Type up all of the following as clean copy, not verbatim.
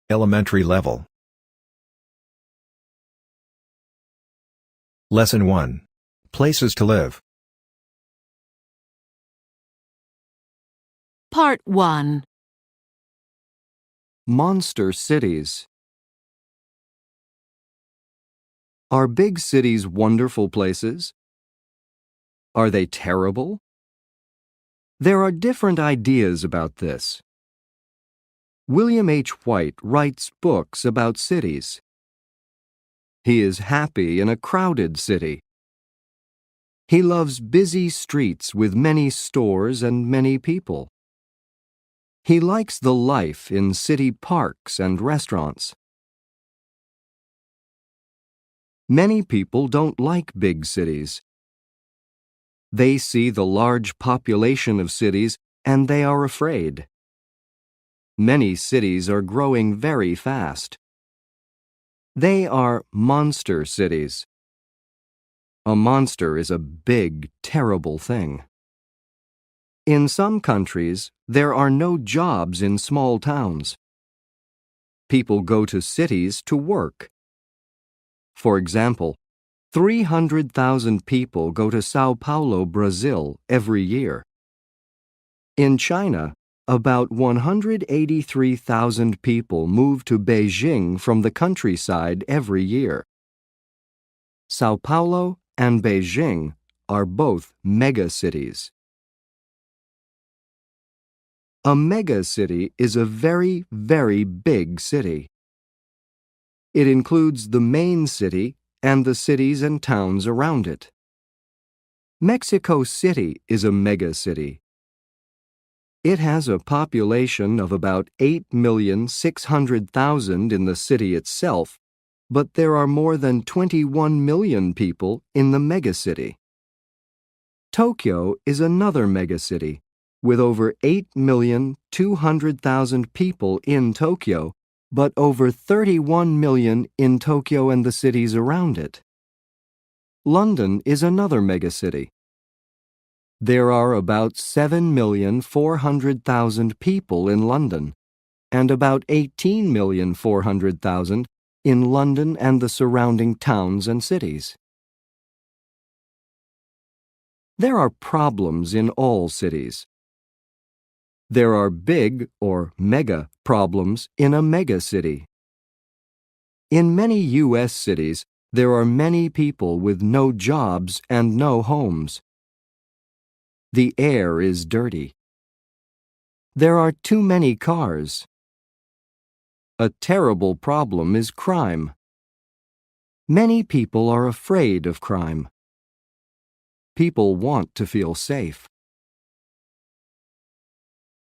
Elementary level. Lesson 1. Places to live. Part 1. Monster cities. Are big cities wonderful places? Are they terrible? There are different ideas about this. William H. White writes books about cities. He is happy in a crowded city. He loves busy streets with many stores and many people. He likes the life in city parks and restaurants. Many people don't like big cities. They see the large population of cities and they are afraid. Many cities are growing very fast. They are monster cities. A monster is a big, terrible thing. In some countries, there are no jobs in small towns. People go to cities to work. For example, 300,000 people go to Sao Paulo, Brazil, every year. In China, about 183,000 people move to Beijing from the countryside every year. Sao Paulo and Beijing are both megacities. A megacity is a very, very big city. It includes the main city and the cities and towns around it. Mexico City is a megacity. It has a population of about 8,600,000 in the city itself, but there are more than 21 million people in the megacity. Tokyo is another megacity, with over 8,200,000 people in Tokyo, but over 31 million in Tokyo and the cities around it. London is another megacity. There are about 7,400,000 people in London, and about 18,400,000 in London and the surrounding towns and cities. There are problems in all cities. There are big or mega problems in a megacity. In many U.S. cities, there are many people with no jobs and no homes. The air is dirty. There are too many cars. A terrible problem is crime. Many people are afraid of crime. People want to feel safe.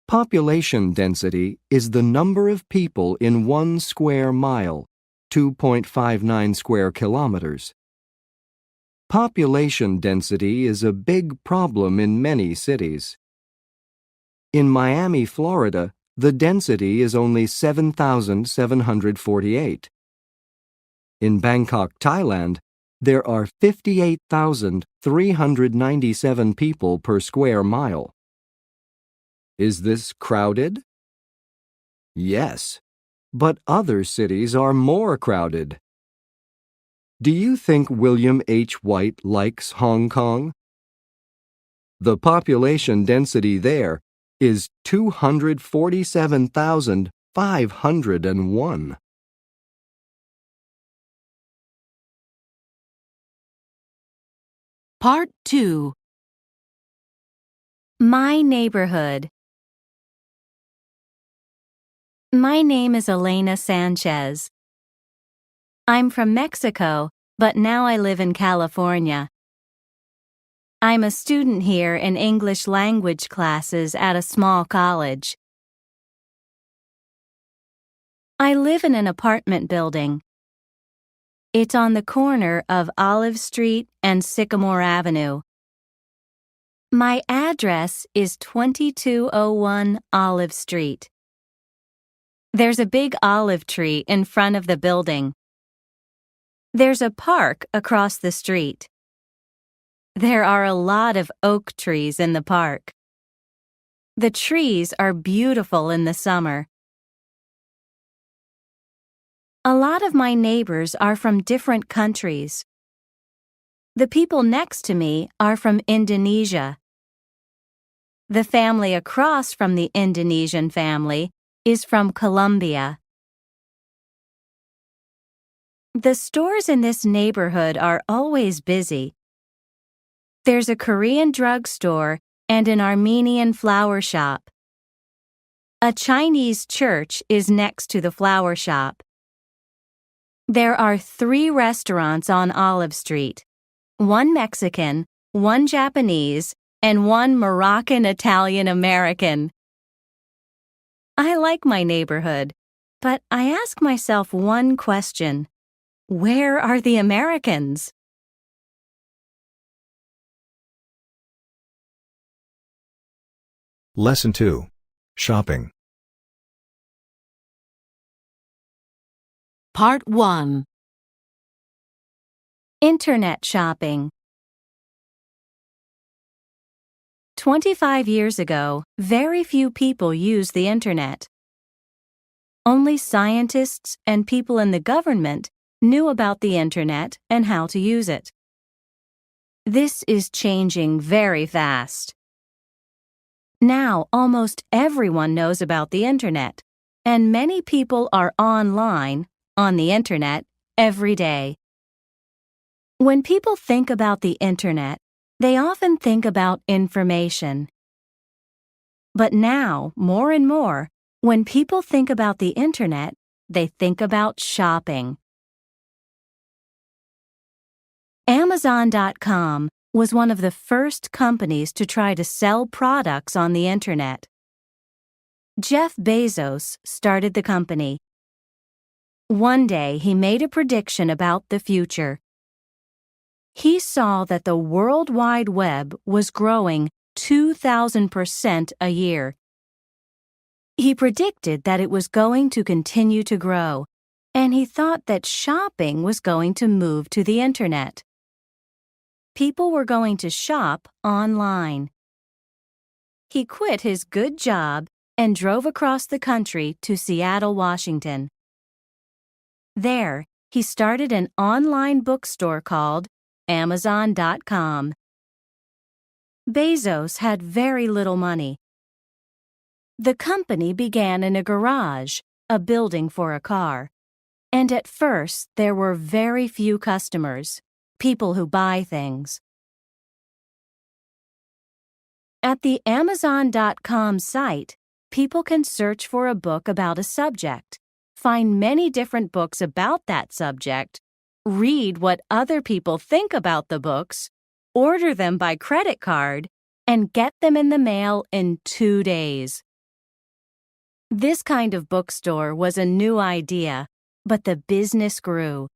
Population density is the number of people in 1 square mile, 2.59 square kilometers. Population density is a big problem in many cities. In Miami, Florida, the density is only 7,748. In Bangkok, Thailand, there are 58,397 people per square mile. Is this crowded? Yes, but other cities are more crowded. Do you think William H. White likes Hong Kong? The population density there is 247,501. Part 2. My neighborhood. My name is Elena Sanchez. I'm from Mexico, but now I live in California. I'm a student here in English language classes at a small college. I live in an apartment building. It's on the corner of Olive Street and Sycamore Avenue. My address is 2201 Olive Street. There's a big olive tree in front of the building. There's a park across the street. There are a lot of oak trees in the park. The trees are beautiful in the summer. A lot of my neighbors are from different countries. The people next to me are from Indonesia. The family across from the Indonesian family is from Colombia. The stores in this neighborhood are always busy. There's a Korean drugstore and an Armenian flower shop. A Chinese church is next to the flower shop. There are 3 restaurants on Olive Street, 1 Mexican, 1 Japanese, and 1 Moroccan Italian American. I like my neighborhood, but I ask myself one question. Where are the Americans? Lesson 2. Shopping. Part 1. Internet shopping. 25 years ago, very few people used the Internet. Only scientists and people in the government knew about the Internet and how to use it. This is changing very fast. Now almost everyone knows about the Internet, and many people are online, on the Internet, every day. When people think about the Internet, they often think about information. But now, more and more, when people think about the Internet, they think about shopping. Amazon.com was one of the first companies to try to sell products on the Internet. Jeff Bezos started the company. One day he made a prediction about the future. He saw that the World Wide Web was growing 2,000% a year. He predicted that it was going to continue to grow, and he thought that shopping was going to move to the Internet. People were going to shop online. He quit his good job and drove across the country to Seattle, Washington. There, he started an online bookstore called Amazon.com. Bezos had very little money. The company began in a garage, a building for a car, and at first there were very few customers, people who buy things. At the Amazon.com site, people can search for a book about a subject, find many different books about that subject, read what other people think about the books, order them by credit card, and get them in the mail in 2 days. This kind of bookstore was a new idea, but the business grew.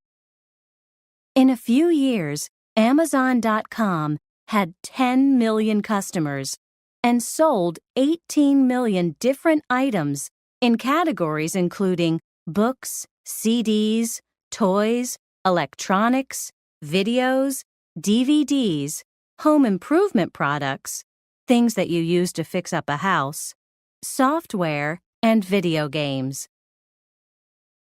In a few years, Amazon.com had 10 million customers and sold 18 million different items in categories including books, CDs, toys, electronics, videos, DVDs, home improvement products, things that you use to fix up a house, software, and video games.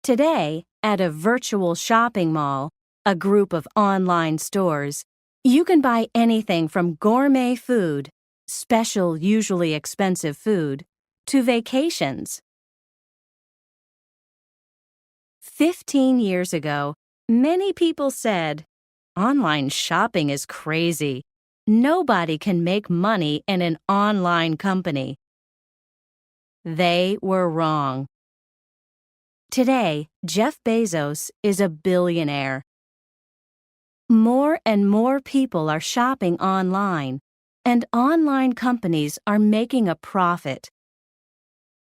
Today, at a virtual shopping mall, a group of online stores, you can buy anything from gourmet food, special, usually expensive food, to vacations. 15 years ago, many people said, "Online shopping is crazy. Nobody can make money in an online company." They were wrong. Today, Jeff Bezos is a billionaire. More and more people are shopping online, and online companies are making a profit.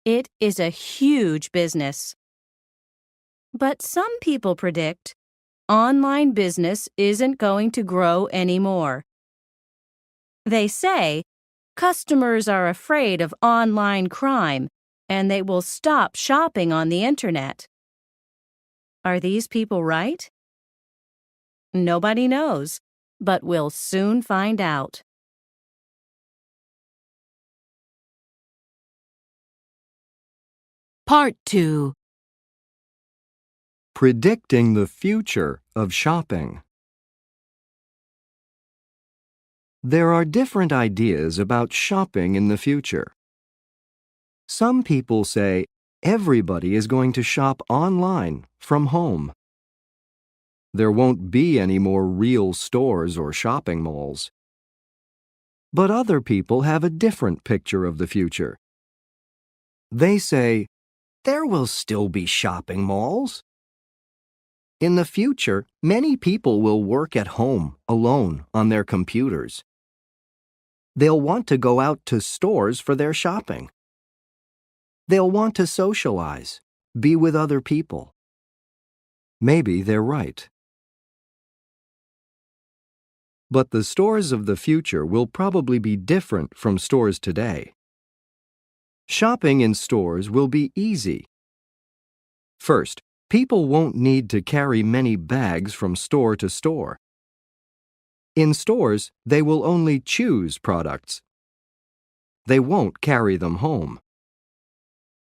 It is a huge business. But some people predict online business isn't going to grow anymore. They say customers are afraid of online crime and they will stop shopping on the Internet. Are these people right? Nobody knows, but we'll soon find out. Part 2. predicting the future of shopping. There are different ideas about shopping in the future. Some people say everybody is going to shop online from home. There won't be any more real stores or shopping malls. But other people have a different picture of the future. They say, there will still be shopping malls. In the future, many people will work at home alone on their computers. They'll want to go out to stores for their shopping. They'll want to socialize, be with other people. Maybe they're right. But the stores of the future will probably be different from stores today. Shopping in stores will be easy. First, people won't need to carry many bags from store to store. In stores, they will only choose products. They won't carry them home.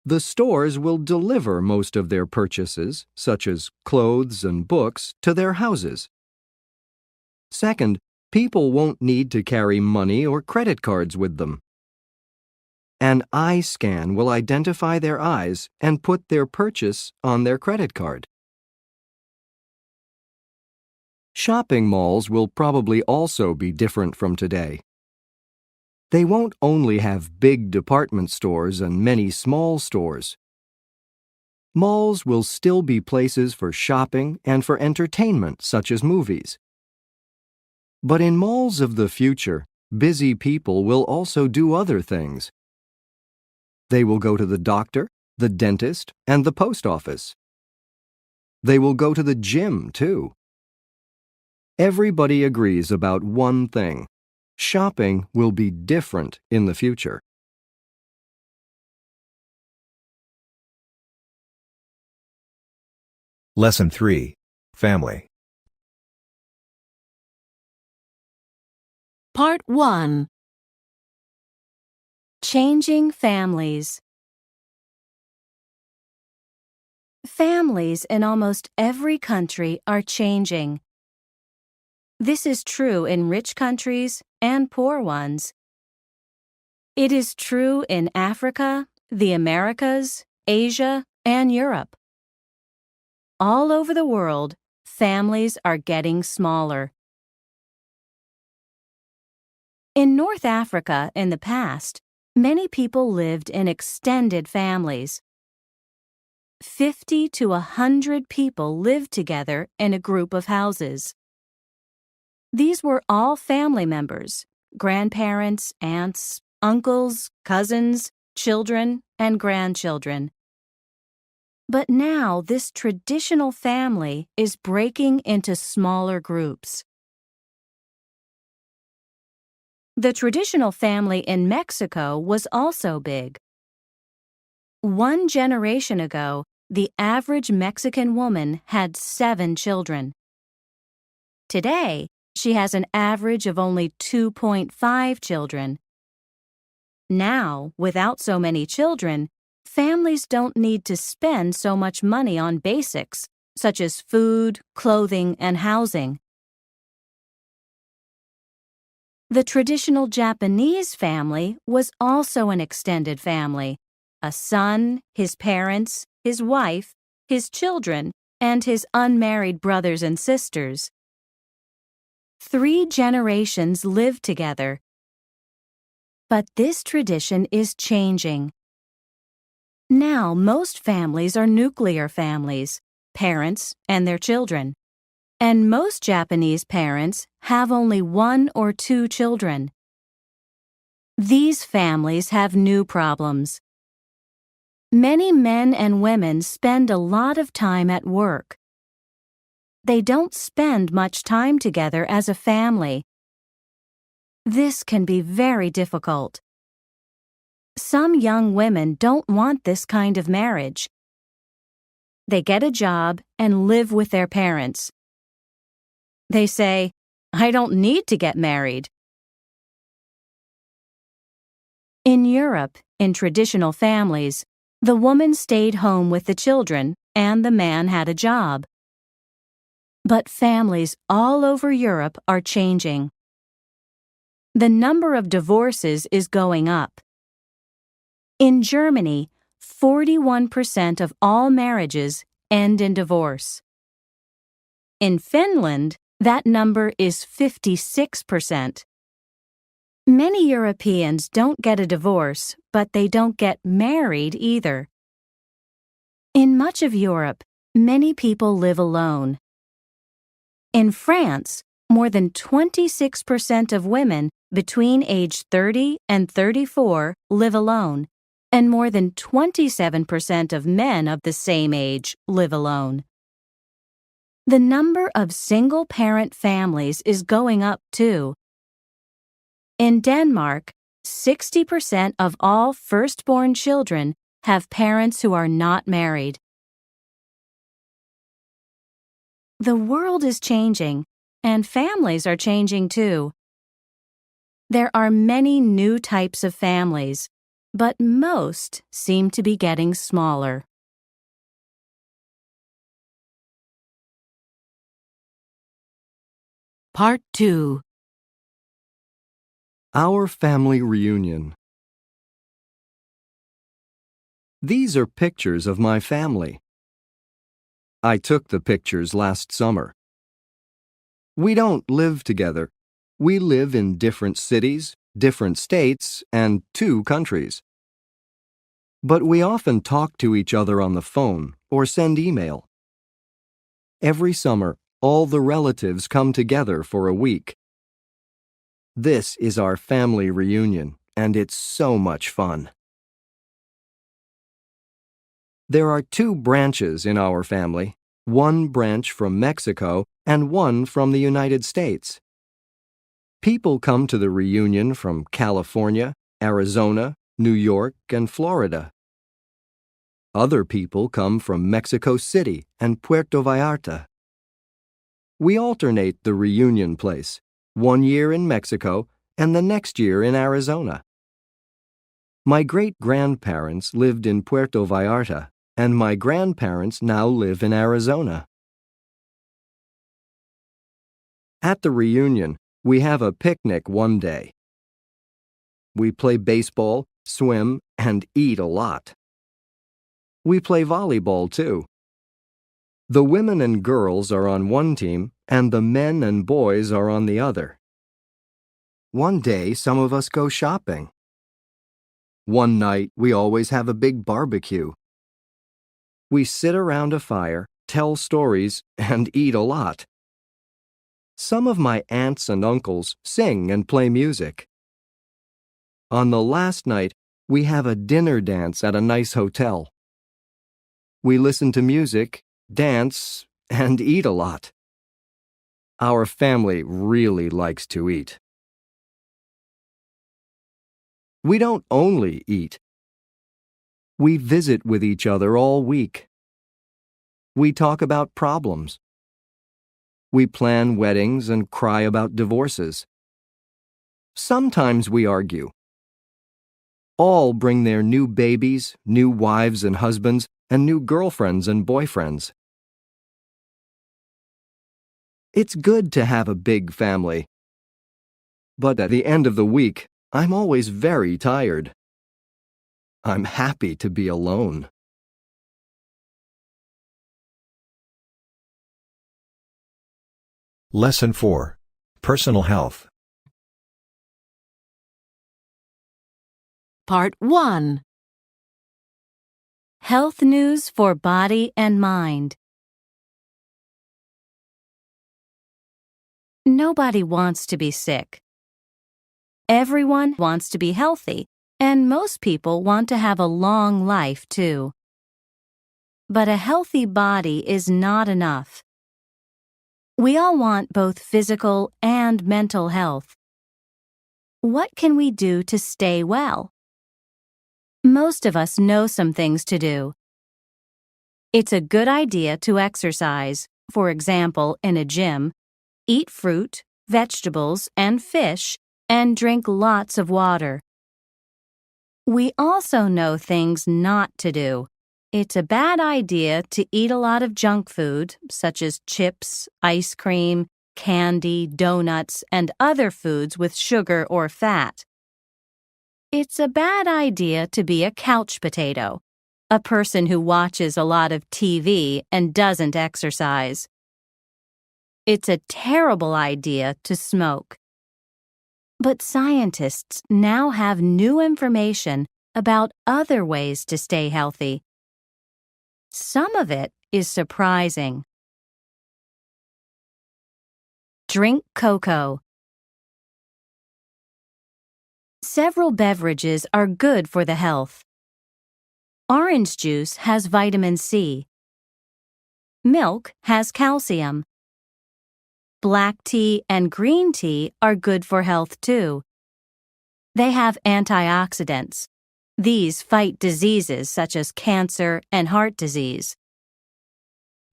The stores will deliver most of their purchases, such as clothes and books, to their houses. Second, people won't need to carry money or credit cards with them. An eye scan will identify their eyes and put their purchase on their credit card. Shopping malls will probably also be different from today. They won't only have big department stores and many small stores. Malls will still be places for shopping and for entertainment, such as movies. But in malls of the future, busy people will also do other things. They will go to the doctor, the dentist, and the post office. They will go to the gym, too. Everybody agrees about one thing. Shopping will be different in the future. Lesson 3. Family. Part 1. Changing families. Families in almost every country are changing. This is true in rich countries and poor ones. It is true in Africa, the Americas, Asia, and Europe. All over the world, families are getting smaller. In North Africa in the past, many people lived in extended families. 50 to 100 people lived together in a group of houses. These were all family members, grandparents, aunts, uncles, cousins, children, and grandchildren. But now this traditional family is breaking into smaller groups. The traditional family in Mexico was also big. One generation ago, the average Mexican woman had 7 children. Today, she has an average of only 2.5 children. Now, without so many children, families don't need to spend so much money on basics, such as food, clothing, and housing. The traditional Japanese family was also an extended family: a son, his parents, his wife, his children, and his unmarried brothers and sisters. 3 generations lived together. But this tradition is changing. Now most families are nuclear families, parents and their children. And most Japanese parents have only 1 or 2 children. These families have new problems. Many men and women spend a lot of time at work. They don't spend much time together as a family. This can be very difficult. Some young women don't want this kind of marriage. They get a job and live with their parents. They say, "I don't need to get married." In Europe, in traditional families, the woman stayed home with the children and the man had a job. But families all over Europe are changing. The number of divorces is going up. In Germany, 41% of all marriages end in divorce. In Finland, that number is 56%. Many Europeans don't get a divorce, but they don't get married either. In much of Europe, many people live alone. In France, more than 26% of women between age 30 and 34 live alone, and more than 27% of men of the same age live alone. The number of single-parent families is going up too. In Denmark, 60% of all firstborn children have parents who are not married. The world is changing, and families are changing too. There are many new types of families, but most seem to be getting smaller. Part 2. Our family reunion. These are pictures of my family. I took the pictures last summer. We don't live together. We live in different cities, different states, and 2 countries. But we often talk to each other on the phone or send email. Every summer, all the relatives come together for a week. This is our family reunion, and it's so much fun. There are 2 branches in our family, one branch from Mexico and one from the United States. People come to the reunion from California, Arizona, New York, and Florida. Other people come from Mexico City and Puerto Vallarta. We alternate the reunion place, one year in Mexico and the next year in Arizona. My great-grandparents lived in Puerto Vallarta, and my grandparents now live in Arizona. At the reunion, we have a picnic one day. We play baseball, swim, and eat a lot. We play volleyball too. The women and girls are on one team, and the men and boys are on the other. One day, some of us go shopping. One night, we always have a big barbecue. We sit around a fire, tell stories, and eat a lot. Some of my aunts and uncles sing and play music. On the last night, we have a dinner dance at a nice hotel. We listen to music, dance, and eat a lot. Our family really likes to eat. We don't only eat. We visit with each other all week. We talk about problems. We plan weddings and cry about divorces. Sometimes we argue. All bring their new babies, new wives and husbands, and new girlfriends and boyfriends. It's good to have a big family. But at the end of the week, I'm always very tired. I'm happy to be alone. Lesson 4. Personal Health. Part 1. Health news for body and mind. Nobody wants to be sick. Everyone wants to be healthy, and most people want to have a long life too. But a healthy body is not enough. We all want both physical and mental health. What can we do to stay well? Most of us know some things to do. It's a good idea to exercise, for example, in a gym, eat fruit, vegetables, and fish, and drink lots of water. We also know things not to do. It's a bad idea to eat a lot of junk food, such as chips, ice cream, candy, donuts, and other foods with sugar or fat. It's a bad idea to be a couch potato, a person who watches a lot of TV and doesn't exercise. It's a terrible idea to smoke. But scientists now have new information about other ways to stay healthy. Some of it is surprising. Drink cocoa. Several beverages are good for the health. Orange juice has vitamin C. Milk has calcium. Black tea and green tea are good for health too. They have antioxidants. These fight diseases such as cancer and heart disease.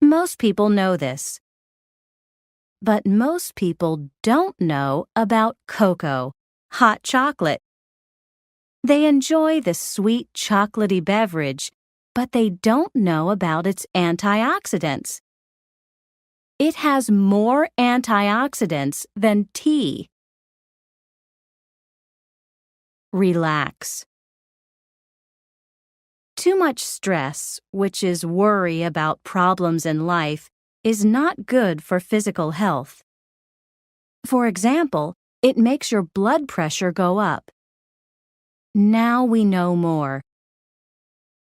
Most people know this. But most people don't know about cocoa, hot chocolate. They enjoy the sweet chocolatey beverage, but they don't know about its antioxidants. It has more antioxidants than tea. Relax. Too much stress, which is worry about problems in life, is not good for physical health. For example, it makes your blood pressure go up. Now we know more.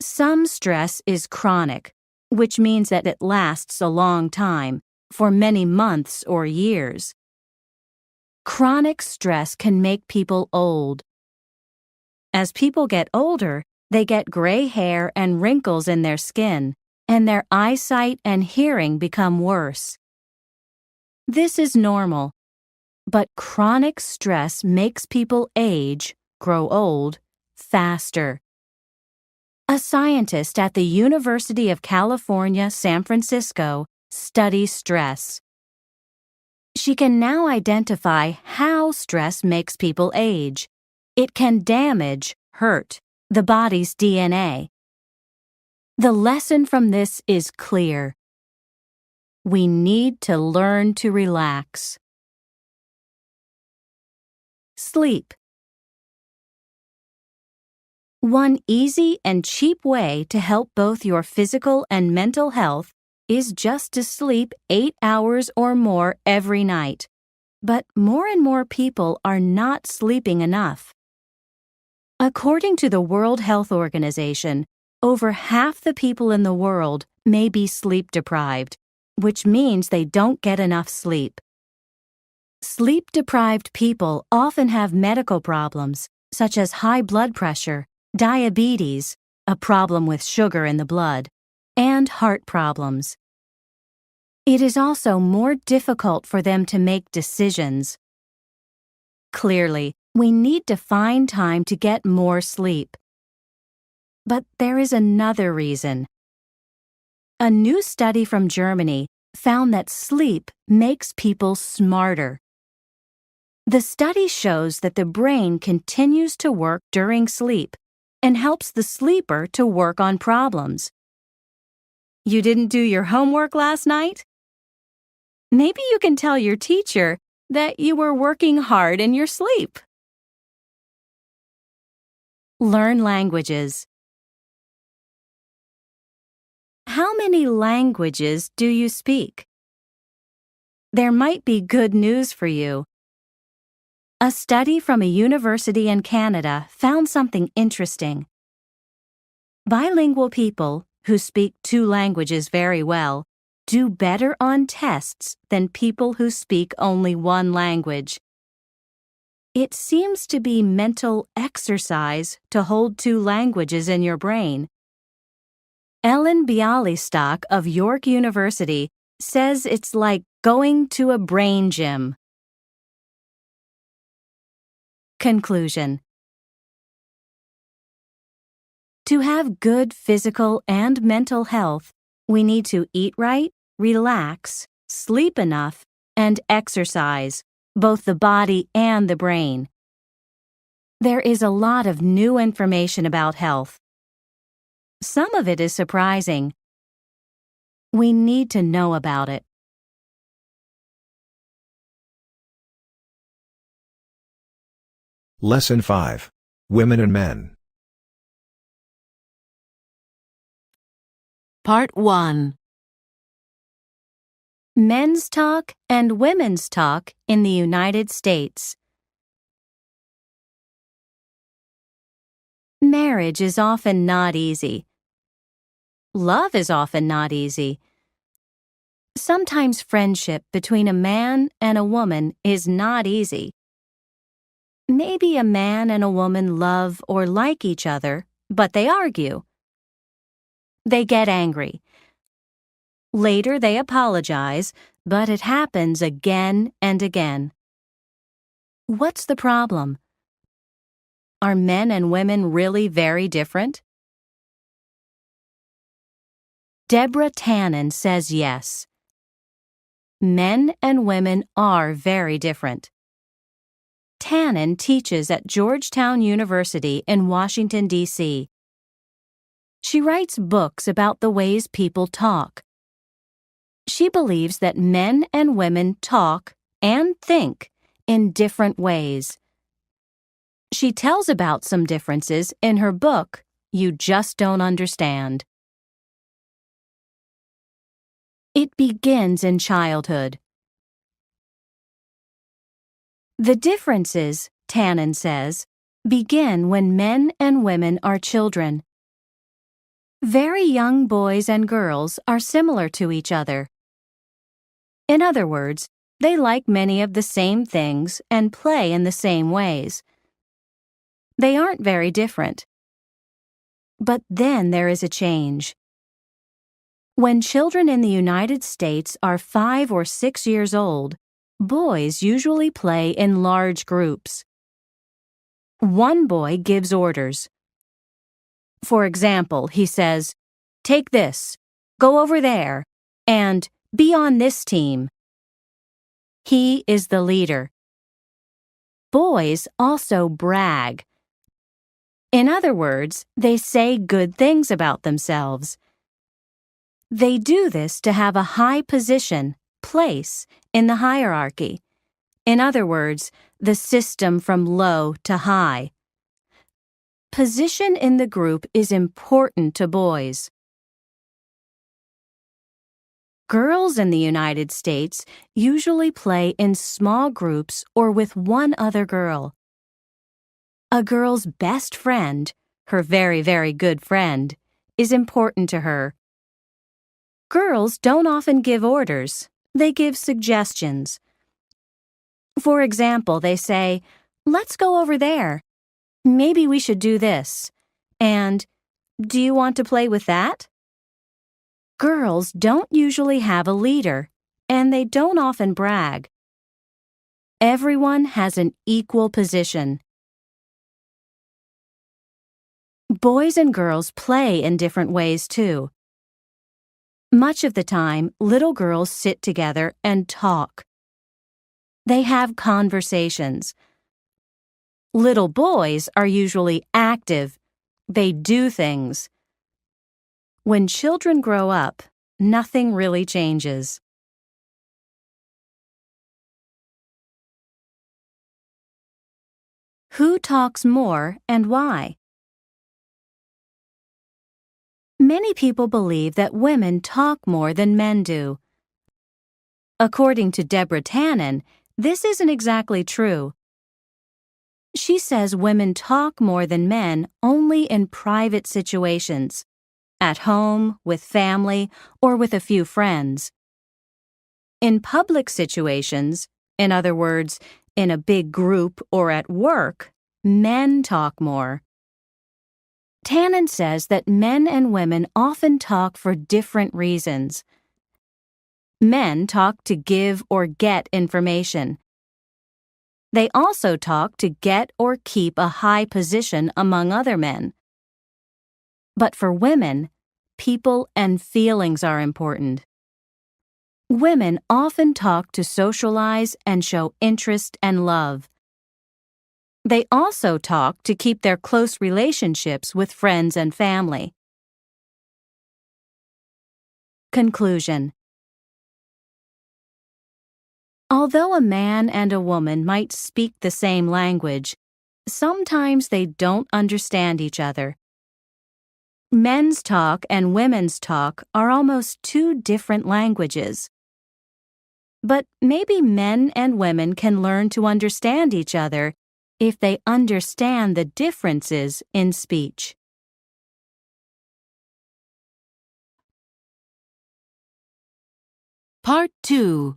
Some stress is chronic, which means that it lasts a long time, for many months or years. Chronic stress can make people old. As people get older, they get gray hair and wrinkles in their skin, and their eyesight and hearing become worse. This is normal, but chronic stress makes people age, grow old, faster. A scientist at the University of California, San Francisco, studies stress. She can now identify how stress makes people age. It can damage, hurt, the body's DNA. The lesson from this is clear. We need to learn to relax. Sleep. One easy and cheap way to help both your physical and mental health is just to sleep 8 hours or more every night. But more and more people are not sleeping enough. According to the World Health Organization, over half the people in the world may be sleep deprived, which means they don't get enough sleep. Sleep-deprived people often have medical problems, such as high blood pressure, diabetes, a problem with sugar in the blood, and heart problems. It is also more difficult for them to make decisions. Clearly, we need to find time to get more sleep. But there is another reason. A new study from Germany found that sleep makes people smarter. The study shows that the brain continues to work during sleep and helps the sleeper to work on problems. You didn't do your homework last night? Maybe you can tell your teacher that you were working hard in your sleep. Learn languages. How many languages do you speak? There might be good news for you. A study from a university in Canada found something interesting. Bilingual people, who speak 2 languages very well, do better on tests than people who speak only 1 language. It seems to be mental exercise to hold 2 languages in your brain. Ellen Bialystok of York University says it's like going to a brain gym. Conclusion. To have good physical and mental health, we need to eat right, relax, sleep enough, and exercise, both the body and the brain. There is a lot of new information about health. Some of it is surprising. We need to know about it. Lesson 5. Women and Men. Part 1. Men's talk and women's talk in the United States. Marriage is often not easy. Love is often not easy. Sometimes friendship between a man and a woman is not easy. Maybe a man and a woman love or like each other, but they argue. They get angry. Later they apologize, but it happens again and again. What's the problem? Are men and women really very different? Deborah Tannen says yes. Men and women are very different. Tannen teaches at Georgetown University in Washington, D.C. She writes books about the ways people talk. She believes that men and women talk and think in different ways. She tells about some differences in her book, You Just Don't Understand. It begins in childhood. The differences, Tannen says, begin when men and women are children. Very young boys and girls are similar to each other. In other words, they like many of the same things and play in the same ways. They aren't very different. But then there is a change. When children in the United States are 5 or 6 years old, boys usually play in large groups. One boy gives orders. For example, he says, "Take this, go over there, and be on this team." He is the leader. Boys also brag. In other words, they say good things about themselves. They do this to have a high position, place, in the hierarchy. In other words, the system from low to high. Position in the group is important to boys. Girls in the United States usually play in small groups or with one other girl. A girl's best friend, her very, very good friend, is important to her. Girls don't often give orders, they give suggestions. For example, they say, "Let's go over there. Maybe we should do this." And, "Do you want to play with that?" Girls don't usually have a leader, and they don't often brag. Everyone has an equal position. Boys and girls play in different ways, too. Much of the time, little girls sit together and talk. They have conversations. Little boys are usually active. They do things. When children grow up, nothing really changes. Who talks more and why? Many people believe that women talk more than men do. According to Deborah Tannen, this isn't exactly true. She says women talk more than men only in private situations, at home, with family, or with a few friends. In public situations, in other words, in a big group or at work, men talk more. Tannen says that men and women often talk for different reasons. Men talk to give or get information. They also talk to get or keep a high position among other men. But for women, people and feelings are important. Women often talk to socialize and show interest and love. They also talk to keep their close relationships with friends and family. Conclusion. Although a man and a woman might speak the same language, sometimes they don't understand each other. Men's talk and women's talk are almost two different languages. But maybe men and women can learn to understand each other if they understand the differences in speech. Part 2.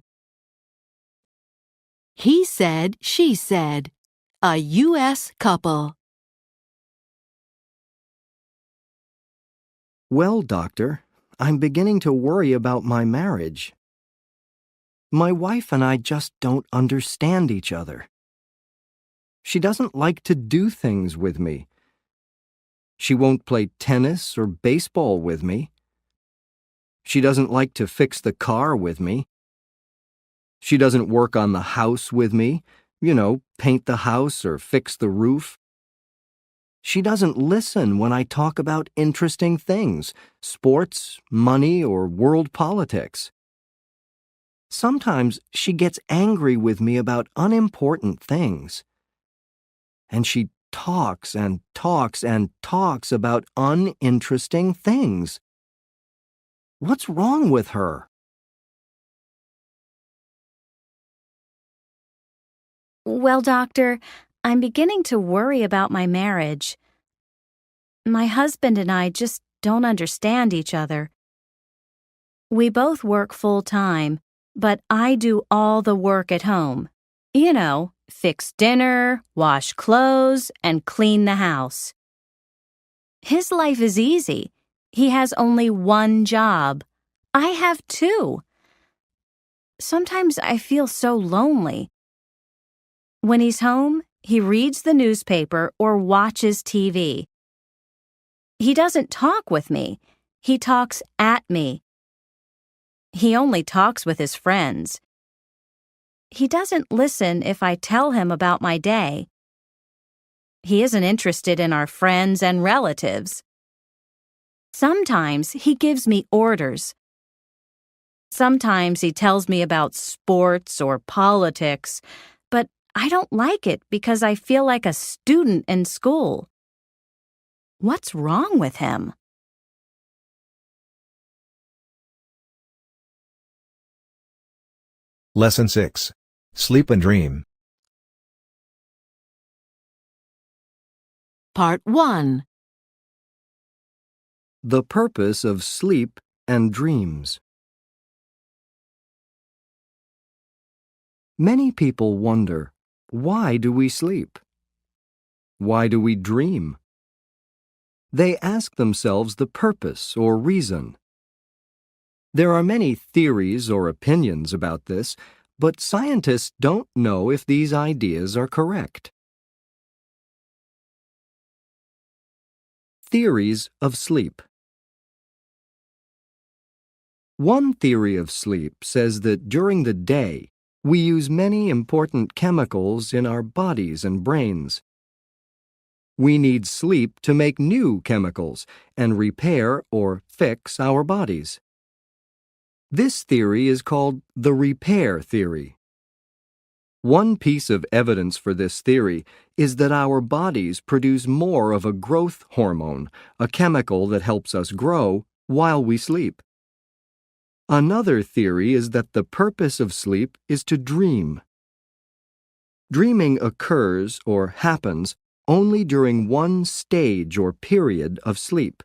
He said, she said. A U.S. couple. Well, doctor, I'm beginning to worry about my marriage. My wife and I just don't understand each other. She doesn't like to do things with me. She won't play tennis or baseball with me. She doesn't like to fix the car with me. She doesn't work on the house with me, paint the house or fix the roof. She doesn't listen when I talk about interesting things, sports, money, or world politics. Sometimes she gets angry with me about unimportant things. And she talks and talks and talks about uninteresting things. What's wrong with her? Well, doctor, I'm beginning to worry about my marriage. My husband and I just don't understand each other. We both work full-time, but I do all the work at home. Fix dinner, wash clothes, and clean the house. His life is easy. He has only one job. I have two. Sometimes I feel so lonely. When he's home, he reads the newspaper or watches TV. He doesn't talk with me. He talks at me. He only talks with his friends. He doesn't listen if I tell him about my day. He isn't interested in our friends and relatives. Sometimes he gives me orders. Sometimes he tells me about sports or politics, but I don't like it because I feel like a student in school. What's wrong with him? Lesson 6. Sleep and Dream. Part 1. The purpose of sleep and dreams. Many people wonder, why do we sleep? Why do we dream? They ask themselves the purpose or reason. There are many theories or opinions about this, but scientists don't know if these ideas are correct. Theories of sleep. One theory of sleep says that during the day, we use many important chemicals in our bodies and brains. We need sleep to make new chemicals and repair or fix our bodies. This theory is called the repair theory. One piece of evidence for this theory is that our bodies produce more of a growth hormone, a chemical that helps us grow while we sleep. Another theory is that the purpose of sleep is to dream. Dreaming occurs or happens only during one stage or period of sleep.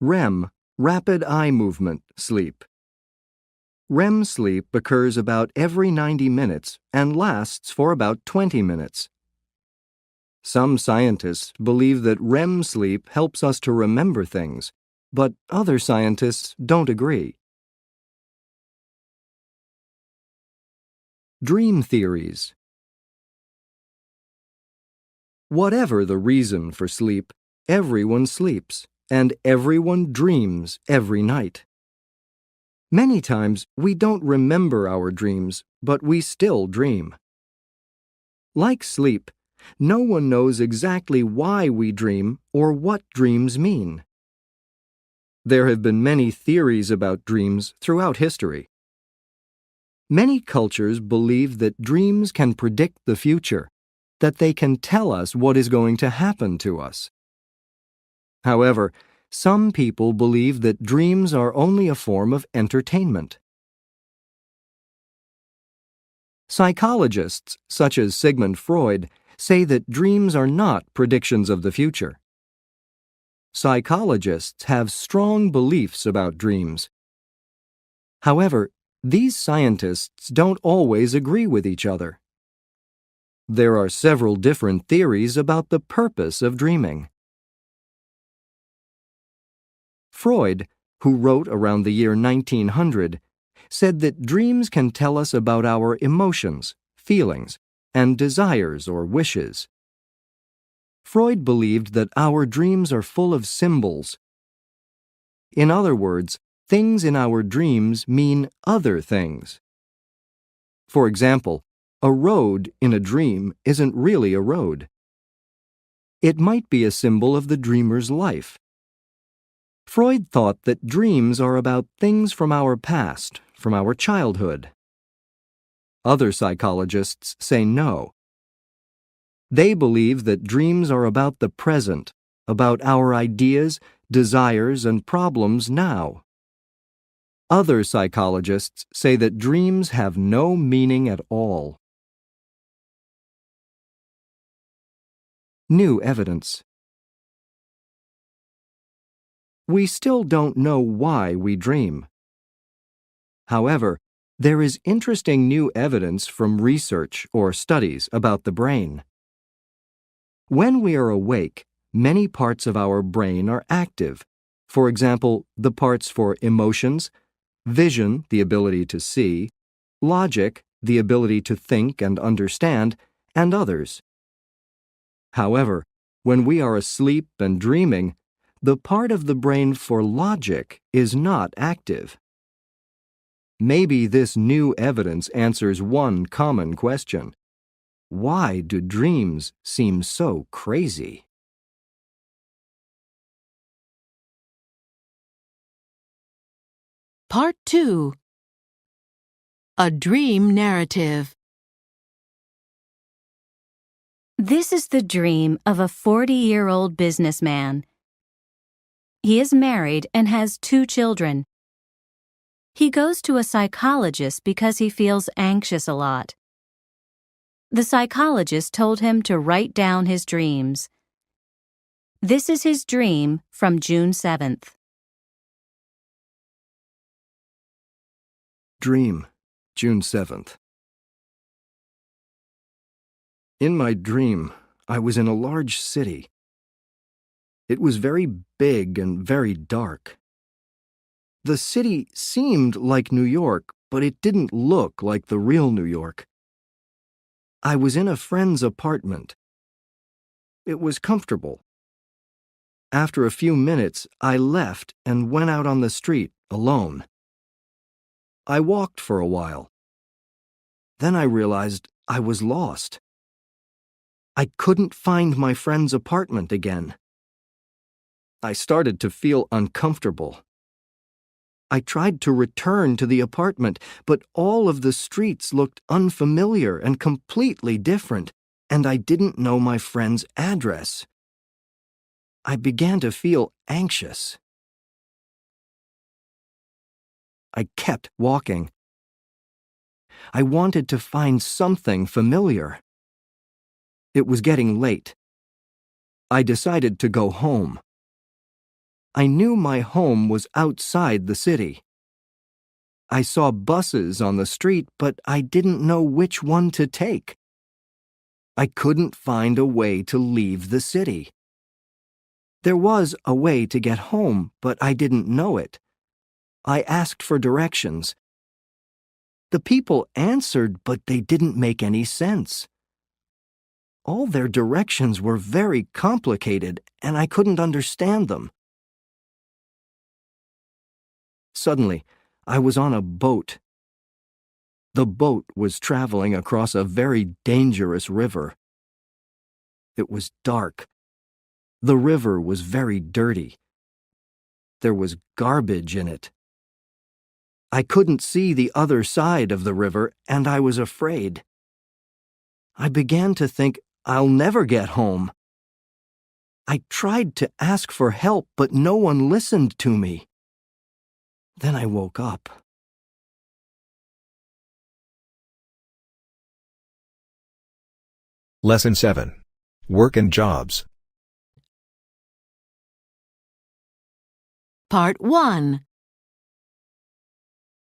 REM, rapid eye movement sleep. REM sleep occurs about every 90 minutes and lasts for about 20 minutes. Some scientists believe that REM sleep helps us to remember things, but other scientists don't agree. Dream theories. Whatever the reason for sleep, everyone sleeps, and everyone dreams every night. Many times we don't remember our dreams, but we still dream. Like sleep, no one knows exactly why we dream or what dreams mean. There have been many theories about dreams throughout history. Many cultures believe that dreams can predict the future, that they can tell us what is going to happen to us. However, some people believe that dreams are only a form of entertainment. Psychologists, such as Sigmund Freud, say that dreams are not predictions of the future. Psychologists have strong beliefs about dreams. However, these scientists don't always agree with each other. There are several different theories about the purpose of dreaming. Freud, who wrote around the year 1900, said that dreams can tell us about our emotions, feelings, and desires or wishes. Freud believed that our dreams are full of symbols. In other words, things in our dreams mean other things. For example, a road in a dream isn't really a road. It might be a symbol of the dreamer's life. Freud thought that dreams are about things from our past, from our childhood. Other psychologists say no. They believe that dreams are about the present, about our ideas, desires, and problems now. Other psychologists say that dreams have no meaning at all. New evidence. We still don't know why we dream. However, there is interesting new evidence from research or studies about the brain. When we are awake, many parts of our brain are active. For example, the parts for emotions, vision, the ability to see, logic, the ability to think and understand, and others. However, when we are asleep and dreaming, the part of the brain for logic is not active. Maybe this new evidence answers one common question. Why do dreams seem so crazy? Part 2. A Dream Narrative. This is the dream of a 40-year-old businessman. He is married and has 2 children. He goes to a psychologist because he feels anxious a lot. The psychologist told him to write down his dreams. This is his dream from June 7th. Dream, June 7th. In my dream, I was in a large city. It was very big and very dark. The city seemed like New York, but it didn't look like the real New York. I was in a friend's apartment. It was comfortable. After a few minutes, I left and went out on the street alone. I walked for a while. Then I realized I was lost. I couldn't find my friend's apartment again. I started to feel uncomfortable. I tried to return to the apartment, but all of the streets looked unfamiliar and completely different, and I didn't know my friend's address. I began to feel anxious. I kept walking. I wanted to find something familiar. It was getting late. I decided to go home. I knew my home was outside the city. I saw buses on the street, but I didn't know which one to take. I couldn't find a way to leave the city. There was a way to get home, but I didn't know it. I asked for directions. The people answered, but they didn't make any sense. All their directions were very complicated, and I couldn't understand them. Suddenly, I was on a boat. The boat was traveling across a very dangerous river. It was dark. The river was very dirty. there was garbage in it. I couldn't see the other side of the river, and I was afraid. I began to think I'll never get home. I tried to ask for help, but no one listened to me. Then I woke up. Lesson 7. Work and Jobs. Part 1.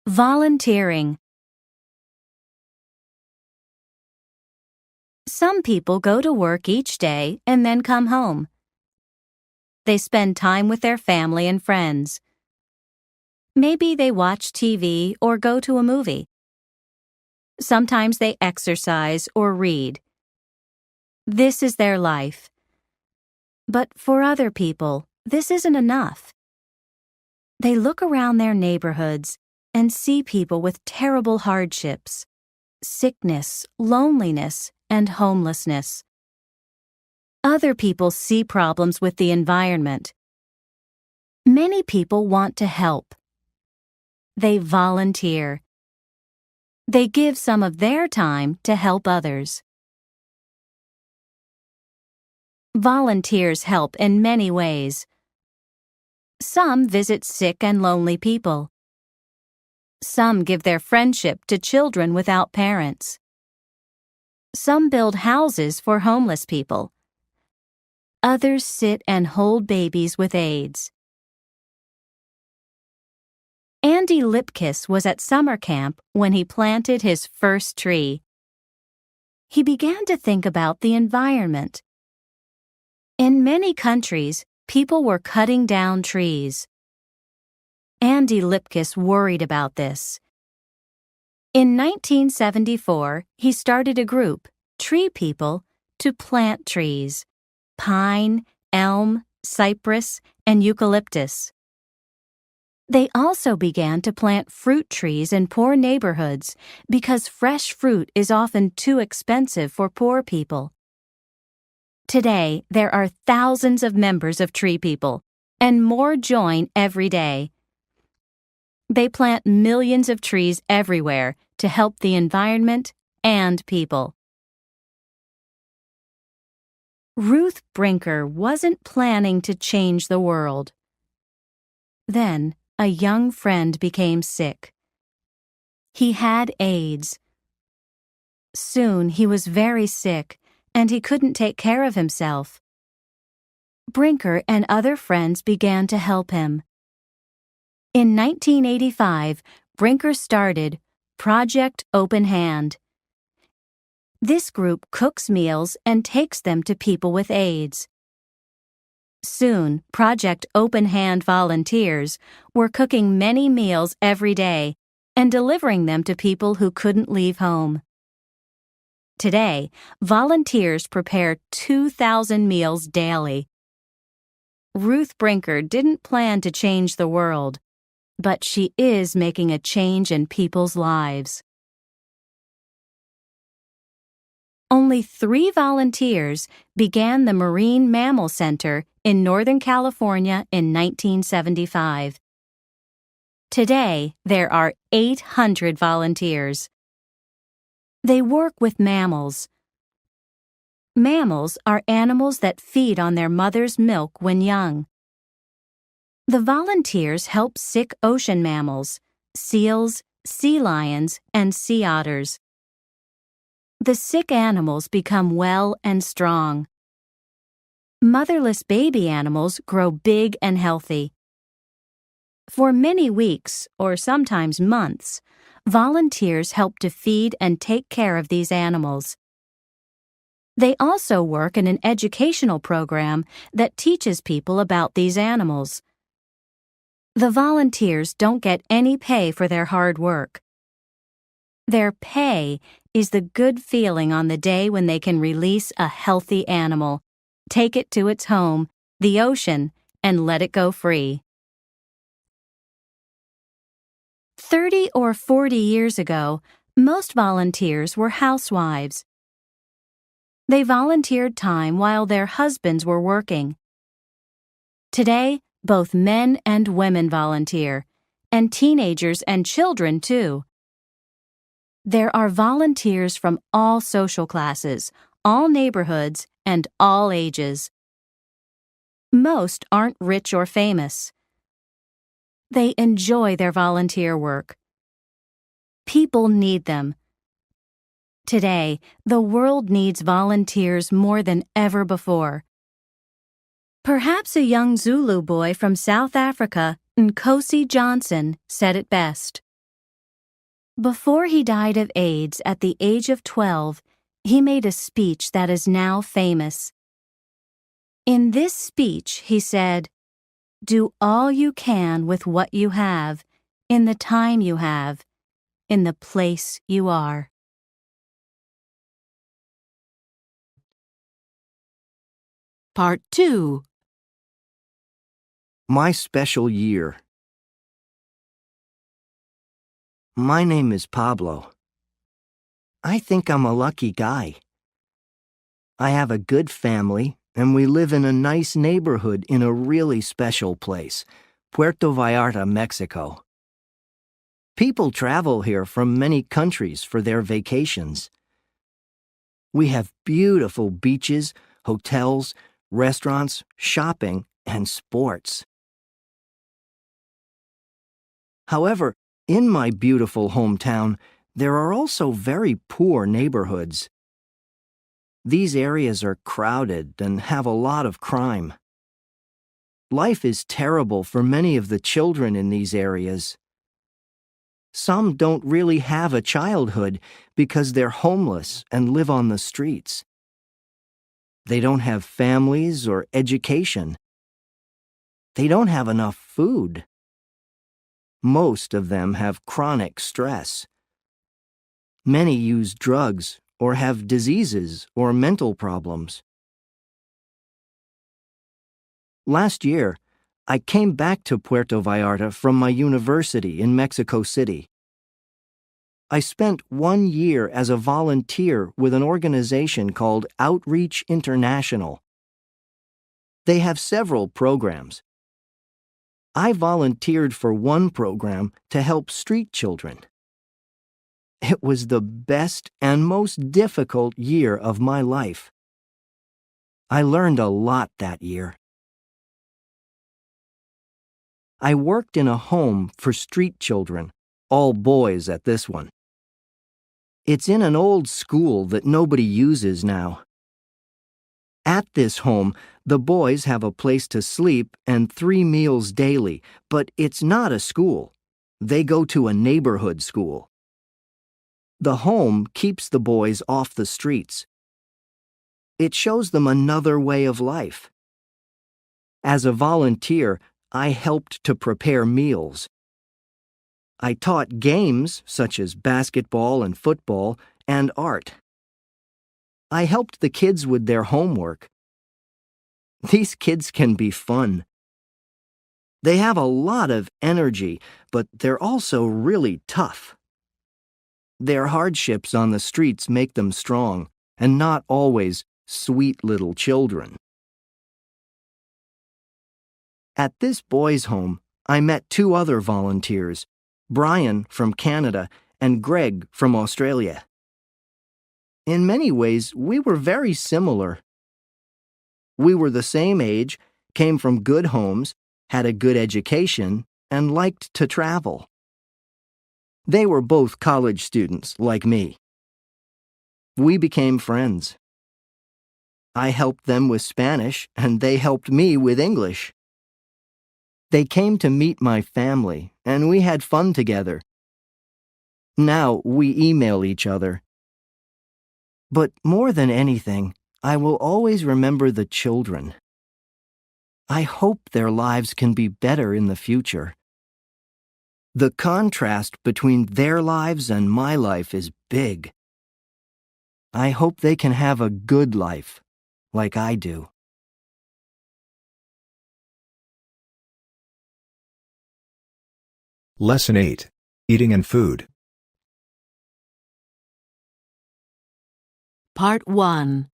Volunteering. Some people go to work each day and then come home. They spend time with their family and friends. Maybe they watch TV or go to a movie. Sometimes they exercise or read. This is their life. But for other people, this isn't enough. They look around their neighborhoods and see people with terrible hardships, sickness, loneliness, and homelessness. Other people see problems with the environment. Many people want to help. They volunteer. They give some of their time to help others. Volunteers help in many ways. Some visit sick and lonely people. Some give their friendship to children without parents. Some build houses for homeless people. Others sit and hold babies with AIDS. Andy Lipkiss was at summer camp when he planted his first tree. He began to think about the environment. In many countries, people were cutting down trees. Andy Lipkiss worried about this. In 1974, he started a group, Tree People, to plant trees: pine, elm, cypress, and eucalyptus. They also began to plant fruit trees in poor neighborhoods because fresh fruit is often too expensive for poor people. Today, there are thousands of members of Tree People, and more join every day. They plant millions of trees everywhere to help the environment and people. Ruth Brinker wasn't planning to change the world. Then, a young friend became sick. He had AIDS. Soon he was very sick, and he couldn't take care of himself. Brinker and other friends began to help him. In 1985, Brinker started Project Open Hand. This group cooks meals and takes them to people with AIDS. Soon, Project Open Hand volunteers were cooking many meals every day and delivering them to people who couldn't leave home. Today, volunteers prepare 2,000 meals daily. Ruth Brinker didn't plan to change the world, but she is making a change in people's lives. Only 3 volunteers began the Marine Mammal Center in Northern California in 1975. Today, there are 800 volunteers. They work with mammals. Mammals are animals that feed on their mother's milk when young. The volunteers help sick ocean mammals, seals, sea lions, and sea otters. The sick animals become well and strong. Motherless baby animals grow big and healthy. For many weeks, or sometimes months, volunteers help to feed and take care of these animals. They also work in an educational program that teaches people about these animals. The volunteers don't get any pay for their hard work. Their pay is the good feeling on the day when they can release a healthy animal, take it to its home, the ocean, and let it go free. 30 or 40 years ago, most volunteers were housewives. They volunteered time while their husbands were working. Today, Both men and women volunteer, and teenagers and children too. There are volunteers from all social classes, all neighborhoods, and all ages. Most aren't rich or famous. They enjoy their volunteer work. People need them. Today, the world needs volunteers more than ever before. Perhaps a young Zulu boy from South Africa, Nkosi Johnson, said it best. Before he died of AIDS at the age of 12, he made a speech that is now famous. In this speech, he said, "Do all you can with what you have, in the time you have, in the place you are." Part 2. My special year. My name is Pablo. I think I'm a lucky guy. I have a good family, and we live in a nice neighborhood in a really special place, Puerto Vallarta, Mexico. People travel here from many countries for their vacations. We have beautiful beaches, hotels, restaurants, shopping, and sports. However, in my beautiful hometown, there are also very poor neighborhoods. These areas are crowded and have a lot of crime. Life is terrible for many of the children in these areas. Some don't really have a childhood because they're homeless and live on the streets. They don't have families or education. They don't have enough food. Most of them have chronic stress. Many use drugs or have diseases or mental problems. Last year, I came back to Puerto Vallarta from my university in Mexico City. I spent 1 year as a volunteer with an organization called Outreach International. They have several programs. I volunteered for one program to help street children. It was the best and most difficult year of my life. I learned a lot that year. I worked in a home for street children, all boys at this one. It's in an old school that nobody uses now. At this home, the boys have a place to sleep and 3 meals daily, but it's not a school. They go to a neighborhood school. The home keeps the boys off the streets. It shows them another way of life. As a volunteer, I helped to prepare meals. I taught games such as basketball and football and art. I helped the kids with their homework. These kids can be fun. They have a lot of energy, but they're also really tough. Their hardships on the streets make them strong, and not always sweet little children. At this boys' home, I met 2 other volunteers, Brian from Canada and Greg from Australia. In many ways, we were very similar. We were the same age, came from good homes, had a good education, and liked to travel. They were both college students, like me. We became friends. I helped them with Spanish, and they helped me with English. They came to meet my family, and we had fun together. Now we email each other. But more than anything, I will always remember the children. I hope their lives can be better in the future. The contrast between their lives and my life is big. I hope they can have a good life, like I do. Lesson 8. Eating and Food. Part 1.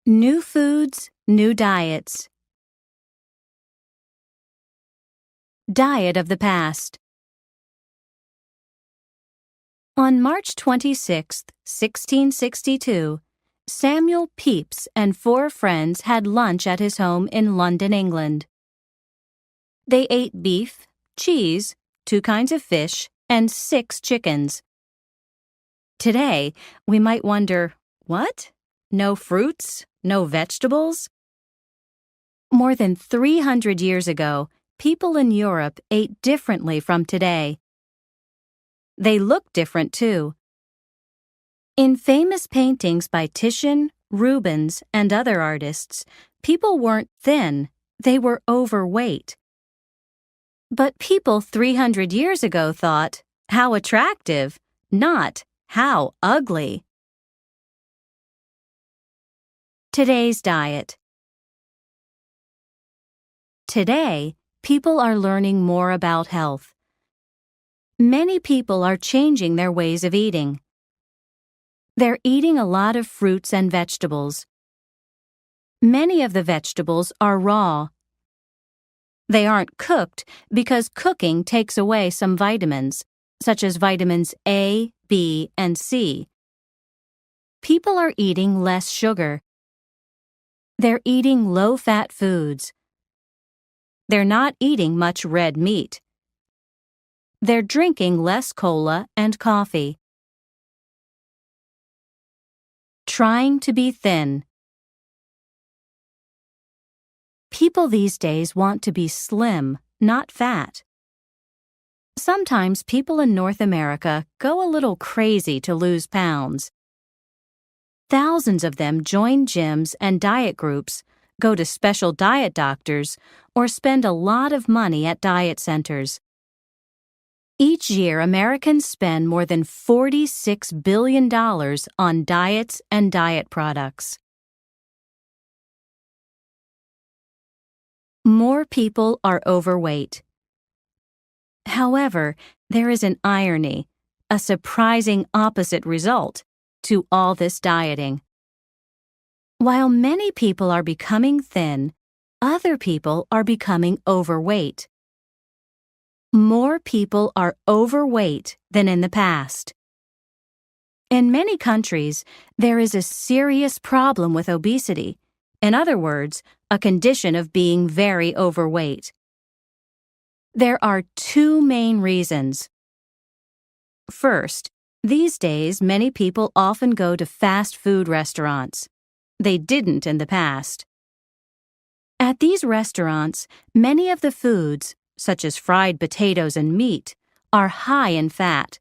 New foods, new diets. Diet of the Past. On March 26, 1662, Samuel Pepys and 4 friends had lunch at his home in London, England. They ate beef, cheese, 2 kinds of fish, and 6 chickens. Today, we might wonder, what? No fruits? No vegetables? More than 300 years ago, people in Europe ate differently from today. They looked different too. In famous paintings by Titian, Rubens, and other artists, people weren't thin, they were overweight. But people 300 years ago thought, how attractive, not how ugly. Today's diet. Today, people are learning more about health. Many people are changing their ways of eating. They're eating a lot of fruits and vegetables. Many of the vegetables are raw. They aren't cooked because cooking takes away some vitamins, such as vitamins A, B, and C. People are eating less sugar. They're eating low-fat foods. They're not eating much red meat. They're drinking less cola and coffee. Trying to be thin. People these days want to be slim, not fat. Sometimes people in North America go a little crazy to lose pounds. Thousands of them join gyms and diet groups, go to special diet doctors, or spend a lot of money at diet centers. Each year, Americans spend more than $46 billion on diets and diet products. More people are overweight. However, there is an irony, a surprising opposite result, to all this dieting. While many people are becoming thin, other people are becoming overweight. More people are overweight than in the past. In many countries, there is a serious problem with obesity. In other words, a condition of being very overweight. There are 2 main reasons. First, these days many people often go to fast food restaurants. They didn't in the past. At these restaurants, many of the foods, such as fried potatoes and meat, are high in fat.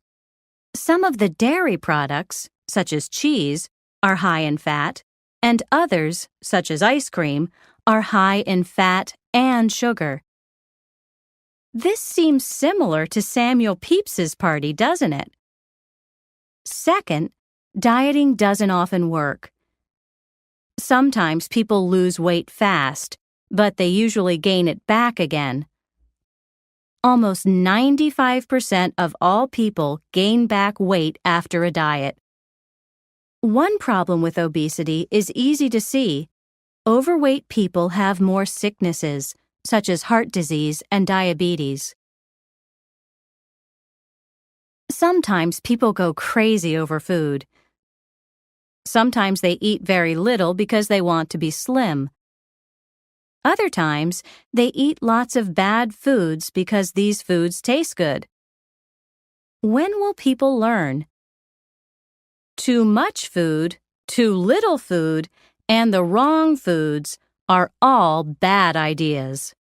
Some of the dairy products, such as cheese, are high in fat, and others, such as ice cream, are high in fat and sugar. This seems similar to Samuel Pepys's party, doesn't it? Second, dieting doesn't often work. Sometimes people lose weight fast, but they usually gain it back again. Almost 95% of all people gain back weight after a diet. One problem with obesity is easy to see. Overweight people have more sicknesses, such as heart disease and diabetes. Sometimes people go crazy over food. Sometimes they eat very little because they want to be slim. Other times, they eat lots of bad foods because these foods taste good. When will people learn? Too much food, too little food, and the wrong foods are all bad ideas.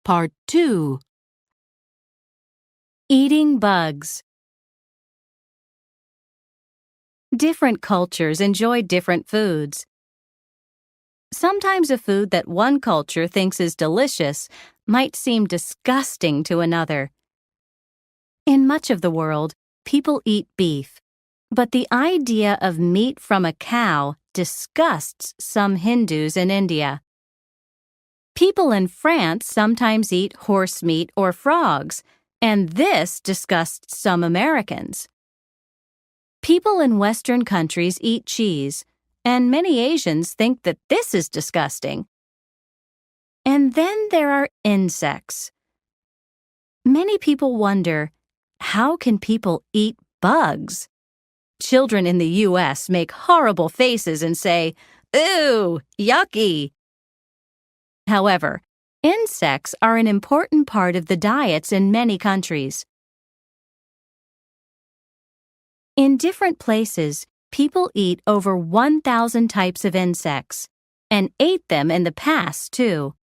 Part 2. Eating bugs. Different cultures enjoy different foods. Sometimes a food that one culture thinks is delicious might seem disgusting to another. In much of the world, people eat beef, but the idea of meat from a cow disgusts some Hindus in India. People in France sometimes eat horse meat or frogs, and this disgusts some Americans. People in Western countries eat cheese, and many Asians think that this is disgusting. And then there are insects. Many people wonder, how can people eat bugs? Children in the U.S. make horrible faces and say, "Ooh, yucky." However, insects are an important part of the diets in many countries. In different places, people eat over 1,000 types of insects, and ate them in the past, too.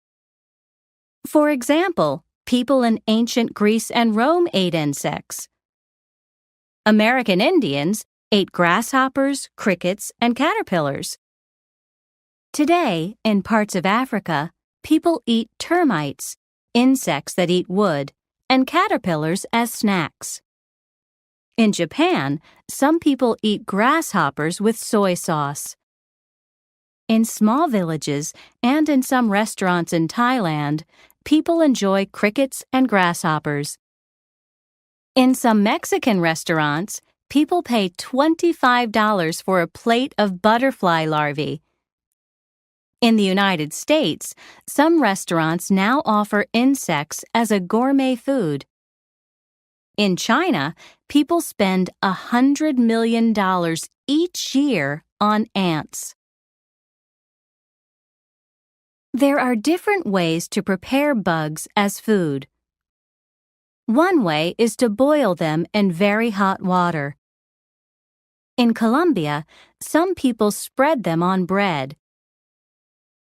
For example, people in ancient Greece and Rome ate insects. American Indians ate grasshoppers, crickets, and caterpillars. Today, in parts of Africa, people eat termites, insects that eat wood, and caterpillars as snacks. In Japan, some people eat grasshoppers with soy sauce. In small villages and in some restaurants in Thailand, people enjoy crickets and grasshoppers. In some Mexican restaurants, people pay $25 for a plate of butterfly larvae. In the United States, some restaurants now offer insects as a gourmet food. In China, people spend $100 million each year on ants. There are different ways to prepare bugs as food. One way is to boil them in very hot water. In Colombia, some people spread them on bread.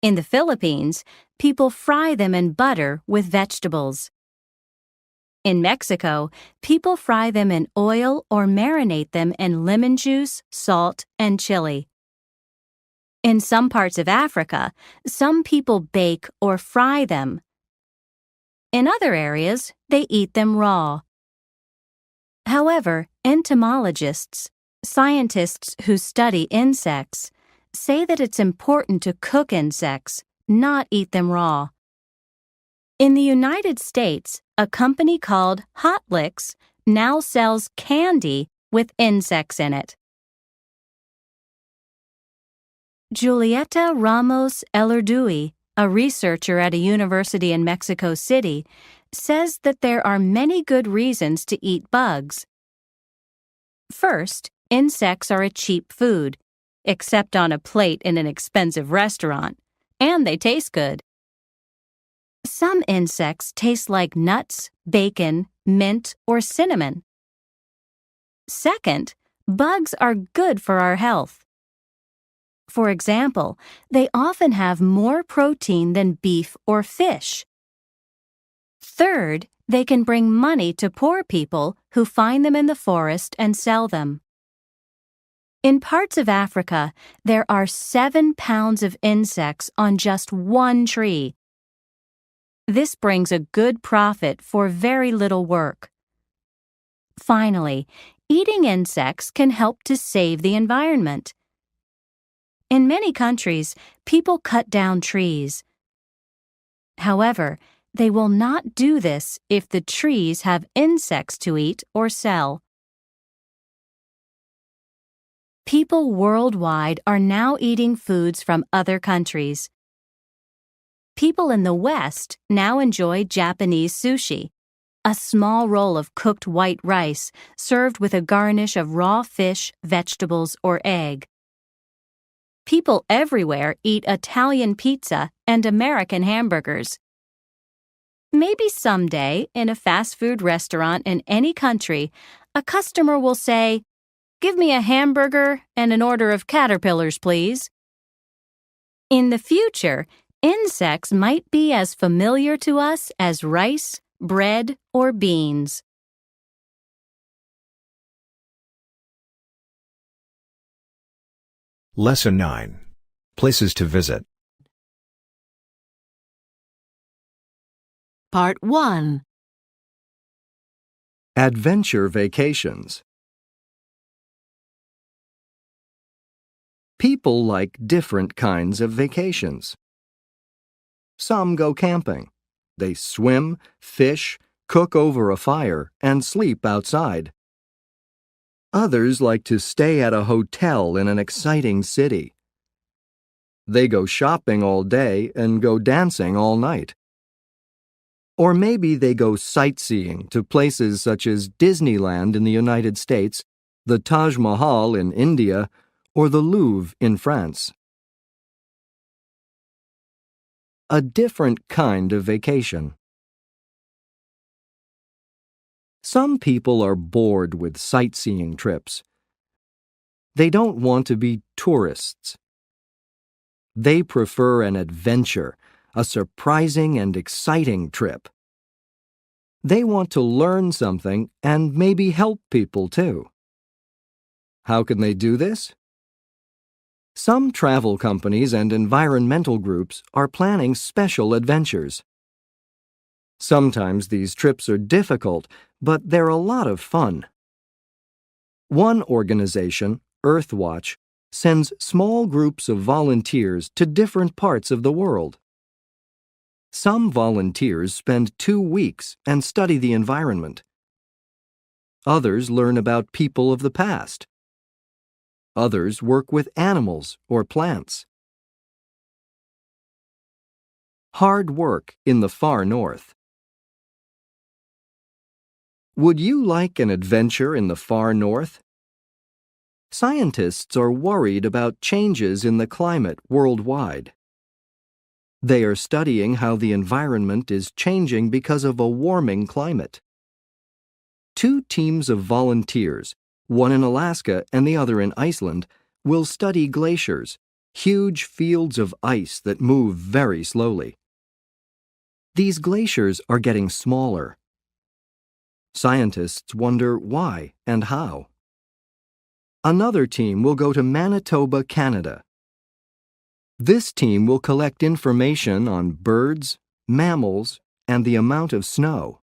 In the Philippines, people fry them in butter with vegetables. In Mexico, people fry them in oil or marinate them in lemon juice, salt, and chili. In some parts of Africa, some people bake or fry them. In other areas, they eat them raw. However, entomologists, scientists who study insects, say that it's important to cook insects, not eat them raw. In the United States, a company called Hot Licks now sells candy with insects in it. Julieta Ramos Elordui, a researcher at a university in Mexico City, says that there are many good reasons to eat bugs. First, insects are a cheap food, except on a plate in an expensive restaurant, and they taste good. Some insects taste like nuts, bacon, mint, or cinnamon. Second, bugs are good for our health. For example, they often have more protein than beef or fish. Third, they can bring money to poor people who find them in the forest and sell them. In parts of Africa, there are 7 pounds of insects on just one tree. This brings a good profit for very little work. Finally, eating insects can help to save the environment. In many countries, people cut down trees. However, they will not do this if the trees have insects to eat or sell. People worldwide are now eating foods from other countries. People in the West now enjoy Japanese sushi, a small roll of cooked white rice served with a garnish of raw fish, vegetables, or egg. People everywhere eat Italian pizza and American hamburgers. Maybe someday, in a fast food restaurant in any country, a customer will say, "Give me a hamburger and an order of caterpillars, please." In the future, insects might be as familiar to us as rice, bread, or beans. Lesson 9. Places to visit. Part 1. Adventure vacations. People like different kinds of vacations. Some go camping. They swim, fish, cook over a fire, and sleep outside. Others like to stay at a hotel in an exciting city. They go shopping all day and go dancing all night. Or maybe they go sightseeing to places such as Disneyland in the United States, the Taj Mahal in India, or the Louvre in France. A different kind of vacation. Some people are bored with sightseeing trips. They don't want to be tourists. They prefer an adventure, a surprising and exciting trip. They want to learn something and maybe help people too. How can they do this? Some travel companies and environmental groups are planning special adventures. Sometimes these trips are difficult, but they're a lot of fun. One organization, Earthwatch, sends small groups of volunteers to different parts of the world. Some volunteers spend 2 weeks and study the environment. Others learn about people of the past. Others work with animals or plants. Hard work in the far north. Would you like an adventure in the far north? Scientists are worried about changes in the climate worldwide. They are studying how the environment is changing because of a warming climate. 2 teams of volunteers, one in Alaska and the other in Iceland, will study glaciers, huge fields of ice that move very slowly. These glaciers are getting smaller. Scientists wonder why and how. Another team will go to Manitoba, Canada. This team will collect information on birds, mammals, and the amount of snow.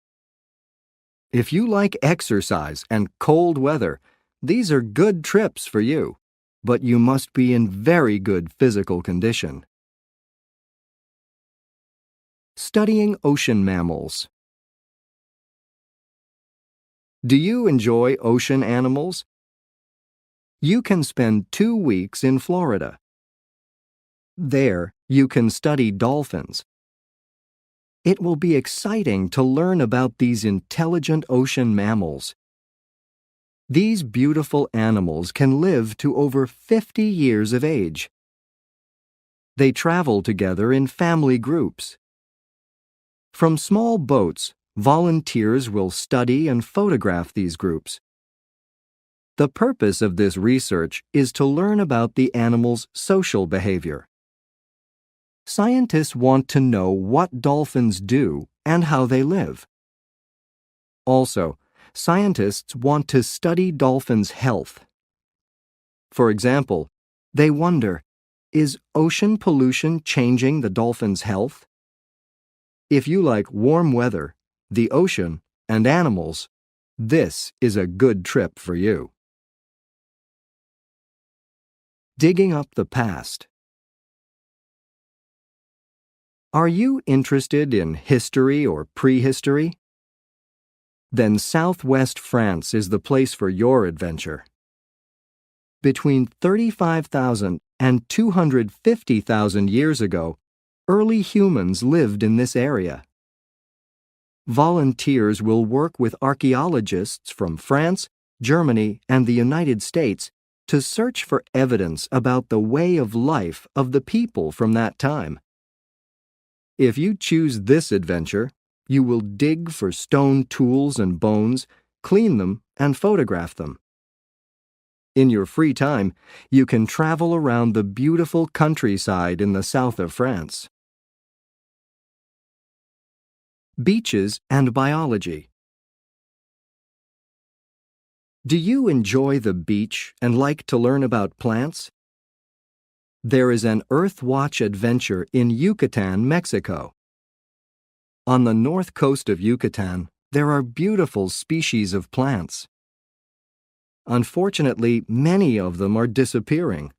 If you like exercise and cold weather, these are good trips for you, but you must be in very good physical condition. Studying ocean mammals. Do you enjoy ocean animals? You can spend 2 weeks in Florida. There, you can study dolphins. It will be exciting to learn about these intelligent ocean mammals. These beautiful animals can live to over 50 years of age. They travel together in family groups. From small boats, volunteers will study and photograph these groups. The purpose of this research is to learn about the animals' social behavior. Scientists want to know what dolphins do and how they live. Also, scientists want to study dolphins' health. For example, they wonder, is ocean pollution changing the dolphins' health? If you like warm weather, the ocean, and animals, this is a good trip for you. Digging up the past. Are you interested in history or prehistory? Then Southwest France is the place for your adventure. Between 35,000 and 250,000 years ago, early humans lived in this area. Volunteers will work with archaeologists from France, Germany, and the United States to search for evidence about the way of life of the people from that time. If you choose this adventure, you will dig for stone tools and bones, clean them, and photograph them. In your free time, you can travel around the beautiful countryside in the south of France. Beaches and biology. Do you enjoy the beach and like to learn about plants? There is an Earthwatch adventure in Yucatan, Mexico. On the north coast of Yucatan, there are beautiful species of plants. Unfortunately, many of them are disappearing.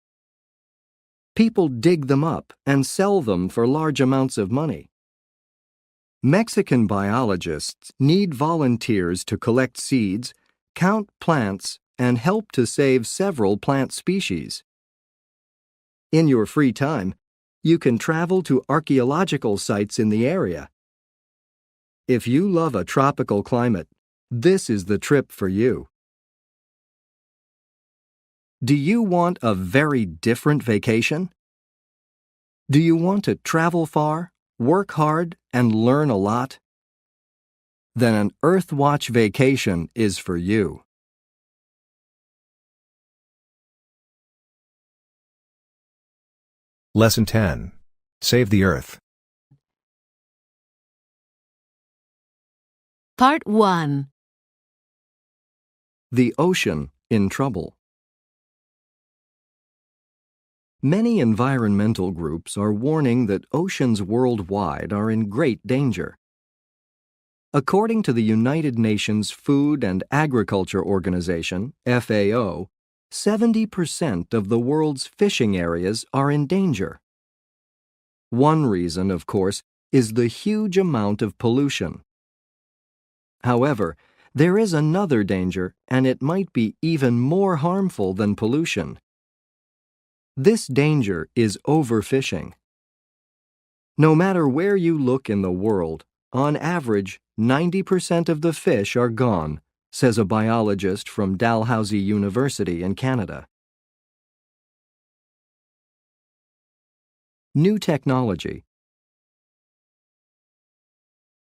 People dig them up and sell them for large amounts of money. Mexican biologists need volunteers to collect seeds, count plants, and help to save several plant species. In your free time, You can travel to archaeological sites in the area. If you love a tropical climate, this is the trip for you. Do you want a very different vacation? Do you want to travel far, work hard, and learn a lot? Then an Earthwatch vacation is for you. Lesson 10. Save the Earth. Part 1. The ocean in trouble. Many environmental groups are warning that oceans worldwide are in great danger. According to the United Nations Food and Agriculture Organization, FAO, 70% of the world's fishing areas are in danger. One reason, of course, is the huge amount of pollution. However, there is another danger, and it might be even more harmful than pollution. This danger is overfishing. No matter where you look in the world, on average, 90% of the fish are gone, says a biologist from Dalhousie University in Canada. New technology.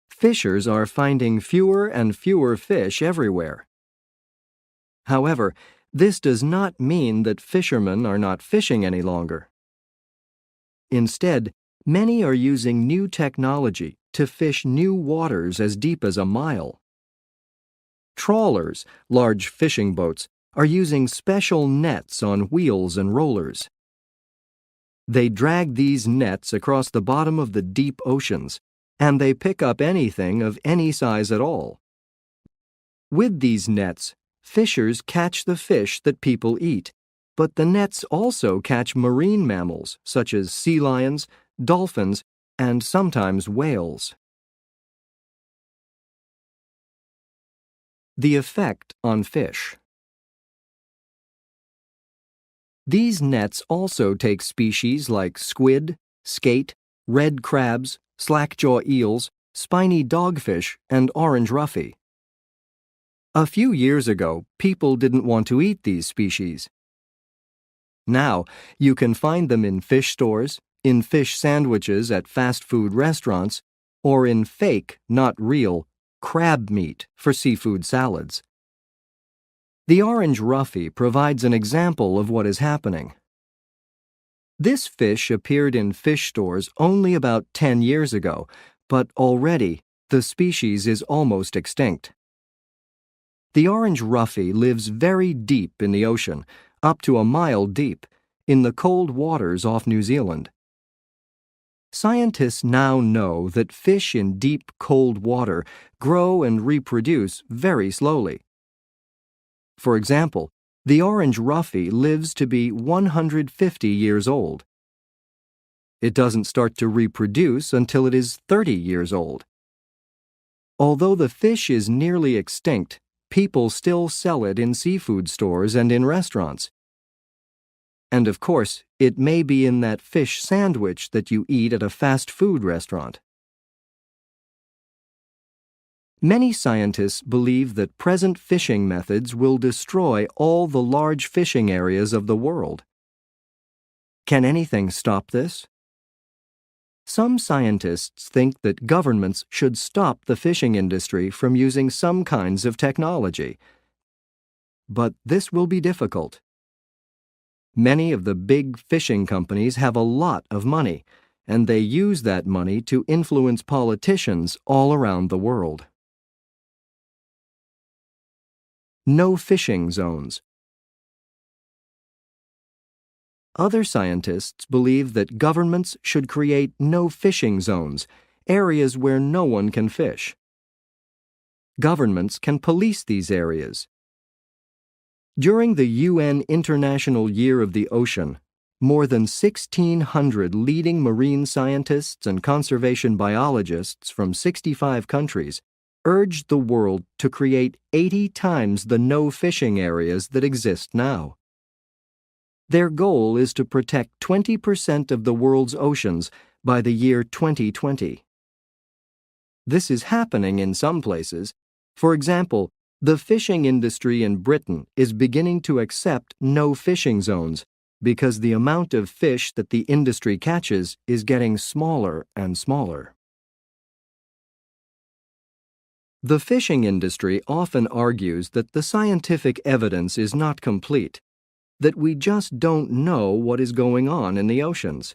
Fishers are finding fewer and fewer fish everywhere. However, this does not mean that fishermen are not fishing any longer. Instead, many are using new technology to fish new waters as deep as a mile. Trawlers, large fishing boats, are using special nets on wheels and rollers. They drag these nets across the bottom of the deep oceans, and they pick up anything of any size at all. With these nets, fishers catch the fish that people eat, but the nets also catch marine mammals such as sea lions, dolphins, and sometimes whales. The effect on fish. These nets also take species like squid, skate, red crabs, slackjaw eels, spiny dogfish, and orange roughy. A few years ago, people didn't want to eat these species. Now, you can find them in fish stores, in fish sandwiches at fast food restaurants, or in fake, not real, crab meat for seafood salads. The orange roughy provides an example of what is happening. This fish appeared in fish stores only about 10 years ago, but already the species is almost extinct. The orange roughy lives very deep in the ocean, up to a mile deep, in the cold waters off New Zealand. Scientists now know that fish in deep, cold water grow and reproduce very slowly. For example, the orange roughy lives to be 150 years old. It doesn't start to reproduce until it is 30 years old. Although the fish is nearly extinct, people still sell it in seafood stores and in restaurants. And of course, it may be in that fish sandwich that you eat at a fast food restaurant. Many scientists believe that present fishing methods will destroy all the large fishing areas of the world. Can anything stop this? Some scientists think that governments should stop the fishing industry from using some kinds of technology. But this will be difficult. Many of the big fishing companies have a lot of money, and they use that money to influence politicians all around the world. No fishing zones. Other scientists believe that governments should create no fishing zones, areas where no one can fish. Governments can police these areas. During the UN International Year of the Ocean, more than 1,600 leading marine scientists and conservation biologists from 65 countries urged the world to create 80 times the no fishing areas that exist now. Their goal is to protect 20% of the world's oceans by the year 2020. This is happening in some places. For example, the fishing industry in Britain is beginning to accept no fishing zones because the amount of fish that the industry catches is getting smaller and smaller. The fishing industry often argues that the scientific evidence is not complete, that we just don't know what is going on in the oceans.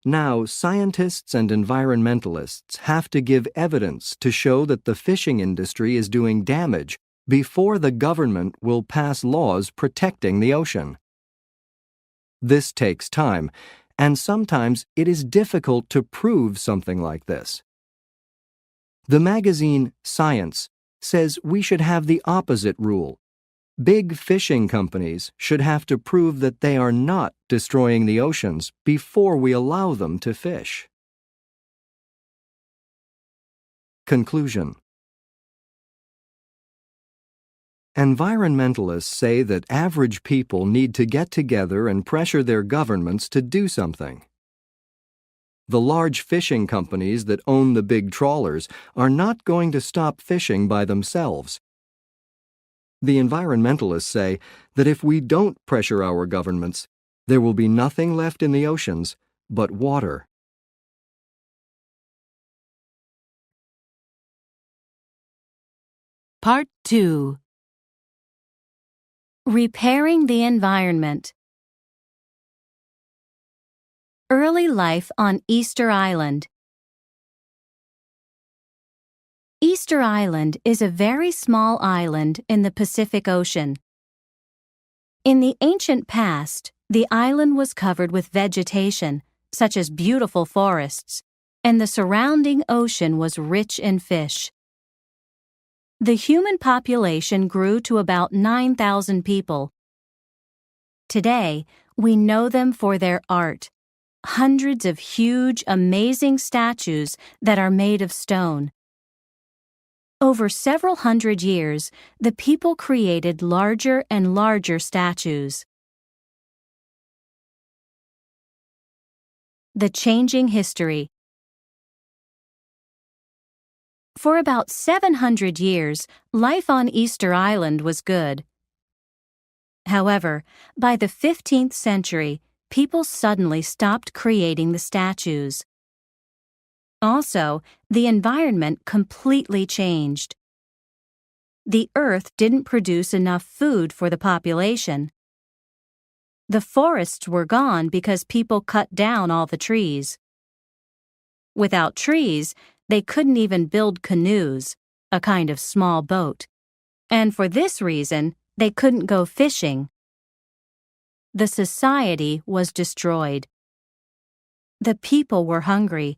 Now, scientists and environmentalists have to give evidence to show that the fishing industry is doing damage before the government will pass laws protecting the ocean. This takes time, and sometimes it is difficult to prove something like this. The magazine Science says we should have the opposite rule. Big fishing companies should have to prove that they are not destroying the oceans before we allow them to fish. Conclusion. Environmentalists say that average people need to get together and pressure their governments to do something. The large fishing companies that own the big trawlers are not going to stop fishing by themselves. The environmentalists say that if we don't pressure our governments, there will be nothing left in the oceans but water. Part 2. Repairing the environment. Early life on Easter Island. Easter Island is a very small island in the Pacific Ocean. In the ancient past, the island was covered with vegetation, such as beautiful forests, and the surrounding ocean was rich in fish. The human population grew to about 9,000 people. Today, we know them for their art, hundreds of huge, amazing statues that are made of stone. Over several hundred years, the people created larger and larger statues. The changing history. For about 700 years, life on Easter Island was good. However, by the 15th century, people suddenly stopped creating the statues. Also, the environment completely changed. The earth didn't produce enough food for the population. The forests were gone because people cut down all the trees. Without trees, they couldn't even build canoes, a kind of small boat. And for this reason, they couldn't go fishing. The society was destroyed. The people were hungry.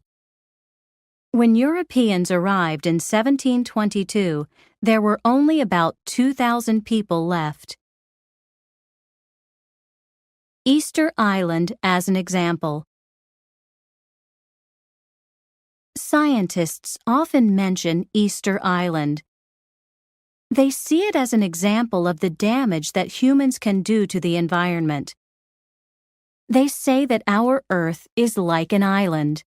When Europeans arrived in 1722, there were only about 2,000 people left. Easter Island as an example. Scientists often mention Easter Island. They see it as an example of the damage that humans can do to the environment. They say that our Earth is like an island.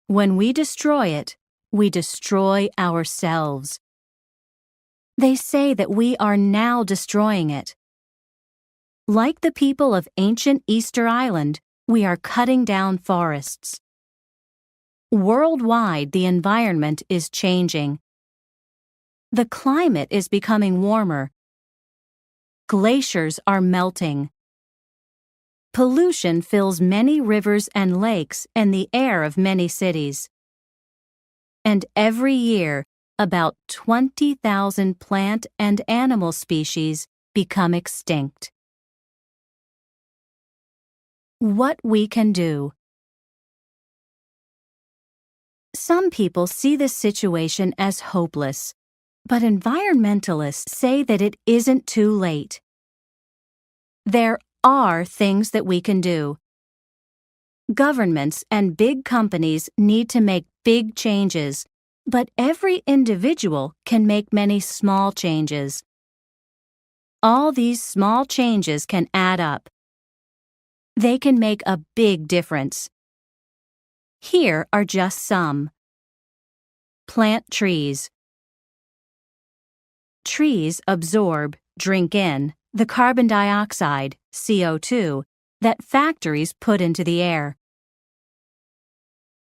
When we destroy it, we destroy ourselves. They say that we are now destroying it. Like the people of ancient Easter Island, we are cutting down forests. Worldwide, the environment is changing. The climate is becoming warmer. Glaciers are melting. Pollution fills many rivers and lakes and the air of many cities. And every year, about 20,000 plant and animal species become extinct. What we can do. Some people see this situation as hopeless, but environmentalists say that it isn't too late. There are things that we can do. Governments and big companies need to make big changes, but every individual can make many small changes. All these small changes can add up. They can make a big difference. Here are just some. Plant trees. Trees absorb, drink in, the carbon dioxide, CO2, that factories put into the air.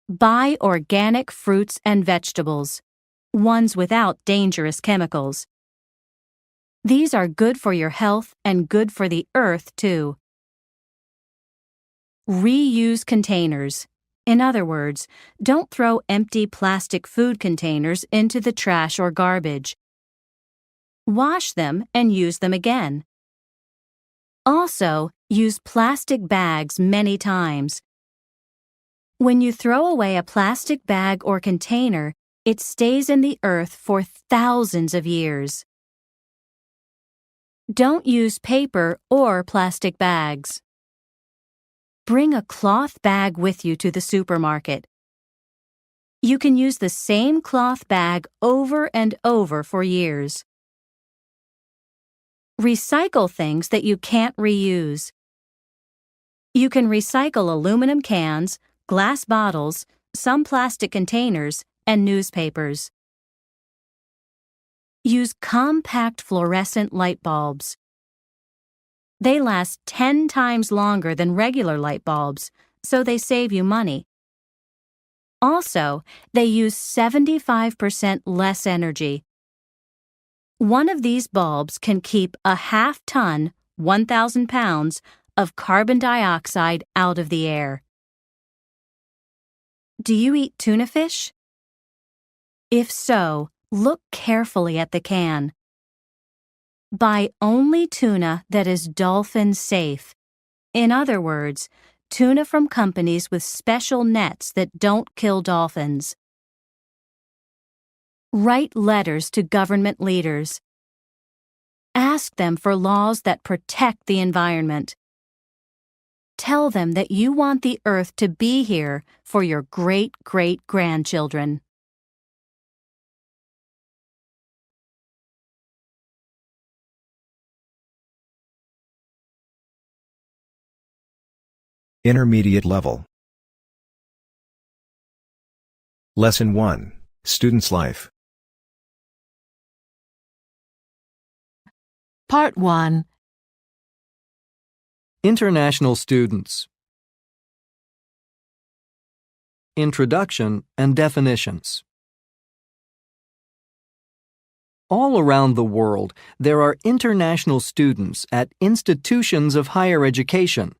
Buy organic fruits and vegetables, ones without dangerous chemicals. These are good for your health and good for the earth, too. Reuse containers. In other words, don't throw empty plastic food containers into the trash or garbage. Wash them and use them again. Also, use plastic bags many times. When you throw away a plastic bag or container, it stays in the earth for thousands of years. Don't use paper or plastic bags. Bring a cloth bag with you to the supermarket. You can use the same cloth bag over and over for years. Recycle things that you can't reuse. You can recycle aluminum cans, glass bottles, some plastic containers, and newspapers. Use compact fluorescent light bulbs. They last 10 times longer than regular light bulbs, so they save you money. Also, they use 75% less energy. One of these bulbs can keep a half-ton, 1,000 pounds, of carbon dioxide out of the air. Do you eat tuna fish? If so, look carefully at the can. Buy only tuna that is dolphin safe. In other words, tuna from companies with special nets that don't kill dolphins. Write letters to government leaders. Ask them for laws that protect the environment. Tell them that you want the earth to be here for your great-great-grandchildren. Intermediate level. Lesson 1. Student's Life. Part 1. International students. Introduction and definitions. All around the world, there are international students at institutions of higher education.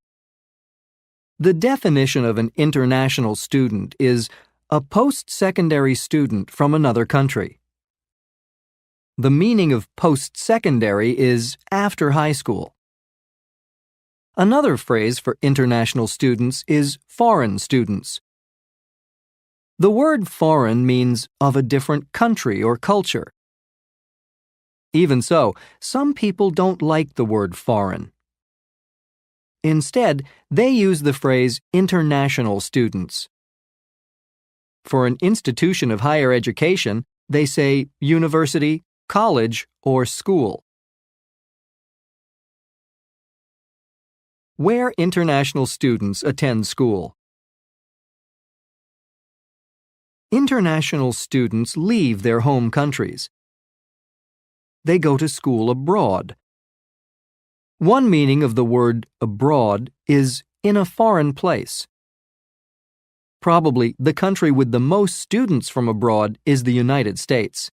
The definition of an international student is a post-secondary student from another country. The meaning of post-secondary is after high school. Another phrase for international students is foreign students. The word foreign means of a different country or culture. Even so, some people don't like the word foreign. Instead, they use the phrase international students. For an institution of higher education, they say university, college, or school. Where international students attend school. International students leave their home countries. They go to school abroad. One meaning of the word abroad is in a foreign place. Probably the country with the most students from abroad is the United States.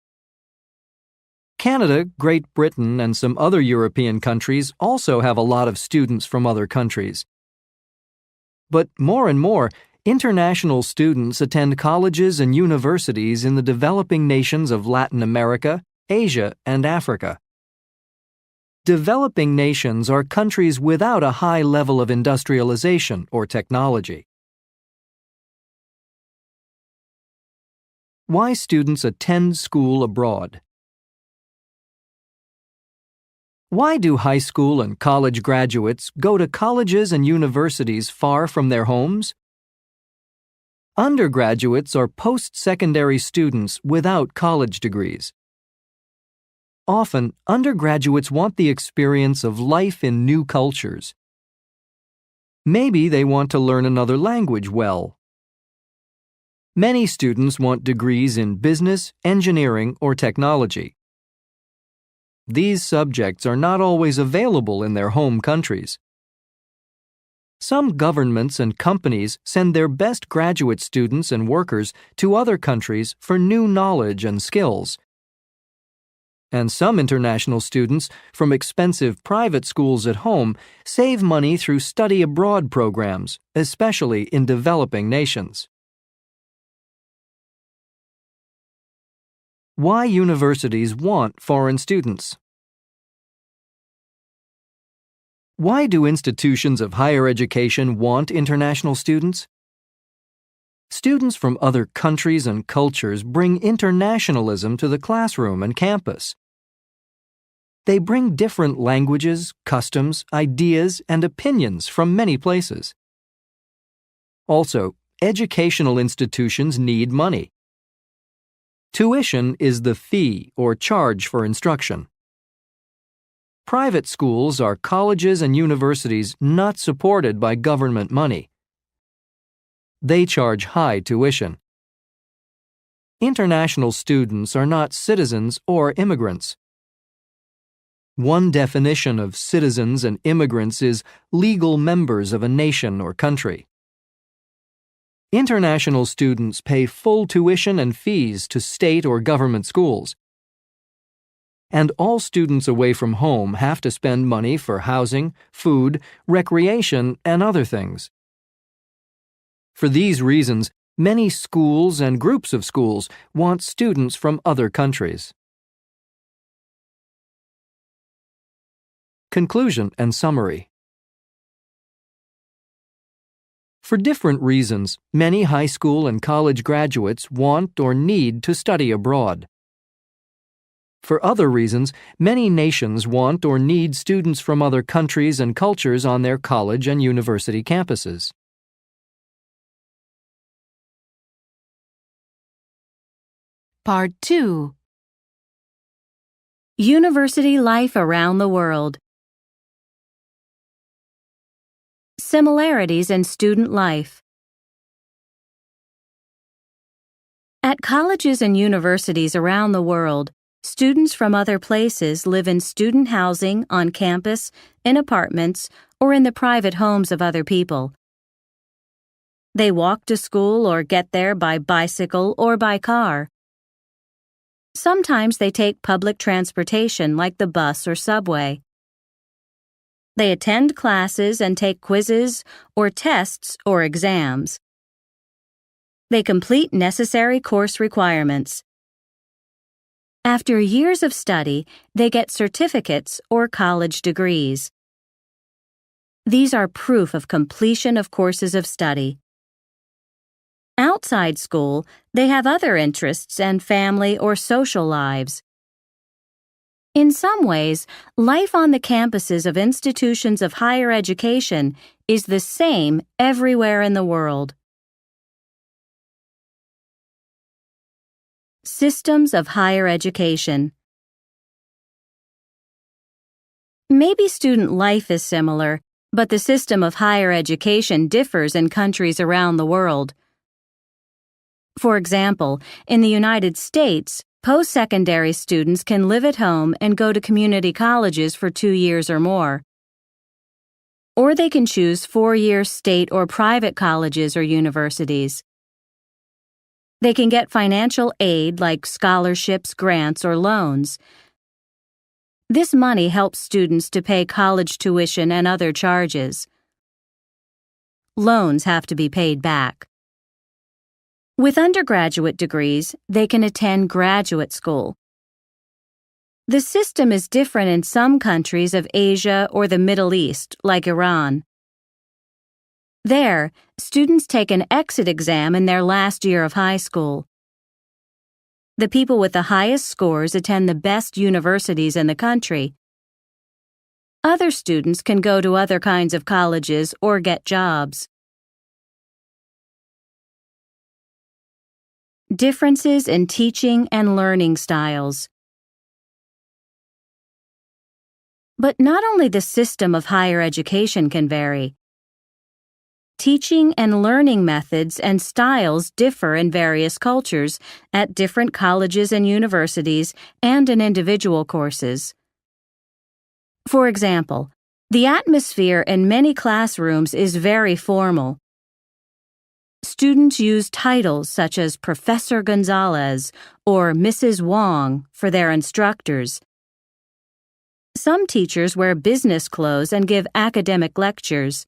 Canada, Great Britain, and some other European countries also have a lot of students from other countries. But more and more, international students attend colleges and universities in the developing nations of Latin America, Asia, and Africa. Developing nations are countries without a high level of industrialization or technology. Why students attend school abroad. Why do high school and college graduates go to colleges and universities far from their homes? Undergraduates are post-secondary students without college degrees. Often, undergraduates want the experience of life in new cultures. Maybe they want to learn another language well. Many students want degrees in business, engineering, or technology. These subjects are not always available in their home countries. Some governments and companies send their best graduate students and workers to other countries for new knowledge and skills. And some international students from expensive private schools at home save money through study abroad programs, especially in developing nations. Why universities want foreign students. Why do institutions of higher education want international students? Students from other countries and cultures bring internationalism to the classroom and campus. They bring different languages, customs, ideas, and opinions from many places. Also, educational institutions need money. Tuition is the fee or charge for instruction. Private schools are colleges and universities not supported by government money. They charge high tuition. International students are not citizens or immigrants. One definition of citizens and immigrants is legal members of a nation or country. International students pay full tuition and fees to state or government schools. And all students away from home have to spend money for housing, food, recreation, and other things. For these reasons, many schools and groups of schools want students from other countries. Conclusion and summary. For different reasons, many high school and college graduates want or need to study abroad. For other reasons, many nations want or need students from other countries and cultures on their college and university campuses. Part 2. University life around the world. Similarities in student life. At colleges and universities around the world, students from other places live in student housing on campus, in apartments, or in the private homes of other people. They walk to school or get there by bicycle or by car. Sometimes they take public transportation like the bus or subway. They attend classes and take quizzes or tests or exams. They complete necessary course requirements. After years of study, they get certificates or college degrees. These are proof of completion of courses of study. Outside school, they have other interests and family or social lives. In some ways, life on the campuses of institutions of higher education is the same everywhere in the world. Systems of higher education. Maybe student life is similar, but the system of higher education differs in countries around the world. For example, in the United States, post-secondary students can live at home and go to community colleges for 2 years or more. Or they can choose 4-year state or private colleges or universities. They can get financial aid like scholarships, grants, or loans. This money helps students to pay college tuition and other charges. Loans have to be paid back. With undergraduate degrees, they can attend graduate school. The system is different in some countries of Asia or the Middle East, like Iran. There, students take an exit exam in their last year of high school. The people with the highest scores attend the best universities in the country. Other students can go to other kinds of colleges or get jobs. Differences in teaching and learning styles. But not only the system of higher education can vary. Teaching and learning methods and styles differ in various cultures, at different colleges and universities, and in individual courses. For example, the atmosphere in many classrooms is very formal. Students use titles such as Professor Gonzalez or Mrs. Wong for their instructors. Some teachers wear business clothes and give academic lectures.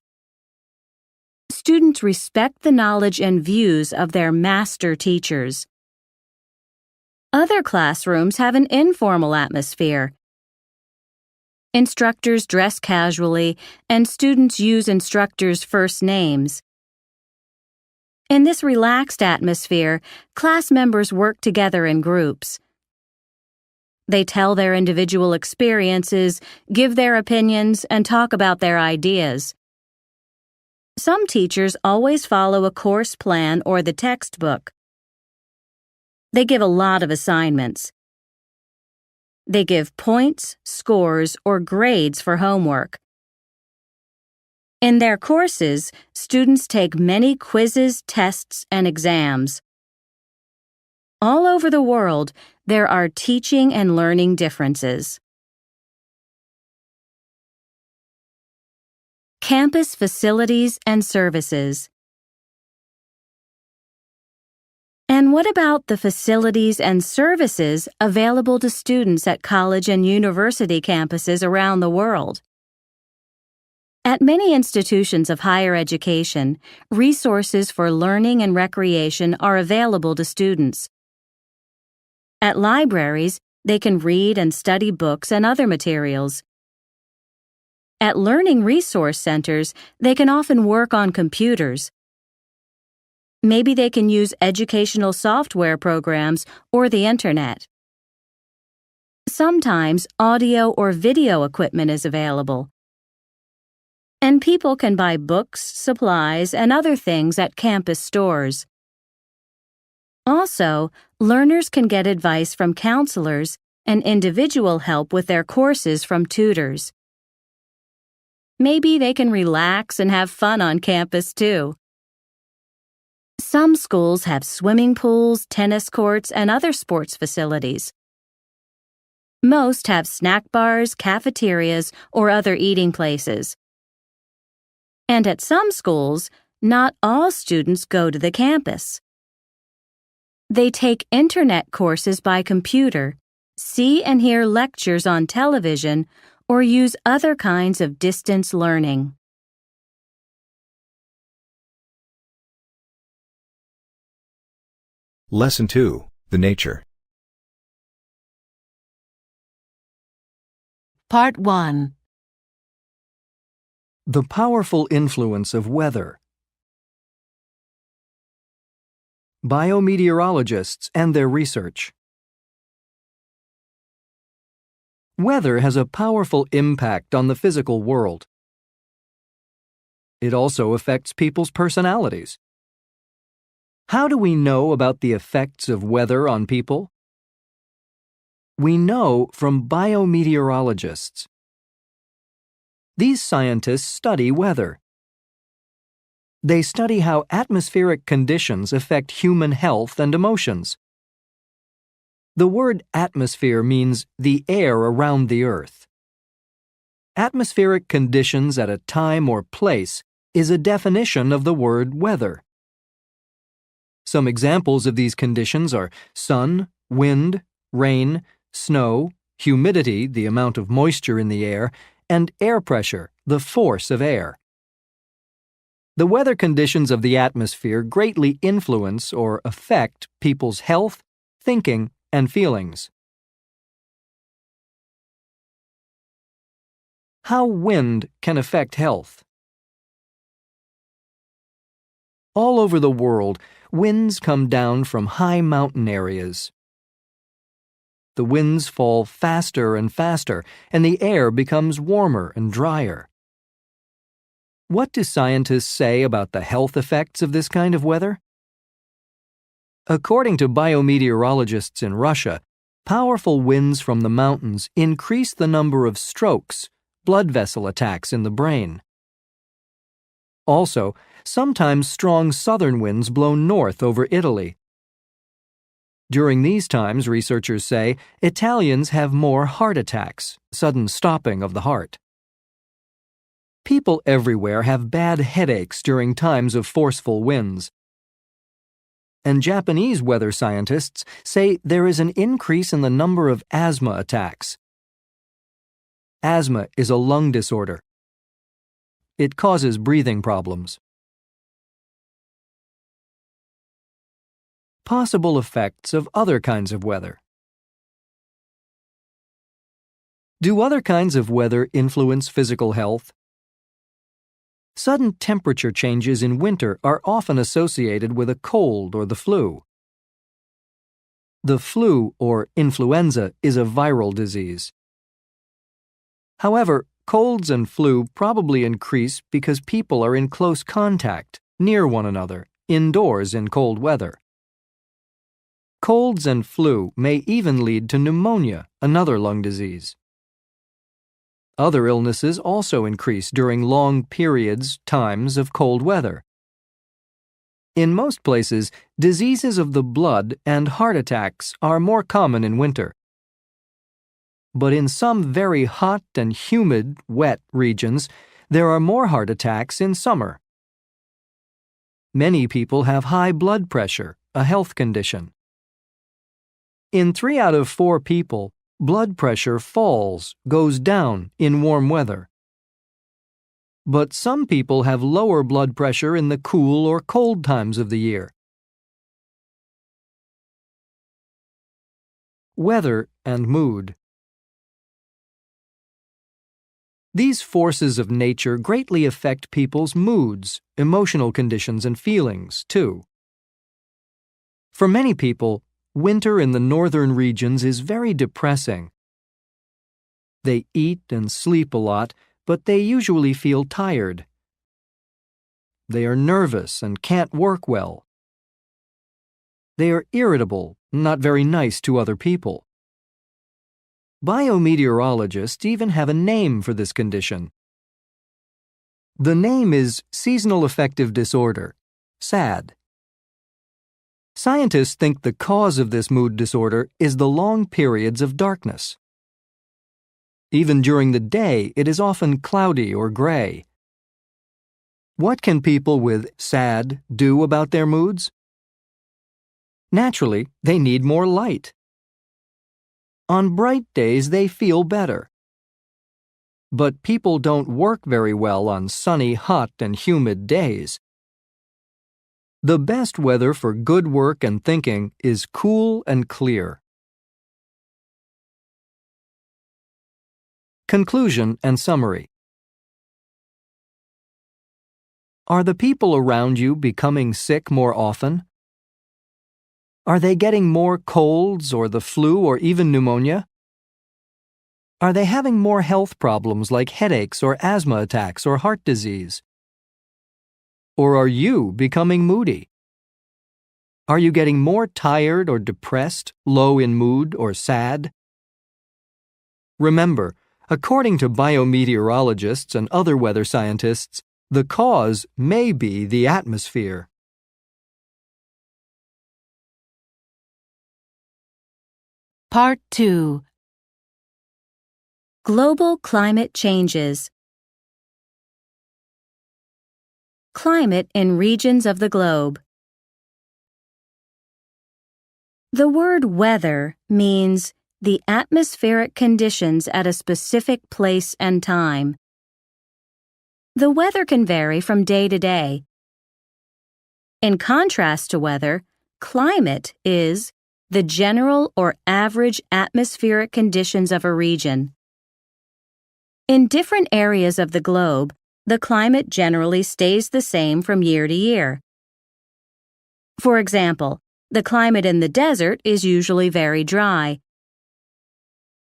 Students respect the knowledge and views of their master teachers. Other classrooms have an informal atmosphere. Instructors dress casually, and students use instructors' first names. In this relaxed atmosphere, class members work together in groups. They tell their individual experiences, give their opinions, and talk about their ideas. Some teachers always follow a course plan or the textbook. They give a lot of assignments. They give points, scores, or grades for homework. In their courses, students take many quizzes, tests, and exams. All over the world, there are teaching and learning differences. Campus facilities and services. And what about the facilities and services available to students at college and university campuses around the world? At many institutions of higher education, resources for learning and recreation are available to students. At libraries, they can read and study books and other materials. At learning resource centers, they can often work on computers. Maybe they can use educational software programs or the internet. Sometimes audio or video equipment is available. And people can buy books, supplies, and other things at campus stores. Also, learners can get advice from counselors and individual help with their courses from tutors. Maybe they can relax and have fun on campus too. Some schools have swimming pools, tennis courts, and other sports facilities. Most have snack bars, cafeterias, or other eating places. And at some schools, not all students go to the campus. They take internet courses by computer, see and hear lectures on television, or use other kinds of distance learning. Lesson 2, The Nature. Part 1. The powerful influence of weather. Biometeorologists and their research. Weather has a powerful impact on the physical world. It also affects people's personalities. How do we know about the effects of weather on people? We know from biometeorologists. These scientists study weather. They study how atmospheric conditions affect human health and emotions. The word atmosphere means the air around the Earth. Atmospheric conditions at a time or place is a definition of the word weather. Some examples of these conditions are sun, wind, rain, snow, humidity, the amount of moisture in the air, and air pressure, the force of air. The weather conditions of the atmosphere greatly influence or affect people's health, thinking, and feelings. How wind can affect health. All over the world, winds come down from high mountain areas. The winds fall faster and faster, and the air becomes warmer and drier. What do scientists say about the health effects of this kind of weather? According to biometeorologists in Russia, powerful winds from the mountains increase the number of strokes, blood vessel attacks in the brain. Also, sometimes strong southern winds blow north over Italy. During these times, researchers say, Italians have more heart attacks, sudden stopping of the heart. People everywhere have bad headaches during times of forceful winds. And Japanese weather scientists say there is an increase in the number of asthma attacks. Asthma is a lung disorder. It causes breathing problems. Possible effects of other kinds of weather. Do other kinds of weather influence physical health? Sudden temperature changes in winter are often associated with a cold or the flu. The flu, or influenza, is a viral disease. However, colds and flu probably increase because people are in close contact, near one another, indoors in cold weather. Colds and flu may even lead to pneumonia, another lung disease. Other illnesses also increase during long times of cold weather. In most places, diseases of the blood and heart attacks are more common in winter. But in some very hot and humid, wet regions, there are more heart attacks in summer. Many people have high blood pressure, a health condition. In 3 out of 4 people, blood pressure goes down in warm weather. But some people have lower blood pressure in the cool or cold times of the year. Weather and mood. These forces of nature greatly affect people's moods, emotional conditions, and feelings, too. For many people, winter in the northern regions is very depressing. They eat and sleep a lot, but they usually feel tired. They are nervous and can't work well. They are irritable, not very nice to other people. Biometeorologists even have a name for this condition. The name is seasonal affective disorder, SAD. Scientists think the cause of this mood disorder is the long periods of darkness. Even during the day, it is often cloudy or gray. What can people with SAD do about their moods? Naturally, they need more light. On bright days, they feel better. But people don't work very well on sunny, hot, and humid days. The best weather for good work and thinking is cool and clear. Conclusion and summary. Are the people around you becoming sick more often? Are they getting more colds or the flu or even pneumonia? Are they having more health problems like headaches or asthma attacks or heart disease? Or are you becoming moody? Are you getting more tired or depressed, low in mood, or sad? Remember, according to biometeorologists and other weather scientists, the cause may be the atmosphere. Part 2. Global climate changes. Climate in regions of the globe. The word weather means the atmospheric conditions at a specific place and time. The weather can vary from day to day. In contrast to weather, climate is the general or average atmospheric conditions of a region. In different areas of the globe, the climate generally stays the same from year to year. For example, the climate in the desert is usually very dry.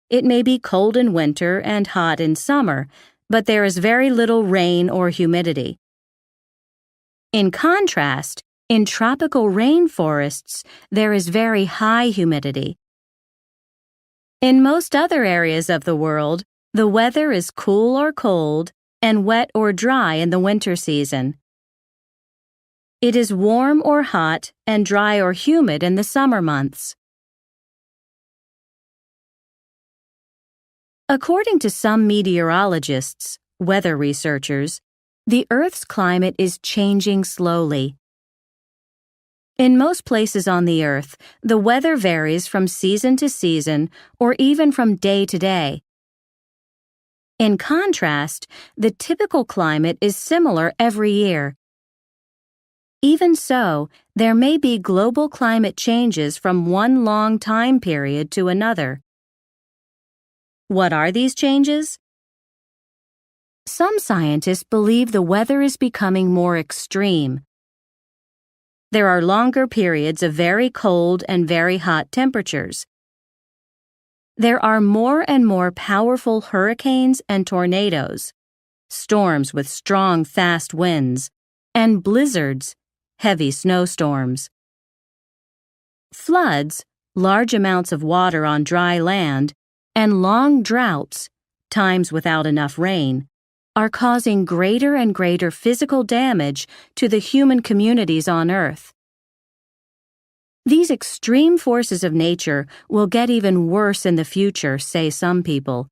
It may be cold in winter and hot in summer, but there is very little rain or humidity. In contrast, in tropical rainforests, there is very high humidity. In most other areas of the world, The weather is cool or cold and wet or dry in the winter season. It is warm or hot and dry or humid in the summer months. According to some meteorologists, weather researchers, the Earth's climate is changing slowly. In most places on the Earth, the weather varies from season to season or even from day to day. In contrast, the typical climate is similar every year. Even so, there may be global climate changes from one long time period to another. What are these changes? Some scientists believe the weather is becoming more extreme. There are longer periods of very cold and very hot temperatures. There are more and more powerful hurricanes and tornadoes, storms with strong, fast winds, and blizzards, heavy snowstorms. Floods, large amounts of water on dry land, and long droughts, times without enough rain, are causing greater and greater physical damage to the human communities on Earth. These extreme forces of nature will get even worse in the future, say some people.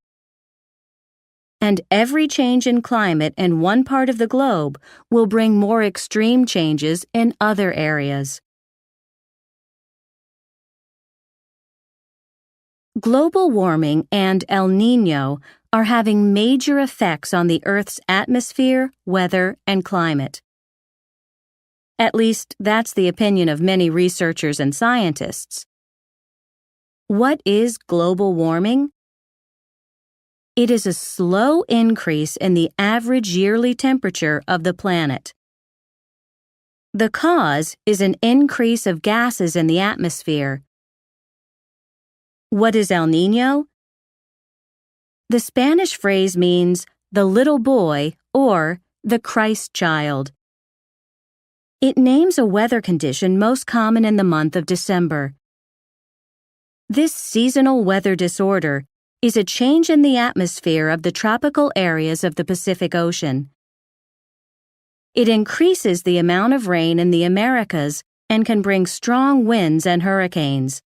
And every change in climate in one part of the globe will bring more extreme changes in other areas. Global warming and El Niño are having major effects on the Earth's atmosphere, weather, and climate. At least, that's the opinion of many researchers and scientists. What is global warming? It is a slow increase in the average yearly temperature of the planet. The cause is an increase of gases in the atmosphere. What is El Niño? The Spanish phrase means the little boy or the Christ child. It names a weather condition most common in the month of December. This seasonal weather disorder is a change in the atmosphere of the tropical areas of the Pacific Ocean. It increases the amount of rain in the Americas and can bring strong winds and hurricanes.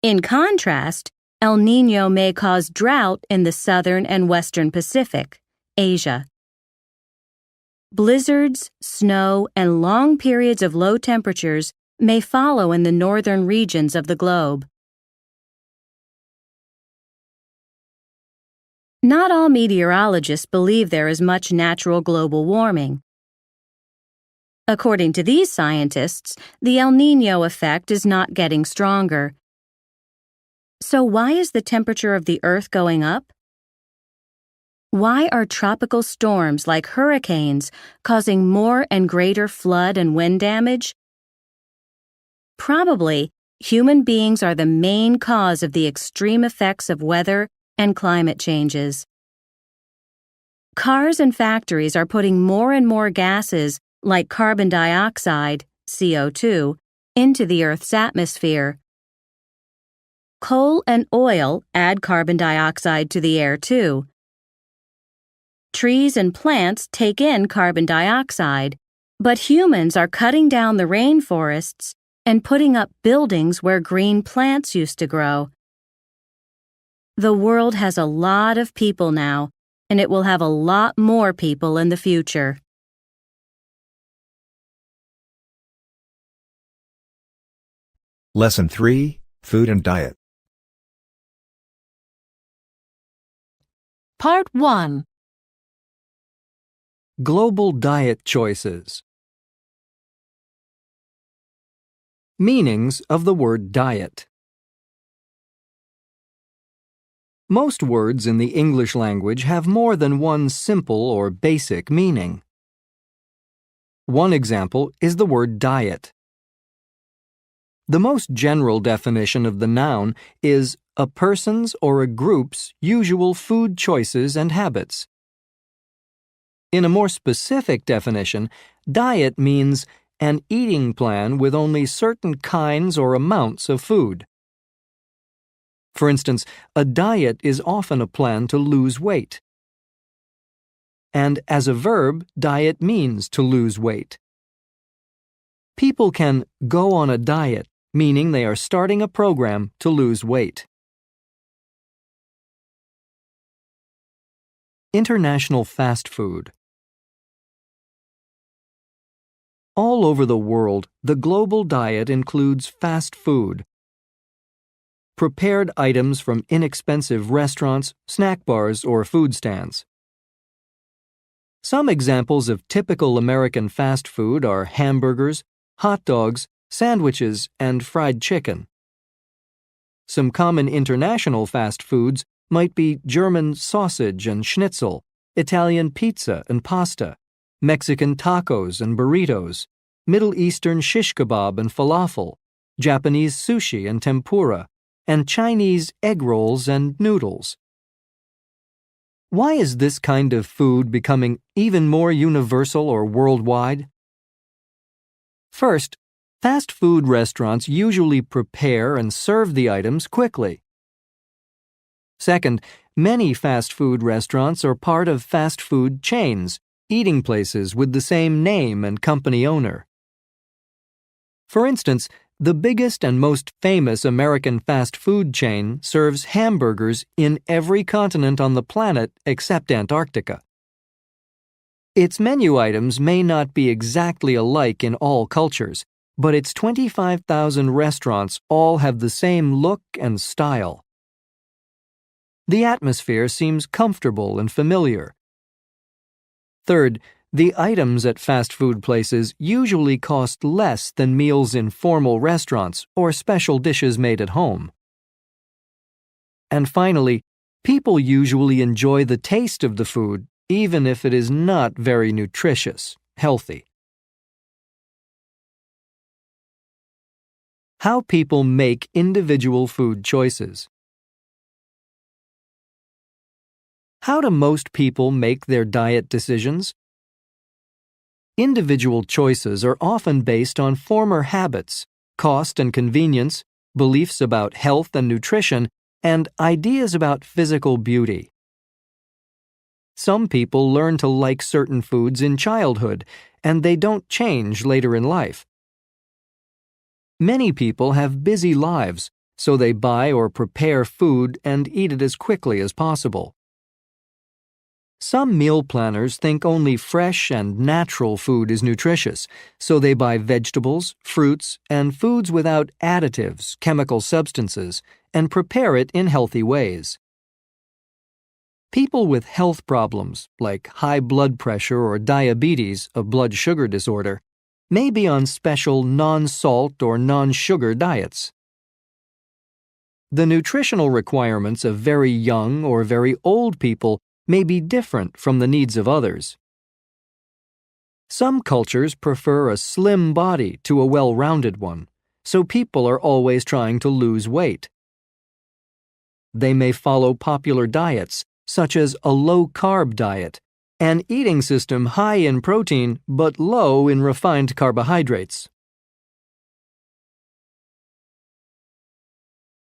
In contrast, El Niño may cause drought in the southern and western Pacific, Asia. Blizzards, snow, and long periods of low temperatures may follow in the northern regions of the globe. Not all meteorologists believe there is much natural global warming. According to these scientists, the El Niño effect is not getting stronger. So why is the temperature of the Earth going up? Why are tropical storms like hurricanes causing more and greater flood and wind damage? Probably, human beings are the main cause of the extreme effects of weather and climate changes. Cars and factories are putting more and more gases like carbon dioxide, CO2, into the Earth's atmosphere. Coal and oil add carbon dioxide to the air too. Trees and plants take in carbon dioxide, but humans are cutting down the rainforests and putting up buildings where green plants used to grow. The world has a lot of people now, and it will have a lot more people in the future. Lesson 3, Food and Diet. Part 1. Global diet choices. Meanings of the word diet. Most words in the English language have more than one simple or basic meaning. One example is the word diet. The most general definition of the noun is a person's or a group's usual food choices and habits. In a more specific definition, diet means an eating plan with only certain kinds or amounts of food. For instance, a diet is often a plan to lose weight. And as a verb, diet means to lose weight. People can go on a diet, meaning they are starting a program to lose weight. International fast food. All over the world, the global diet includes fast food. Prepared items from inexpensive restaurants, snack bars, or food stands. Some examples of typical American fast food are hamburgers, hot dogs, sandwiches, and fried chicken. Some common international fast foods might be German sausage and schnitzel, Italian pizza and pasta, Mexican tacos and burritos, Middle Eastern shish kebab and falafel, Japanese sushi and tempura, and Chinese egg rolls and noodles. Why is this kind of food becoming even more universal or worldwide? First, fast food restaurants usually prepare and serve the items quickly. Second, many fast food restaurants are part of fast food chains, eating places with the same name and company owner. For instance, the biggest and most famous American fast food chain serves hamburgers in every continent on the planet except Antarctica. Its menu items may not be exactly alike in all cultures, but its 25,000 restaurants all have the same look and style. The atmosphere seems comfortable and familiar. Third, the items at fast food places usually cost less than meals in formal restaurants or special dishes made at home. And finally, people usually enjoy the taste of the food, even if it is not very nutritious, healthy. How people make individual food choices. How do most people make their diet decisions? Individual choices are often based on former habits, cost and convenience, beliefs about health and nutrition, and ideas about physical beauty. Some people learn to like certain foods in childhood, and they don't change later in life. Many people have busy lives, so they buy or prepare food and eat it as quickly as possible. Some meal planners think only fresh and natural food is nutritious, so they buy vegetables, fruits, and foods without additives, chemical substances, and prepare it in healthy ways. People with health problems, like high blood pressure or diabetes, a blood sugar disorder, may be on special non-salt or non-sugar diets. The nutritional requirements of very young or very old people may be different from the needs of others. Some cultures prefer a slim body to a well-rounded one, so people are always trying to lose weight. They may follow popular diets, such as a low-carb diet, an eating system high in protein but low in refined carbohydrates.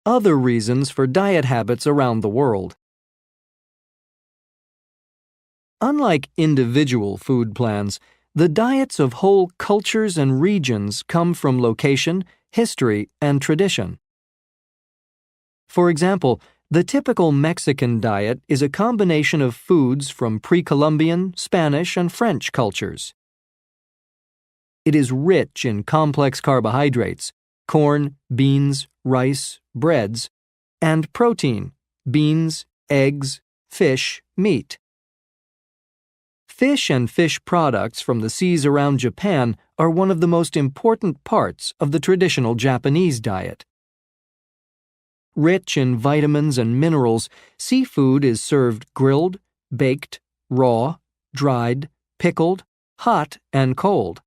Other reasons for diet habits around the world. Unlike individual food plans, the diets of whole cultures and regions come from location, history, and tradition. For example, the typical Mexican diet is a combination of foods from pre-Columbian, Spanish, and French cultures. It is rich in complex carbohydrates, corn, beans, rice, breads, and protein, beans, eggs, fish, meat. Fish and fish products from the seas around Japan are one of the most important parts of the traditional Japanese diet. Rich in vitamins and minerals, seafood is served grilled, baked, raw, dried, pickled, hot, and cold.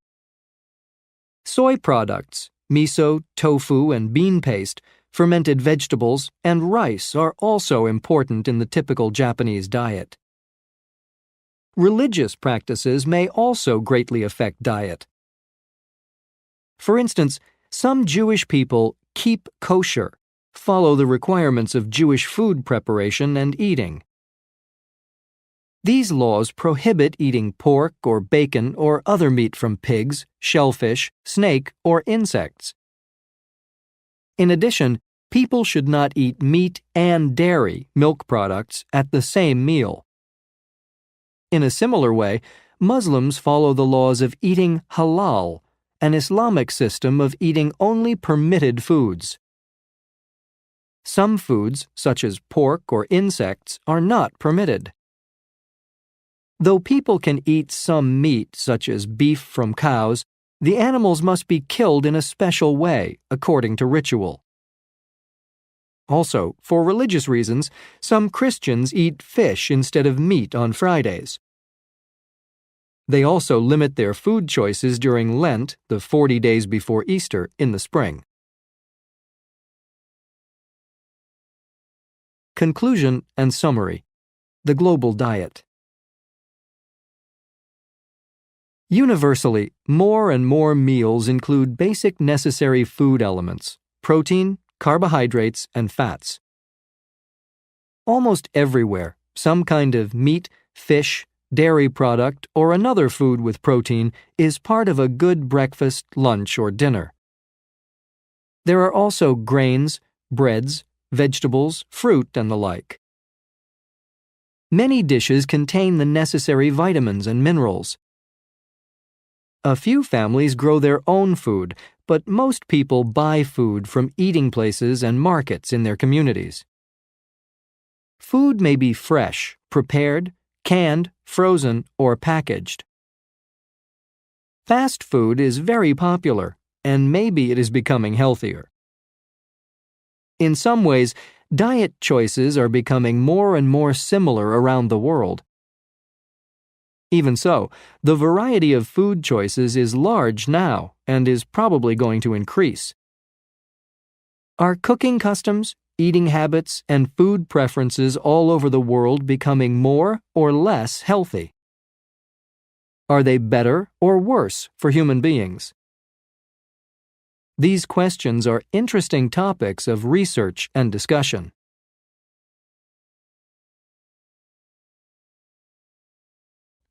Soy products, miso, tofu, and bean paste, fermented vegetables, and rice are also important in the typical Japanese diet. Religious practices may also greatly affect diet. For instance, some Jewish people keep kosher, follow the requirements of Jewish food preparation and eating. These laws prohibit eating pork or bacon or other meat from pigs, shellfish, snake, or insects. In addition, people should not eat meat and dairy, milk products, at the same meal. In a similar way, Muslims follow the laws of eating halal, an Islamic system of eating only permitted foods. Some foods, such as pork or insects, are not permitted. Though people can eat some meat, such as beef from cows, the animals must be killed in a special way, according to ritual. Also, for religious reasons, some Christians eat fish instead of meat on Fridays. They also limit their food choices during Lent, the 40 days before Easter, in the spring. Conclusion and summary. The global diet. Universally, more and more meals include basic necessary food elements: protein, carbohydrates, and fats. Almost everywhere, some kind of meat, fish, dairy product, or another food with protein is part of a good breakfast, lunch, or dinner. There are also grains, breads, vegetables, fruit, and the like. Many dishes contain the necessary vitamins and minerals. A few families grow their own food, but most people buy food from eating places and markets in their communities. Food may be fresh, prepared, canned, frozen, or packaged. Fast food is very popular, and maybe it is becoming healthier. In some ways, diet choices are becoming more and more similar around the world. Even so, the variety of food choices is large now and is probably going to increase. Are cooking customs, eating habits, and food preferences all over the world becoming more or less healthy? Are they better or worse for human beings? These questions are interesting topics of research and discussion.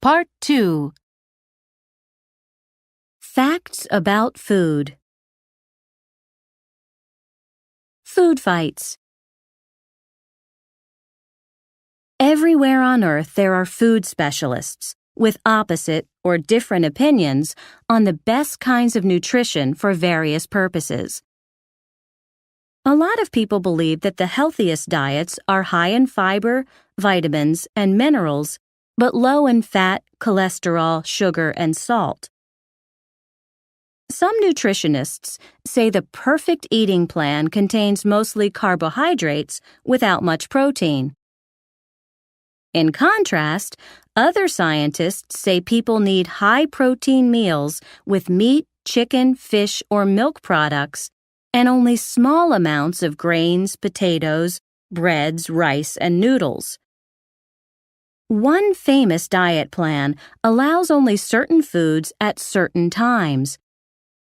Part 2. Facts about food. Food fights. Everywhere on Earth there are food specialists with opposite or different opinions on the best kinds of nutrition for various purposes. A lot of people believe that the healthiest diets are high in fiber, vitamins, and minerals, but low in fat, cholesterol, sugar, and salt. Some nutritionists say the perfect eating plan contains mostly carbohydrates without much protein. In contrast, other scientists say people need high-protein meals with meat, chicken, fish, or milk products, and only small amounts of grains, potatoes, breads, rice, and noodles. One famous diet plan allows only certain foods at certain times: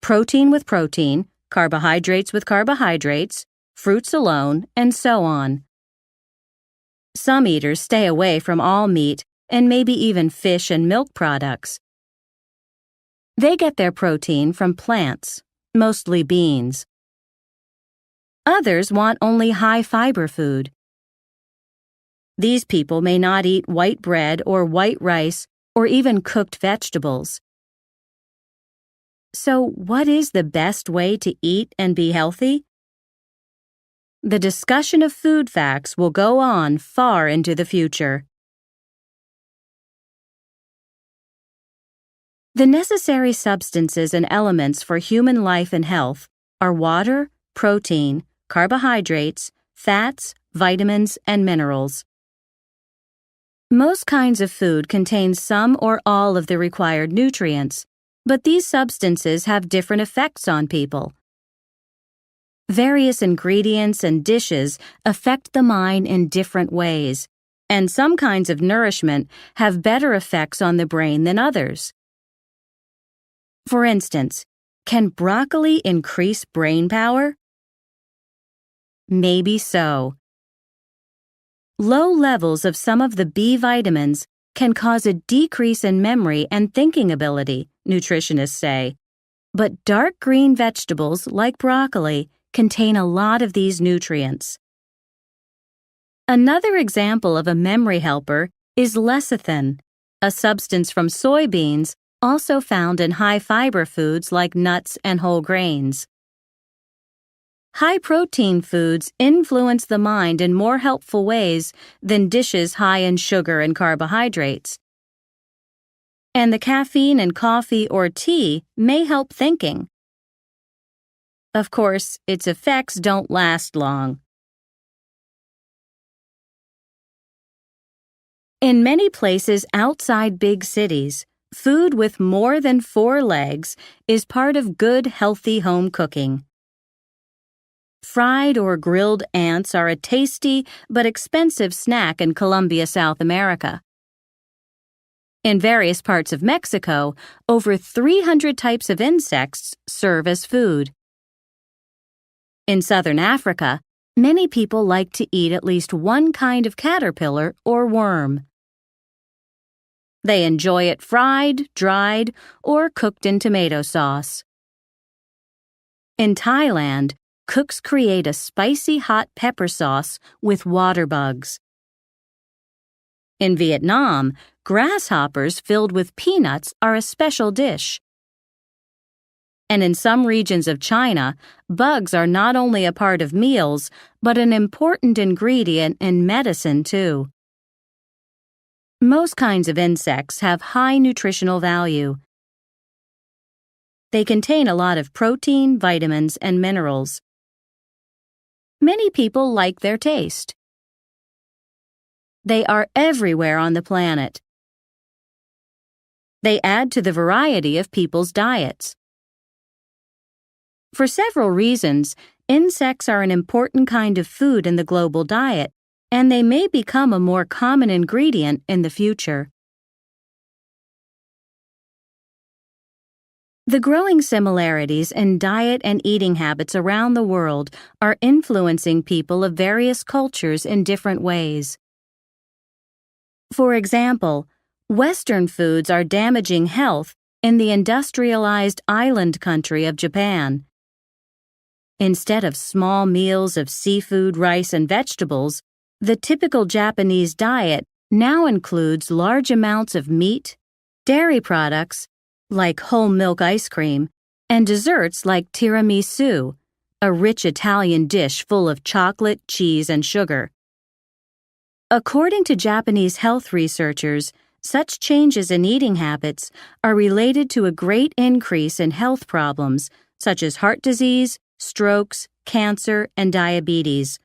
protein with protein, carbohydrates with carbohydrates, fruits alone, and so on. Some eaters stay away from all meat and maybe even fish and milk products. They get their protein from plants, mostly beans. Others want only high-fiber food. These people may not eat white bread or white rice or even cooked vegetables. So, what is the best way to eat and be healthy? The discussion of food facts will go on far into the future. The necessary substances and elements for human life and health are water, protein, carbohydrates, fats, vitamins, and minerals. Most kinds of food contain some or all of the required nutrients, but these substances have different effects on people. Various ingredients and dishes affect the mind in different ways, and some kinds of nourishment have better effects on the brain than others. For instance, can broccoli increase brain power? Maybe so. Low levels of some of the B vitamins can cause a decrease in memory and thinking ability, nutritionists say. But dark green vegetables like broccoli contain a lot of these nutrients. Another example of a memory helper is lecithin, a substance from soybeans also found in high-fiber foods like nuts and whole grains. High-protein foods influence the mind in more helpful ways than dishes high in sugar and carbohydrates. And the caffeine in coffee or tea may help thinking. Of course, its effects don't last long. In many places outside big cities, food with more than 4 legs is part of good, healthy home cooking. Fried or grilled ants are a tasty but expensive snack in Colombia, South America. In various parts of Mexico, over 300 types of insects serve as food. In southern Africa, many people like to eat at least one kind of caterpillar or worm. They enjoy it fried, dried, or cooked in tomato sauce. In Thailand, cooks create a spicy hot pepper sauce with water bugs. In Vietnam, grasshoppers filled with peanuts are a special dish. And in some regions of China, bugs are not only a part of meals, but an important ingredient in medicine too. Most kinds of insects have high nutritional value. They contain a lot of protein, vitamins, and minerals. Many people like their taste. They are everywhere on the planet. They add to the variety of people's diets. For several reasons, insects are an important kind of food in the global diet, and they may become a more common ingredient in the future. The growing similarities in diet and eating habits around the world are influencing people of various cultures in different ways. For example, Western foods are damaging health in the industrialized island country of Japan. Instead of small meals of seafood, rice, and vegetables, the typical Japanese diet now includes large amounts of meat, dairy products, like whole milk ice cream, and desserts like tiramisu, a rich Italian dish full of chocolate, cheese, and sugar. According to Japanese health researchers, such changes in eating habits are related to a great increase in health problems such as heart disease, strokes, cancer, and diabetes.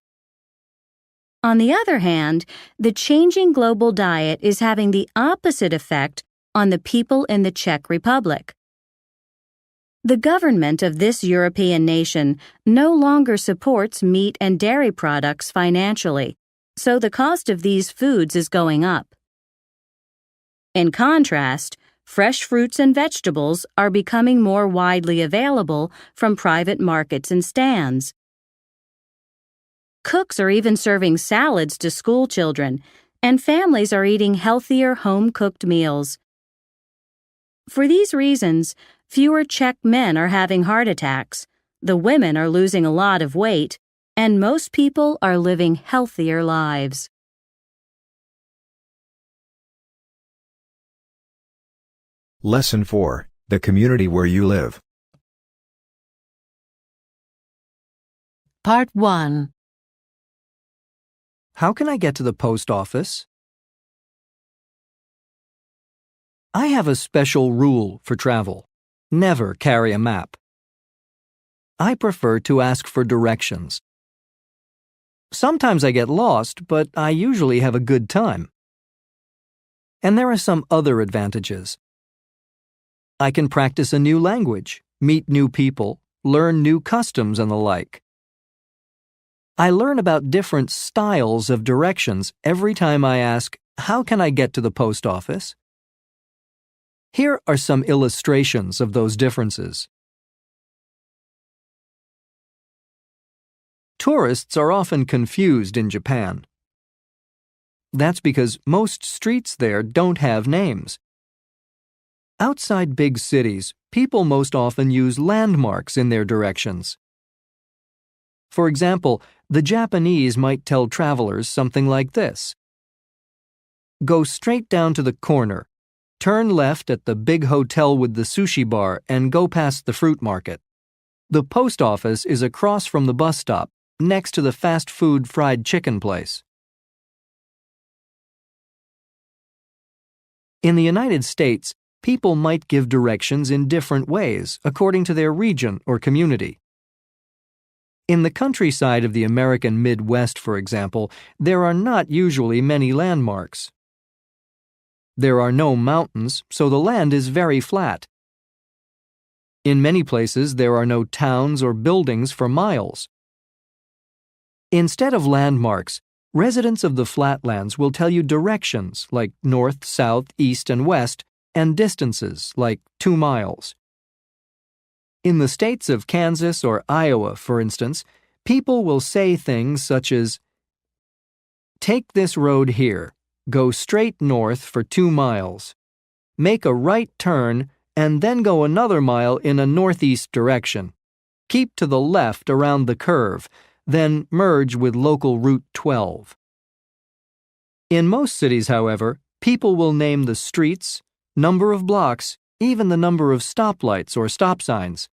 On the other hand, the changing global diet is having the opposite effect on the people in the Czech Republic. The government of this European nation no longer supports meat and dairy products financially, so the cost of these foods is going up. In contrast, fresh fruits and vegetables are becoming more widely available from private markets and stands. Cooks are even serving salads to school children, and families are eating healthier home-cooked meals. For these reasons, fewer Czech men are having heart attacks, the women are losing a lot of weight, and most people are living healthier lives. Lesson 4, The Community Where You Live. Part 1. How can I get to the post office? I have a special rule for travel. Never carry a map. I prefer to ask for directions. Sometimes I get lost, but I usually have a good time. And there are some other advantages. I can practice a new language, meet new people, learn new customs and the like. I learn about different styles of directions every time I ask, how can I get to the post office? Here are some illustrations of those differences. Tourists are often confused in Japan. That's because most streets there don't have names. Outside big cities, people most often use landmarks in their directions. For example, the Japanese might tell travelers something like this. Go straight down to the corner, turn left at the big hotel with the sushi bar and go past the fruit market. The post office is across from the bus stop, next to the fast food fried chicken place. In the United States, people might give directions in different ways according to their region or community. In the countryside of the American Midwest, for example, there are not usually many landmarks. There are no mountains, so the land is very flat. In many places, there are no towns or buildings for miles. Instead of landmarks, residents of the flatlands will tell you directions like north, south, east, and west, and distances like 2 miles. In the states of Kansas or Iowa, for instance, people will say things such as, "Take this road here, go straight north for 2 miles, make a right turn, and then go another mile in a northeast direction. Keep to the left around the curve, then merge with local Route 12. In most cities, however, people will name the streets, number of blocks, even the number of stoplights or stop signs.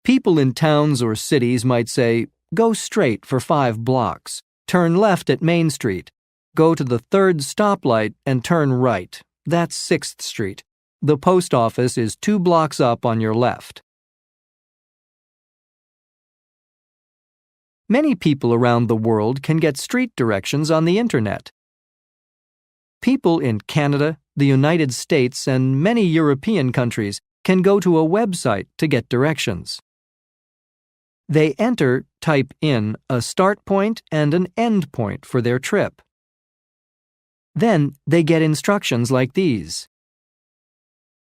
People in towns or cities might say, go straight for 5 blocks, turn left at Main Street, go to the 3rd stoplight and turn right. That's 6th Street. The post office is 2 blocks up on your left. Many people around the world can get street directions on the internet. People in Canada, the United States, and many European countries can go to a website to get directions. They type in a start point and an end point for their trip. Then they get instructions like these.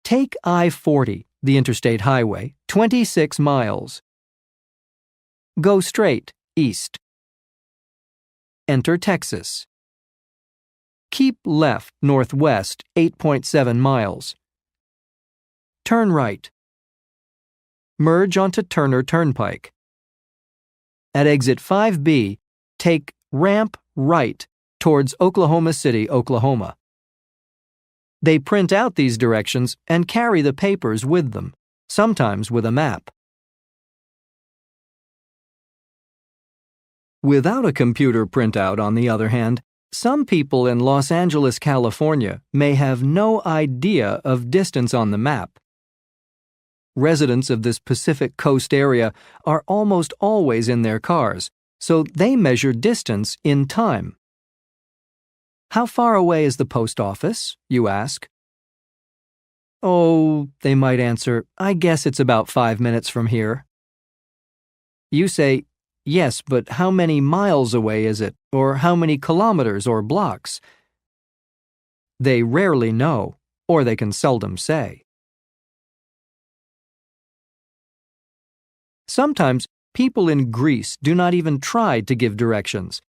Take I-40, the interstate highway, 26 miles. Go straight, east. Enter Texas. Keep left, northwest, 8.7 miles. Turn right. Merge onto Turner Turnpike. At exit 5B, take ramp right towards Oklahoma City, Oklahoma. They print out these directions and carry the papers with them, sometimes with a map. Without a computer printout, on the other hand, some people in Los Angeles, California may have no idea of distance on the map. Residents of this Pacific Coast area are almost always in their cars, so they measure distance in time. How far away is the post office, you ask? Oh, they might answer, I guess it's about 5 minutes from here. You say, yes, but how many miles away is it, or how many kilometers or blocks? They rarely know, or they can seldom say. Sometimes people in Greece do not even try to give directions.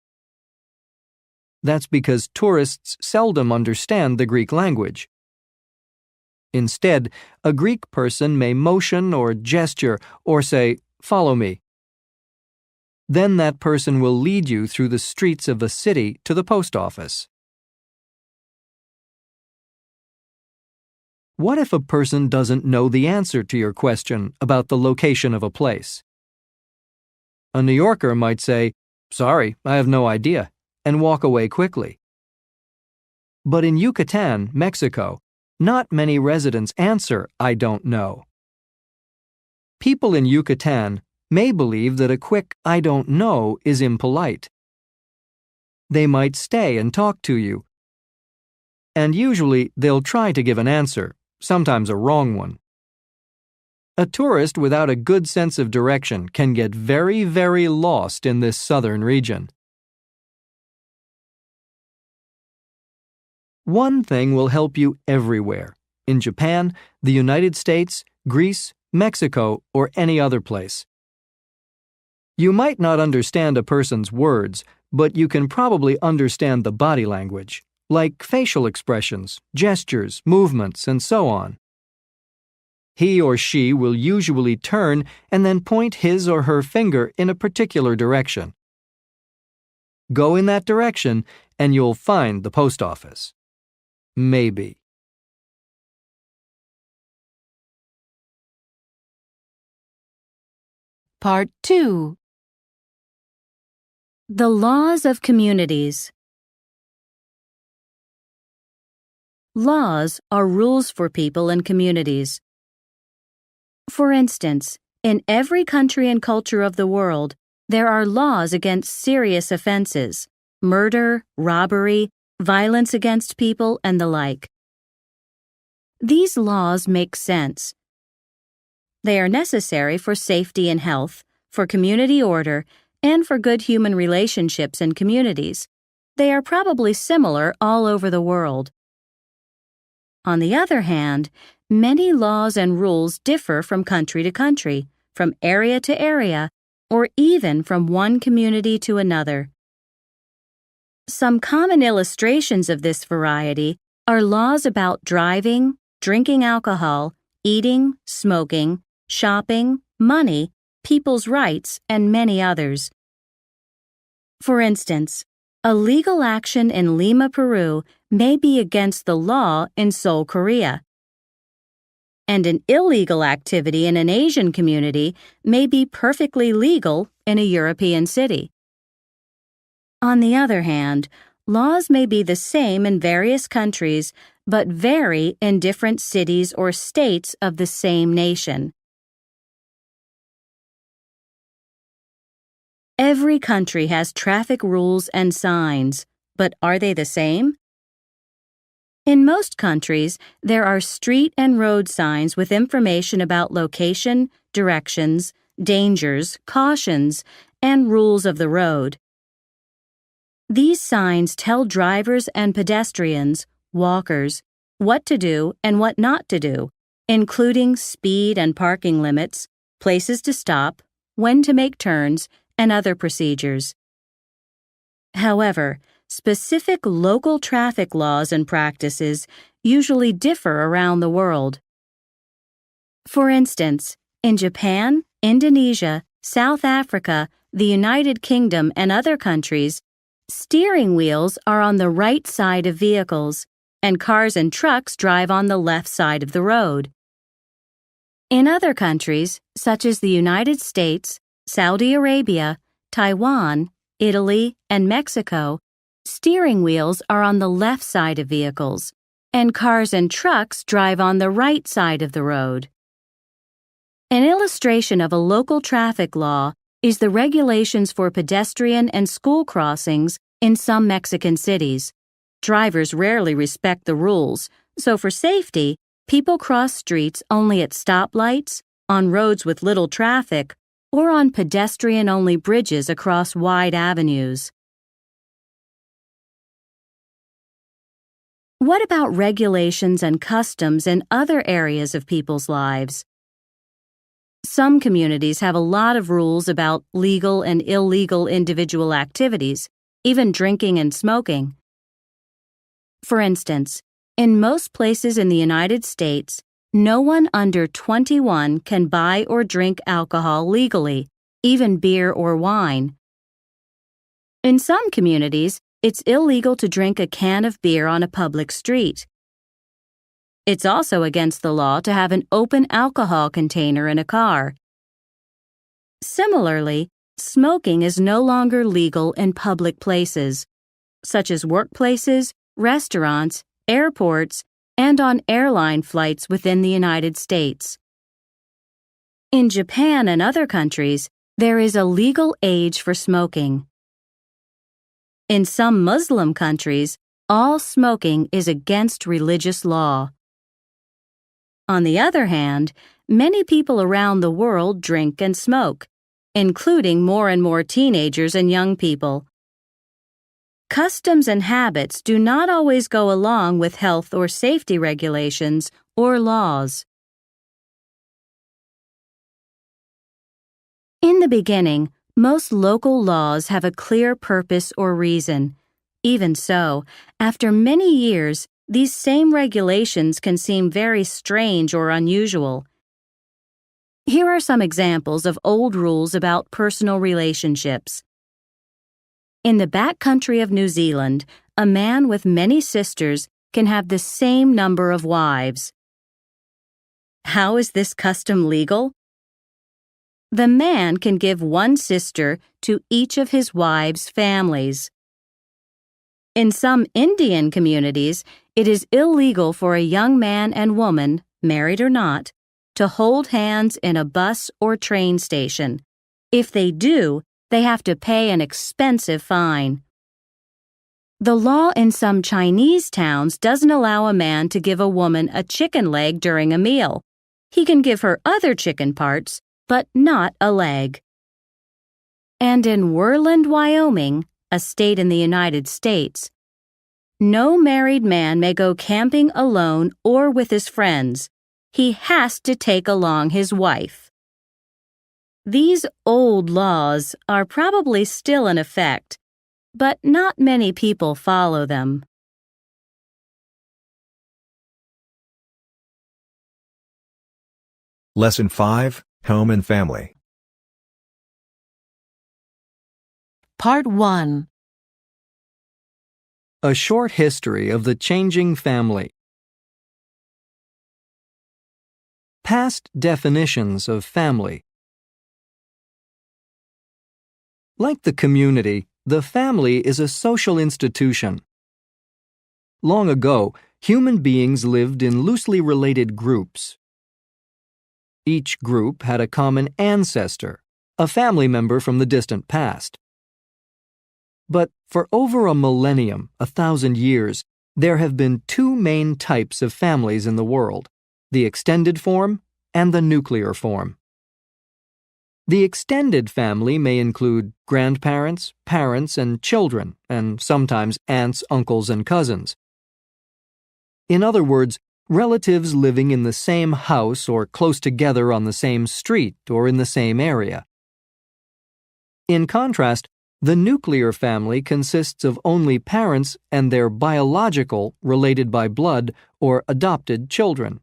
That's because tourists seldom understand the Greek language. Instead, a Greek person may motion or gesture or say, "Follow me." Then that person will lead you through the streets of a city to the post office. What if a person doesn't know the answer to your question about the location of a place? A New Yorker might say, "Sorry, I have no idea," and walk away quickly. But in Yucatan, Mexico, not many residents answer, "I don't know." People in Yucatan may believe that a quick "I don't know" is impolite. They might stay and talk to you. And usually they'll try to give an answer, sometimes a wrong one. A tourist without a good sense of direction can get very, very lost in this southern region. One thing will help you everywhere, in Japan, the United States, Greece, Mexico, or any other place. You might not understand a person's words, but you can probably understand the body language, like facial expressions, gestures, movements, and so on. He or she will usually turn and then point his or her finger in a particular direction. Go in that direction and you'll find the post office. Maybe. Part 2. The laws of communities. Laws are rules for people and communities. For instance, in every country and culture of the world, there are laws against serious offenses, murder, robbery, violence against people, and the like. These laws make sense. They are necessary for safety and health, for community order, and for good human relationships in communities. They are probably similar all over the world. On the other hand, many laws and rules differ from country to country, from area to area, or even from one community to another. Some common illustrations of this variety are laws about driving, drinking alcohol, eating, smoking, shopping, money, people's rights, and many others. For instance, a legal action in Lima, Peru may be against the law in Seoul, Korea, and an illegal activity in an Asian community may be perfectly legal in a European city. On the other hand, laws may be the same in various countries but vary in different cities or states of the same nation. Every country has traffic rules and signs, but are they the same? In most countries, there are street and road signs with information about location, directions, dangers, cautions, and rules of the road. These signs tell drivers and pedestrians, walkers, what to do and what not to do, including speed and parking limits, places to stop, when to make turns, and other procedures. However, specific local traffic laws and practices usually differ around the world. For instance, in Japan, Indonesia, South Africa, the United Kingdom, and other countries, steering wheels are on the right side of vehicles, and cars and trucks drive on the left side of the road. In other countries, such as the United States, Saudi Arabia, Taiwan, Italy, and Mexico, steering wheels are on the left side of vehicles, and cars and trucks drive on the right side of the road. An illustration of a local traffic law is the regulations for pedestrian and school crossings in some Mexican cities. Drivers rarely respect the rules, so for safety, people cross streets only at stoplights, on roads with little traffic, or on pedestrian-only bridges across wide avenues. What about regulations and customs in other areas of people's lives? Some communities have a lot of rules about legal and illegal individual activities, even drinking and smoking. For instance, in most places in the United States, no one under 21 can buy or drink alcohol legally, even beer or wine. In some communities, it's illegal to drink a can of beer on a public street. It's also against the law to have an open alcohol container in a car. Similarly, smoking is no longer legal in public places, such as workplaces, restaurants, airports, and on airline flights within the United States. In Japan and other countries, there is a legal age for smoking. In some Muslim countries, all smoking is against religious law. On the other hand, many people around the world drink and smoke, including more and more teenagers and young people. Customs and habits do not always go along with health or safety regulations or laws. In the beginning, Most local laws have a clear purpose or reason. Even so, after many years, these same regulations can seem very strange or unusual. Here are some examples of old rules about personal relationships. In the back country of New Zealand, a man with many sisters can have the same number of wives. How is this custom legal? The man can give one sister to each of his wives' families. In some Indian communities, it is illegal for a young man and woman, married or not, to hold hands in a bus or train station. If they do, they have to pay an expensive fine. The law in some Chinese towns doesn't allow a man to give a woman a chicken leg during a meal. He can give her other chicken parts, but not a leg. And in Worland, Wyoming, a state in the United States, no married man may go camping alone or with his friends. He has to take along his wife. These old laws are probably still in effect, but not many people follow them. Lesson 5, Home and Family. Part 1. A short history of the changing family. Past definitions of family. Like the community, the family is a social institution. Long ago, human beings lived in loosely related groups. Each group had a common ancestor, a family member from the distant past. But for over a millennium, 1,000 years, there have been two main types of families in the world: the extended form and the nuclear form. The extended family may include grandparents, parents, and children, and sometimes aunts, uncles, and cousins. In other words, relatives living in the same house or close together on the same street or in the same area. In contrast, the nuclear family consists of only parents and their biological, related by blood, or adopted children.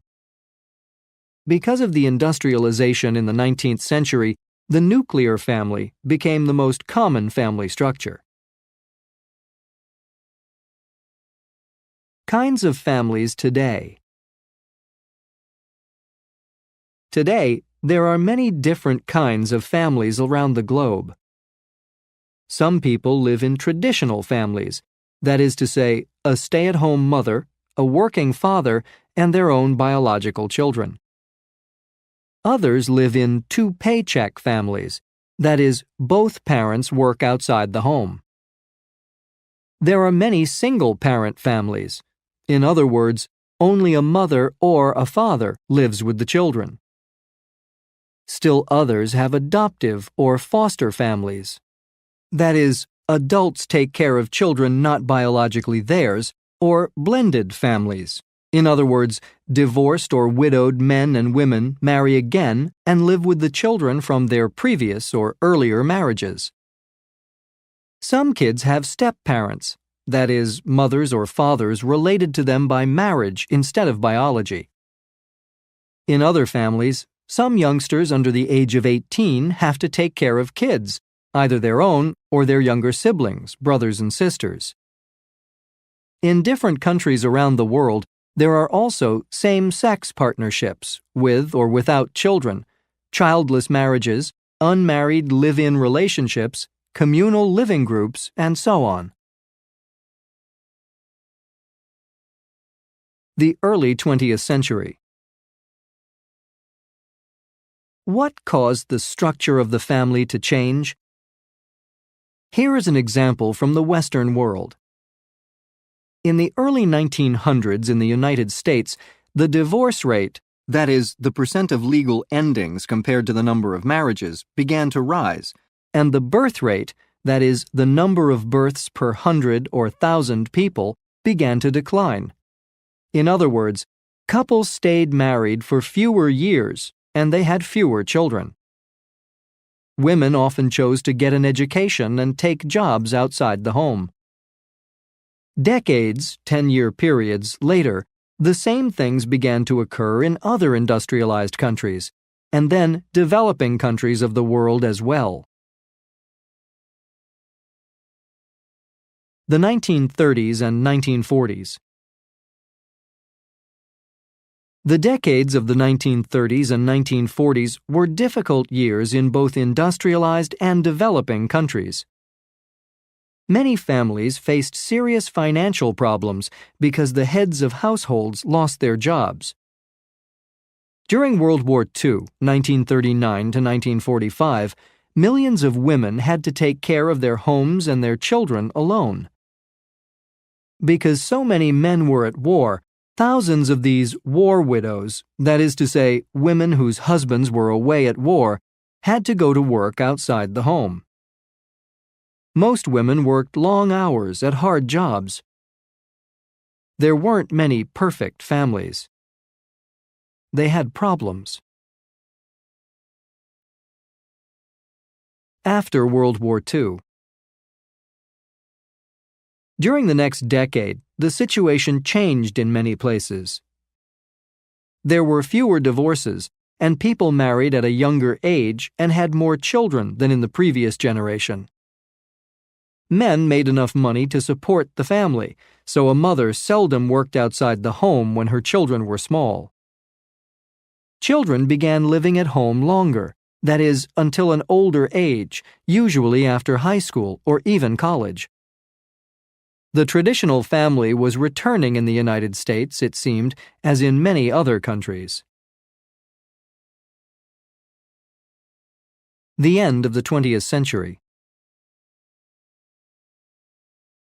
Because of the industrialization in the 19th century, the nuclear family became the most common family structure. Kinds of families today. Today, there are many different kinds of families around the globe. Some people live in traditional families, that is to say, a stay-at-home mother, a working father, and their own biological children. Others live in two-paycheck families, that is, both parents work outside the home. There are many single-parent families. In other words, only a mother or a father lives with the children. Still others have adoptive or foster families. That is, adults take care of children not biologically theirs, or blended families. In other words, divorced or widowed men and women marry again and live with the children from their previous or earlier marriages. Some kids have step-parents, that is, mothers or fathers related to them by marriage instead of biology. In other families, some youngsters under the age of 18 have to take care of kids, either their own or their younger siblings, brothers and sisters. In different countries around the world, there are also same-sex partnerships, with or without children, childless marriages, unmarried live-in relationships, communal living groups, and so on. The early 20th century. What caused the structure of the family to change? Here is an example from the Western world. In the early 1900s in the United States, the divorce rate, that is, the percent of legal endings compared to the number of marriages, began to rise, and the birth rate, that is, the number of births per 100 or 1,000 people, began to decline. In other words, couples stayed married for fewer years, and they had fewer children. women often chose to get an education and take jobs outside the home. Decades, 10-year periods, later, the same things began to occur in other industrialized countries, and then developing countries of the world as well. The 1930s and 1940s. The decades of the 1930s and 1940s were difficult years in both industrialized and developing countries. Many families faced serious financial problems because the heads of households lost their jobs. During World War II, 1939 to 1945, millions of women had to take care of their homes and their children alone. Because so many men were at war, thousands of these war widows, that is to say, women whose husbands were away at war, had to go to work outside the home. Most women worked long hours at hard jobs. There weren't many perfect families. They had problems. After World War II. During the next decade, the situation changed in many places. There were fewer divorces, and people married at a younger age and had more children than in the previous generation. Men made enough money to support the family, so a mother seldom worked outside the home when her children were small. Children began living at home longer, that is, until an older age, usually after high school or even college. The traditional family was returning in the United States, it seemed, as in many other countries. The end of the 20th century.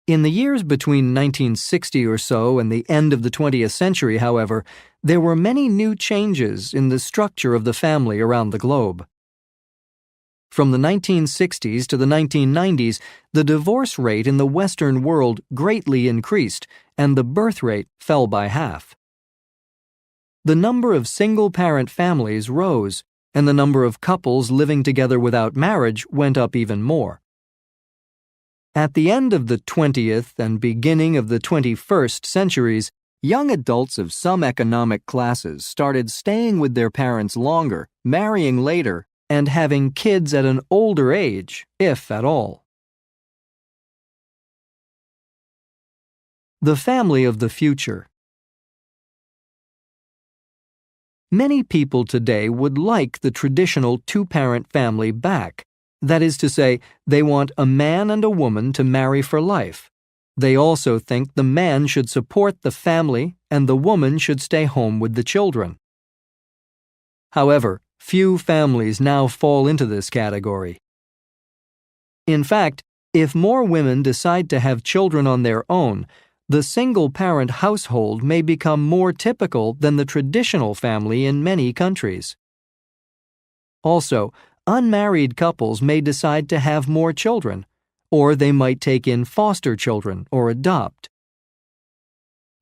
In the years between 1960 or so and the end of the 20th century, however, there were many new changes in the structure of the family around the globe. From the 1960s to the 1990s, the divorce rate in the Western world greatly increased, and the birth rate fell by half. The number of single-parent families rose, and the number of couples living together without marriage went up even more. At the end of the 20th and beginning of the 21st centuries, young adults of some economic classes started staying with their parents longer, marrying later, and having kids at an older age, if at all. The family of the future. Many people today would like the traditional two-parent family back. That is to say, they want a man and a woman to marry for life. They also think the man should support the family and the woman should stay home with the children. However, few families now fall into this category. In fact, if more women decide to have children on their own, the single-parent household may become more typical than the traditional family in many countries. Also, unmarried couples may decide to have more children, or they might take in foster children or adopt.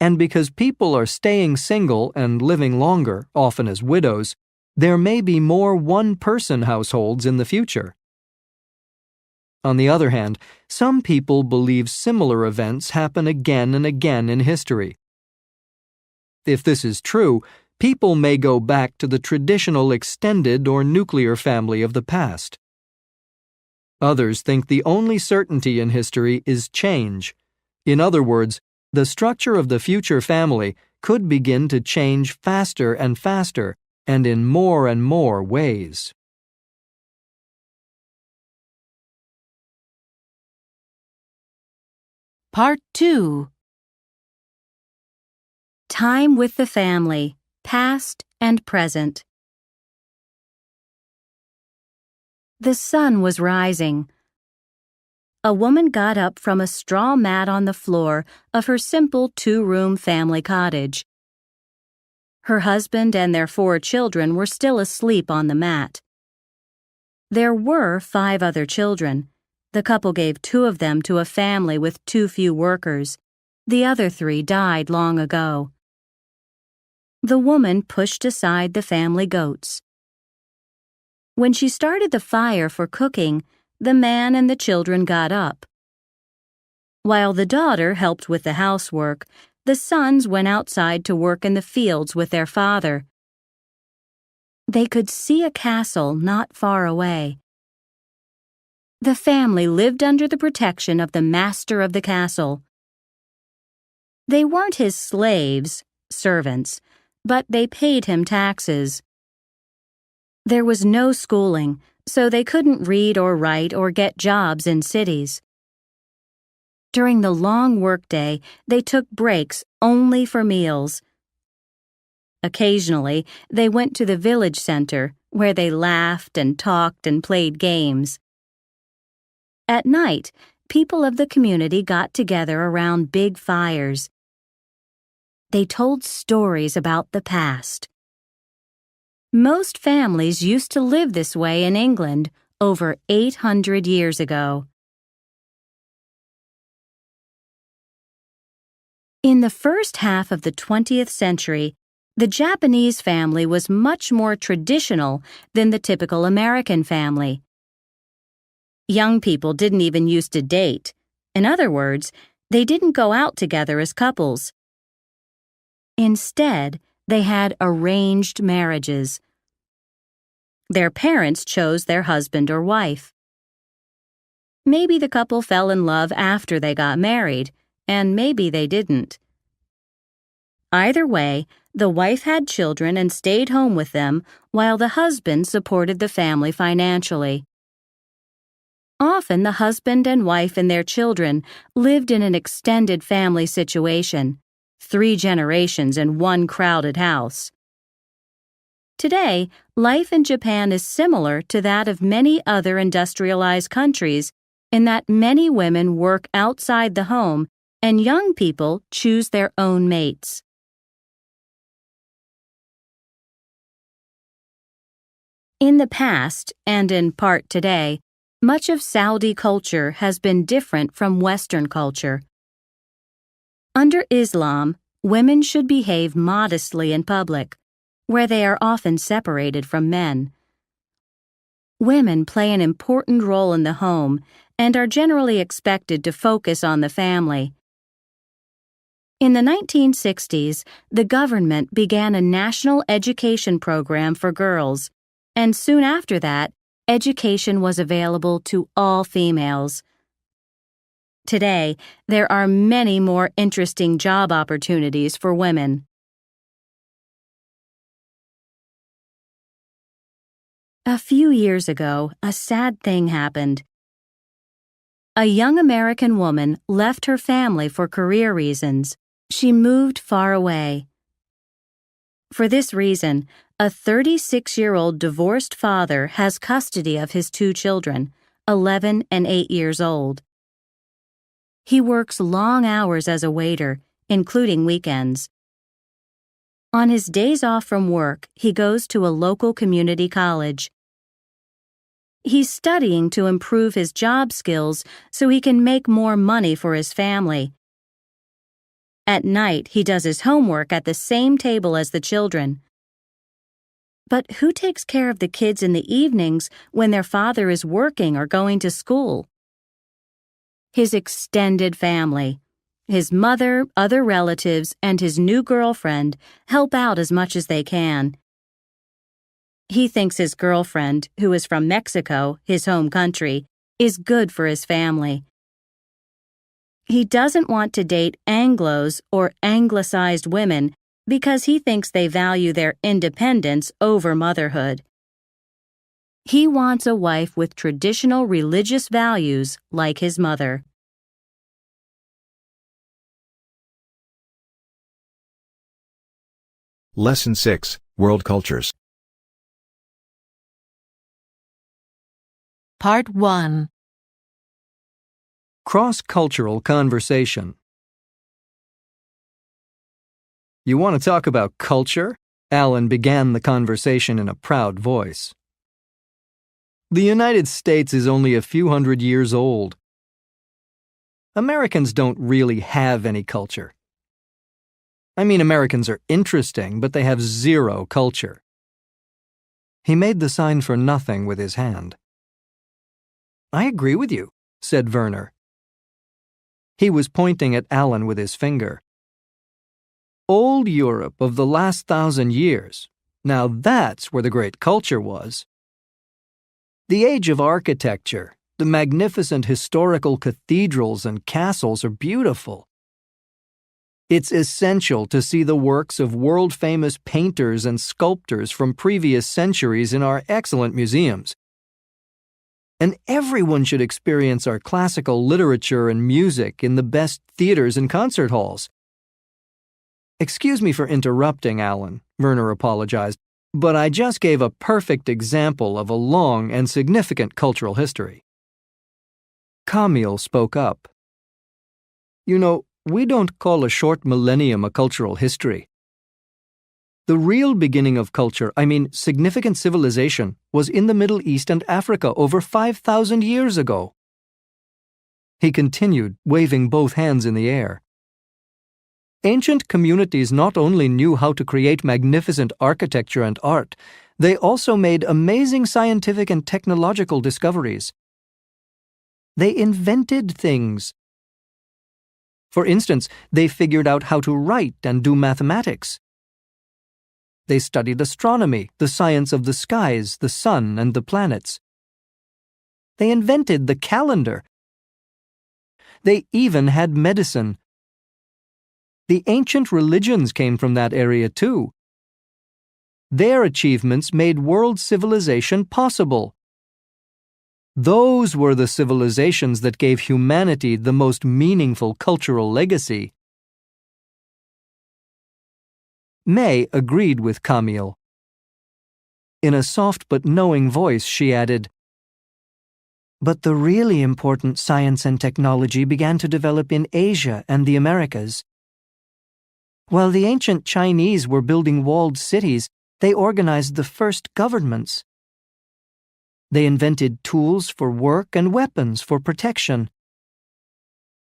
And because people are staying single and living longer, often as widows, there may be more one-person households in the future. On the other hand, some people believe similar events happen again and again in history. If this is true, people may go back to the traditional extended or nuclear family of the past. Others think the only certainty in history is change. In other words, the structure of the future family could begin to change faster and faster and in more and more ways. Part 2. Time with the family, past and present. The sun was rising. A woman got up from a straw mat on the floor of her simple two-room family cottage. Her husband and their 4 children were still asleep on the mat. There were 5 other children. The couple gave 2 of them to a family with too few workers. The other 3 died long ago. The woman pushed aside the family goats. When she started the fire for cooking, the man and the children got up. While the daughter helped with the housework, the sons went outside to work in the fields with their father. They could see a castle not far away. The family lived under the protection of the master of the castle. They weren't his slaves, servants, but they paid him taxes. There was no schooling, so they couldn't read or write or get jobs in cities. During the long workday, they took breaks only for meals. Occasionally, they went to the village center, where they laughed and talked and played games. At night, people of the community got together around big fires. They told stories about the past. Most families used to live this way in England over 800 years ago. In the first half of the 20th century, the Japanese family was much more traditional than the typical American family. Young people didn't even used to date. In other words, they didn't go out together as couples. Instead, they had arranged marriages. Their parents chose their husband or wife. Maybe the couple fell in love after they got married, and maybe they didn't. Either way, the wife had children and stayed home with them while the husband supported the family financially. Often the husband and wife and their children lived in an extended family situation, 3 generations in one crowded house. Today, life in Japan is similar to that of many other industrialized countries in that many women work outside the home and young people choose their own mates. In the past, and in part today, much of Saudi culture has been different from Western culture. Under Islam, women should behave modestly in public, where they are often separated from men. Women play an important role in the home and are generally expected to focus on the family. In the 1960s, the government began a national education program for girls, and soon after that, education was available to all females. Today, there are many more interesting job opportunities for women. A few years ago, a sad thing happened. A young American woman left her family for career reasons. She moved far away. For this reason, a 36-year-old divorced father has custody of his 2 children, 11 and 8 years old. He works long hours as a waiter, including weekends. On his days off from work, he goes to a local community college. He's studying to improve his job skills so he can make more money for his family. At night, he does his homework at the same table as the children. But who takes care of the kids in the evenings when their father is working or going to school? His extended family. His mother, other relatives, and his new girlfriend help out as much as they can. He thinks his girlfriend, who is from Mexico, his home country, is good for his family. He doesn't want to date Anglos or anglicized women because he thinks they value their independence over motherhood. He wants a wife with traditional religious values like his mother. Lesson 6, World Cultures. Part 1. Cross-cultural conversation. You want to talk about culture? Alan began the conversation in a proud voice. The United States is only a few hundred years old. Americans don't really have any culture. I mean, Americans are interesting, but they have zero culture. He made the sign for nothing with his hand. I agree with you, said Werner. He was pointing at Alan with his finger. Old Europe of the last 1,000 years. Now that's where the great culture was. The age of architecture, the magnificent historical cathedrals and castles are beautiful. It's essential to see the works of world-famous painters and sculptors from previous centuries in our excellent museums. And everyone should experience our classical literature and music in the best theaters and concert halls. Excuse me for interrupting, Alan, Werner apologized, but I just gave a perfect example of a long and significant cultural history. Camille spoke up. You know, we don't call a short millennium a cultural history. The real beginning of culture, significant civilization, was in the Middle East and Africa over 5,000 years ago. He continued, waving both hands in the air. Ancient communities not only knew how to create magnificent architecture and art, they also made amazing scientific and technological discoveries. They invented things. For instance, they figured out how to write and do mathematics. They studied astronomy, the science of the skies, the sun, and the planets. They invented the calendar. They even had medicine. The ancient religions came from that area too. Their achievements made world civilization possible. Those were the civilizations that gave humanity the most meaningful cultural legacy. May agreed with Camille. In a soft but knowing voice, she added, But the really important science and technology began to develop in Asia and the Americas. While the ancient Chinese were building walled cities, they organized the first governments. They invented tools for work and weapons for protection.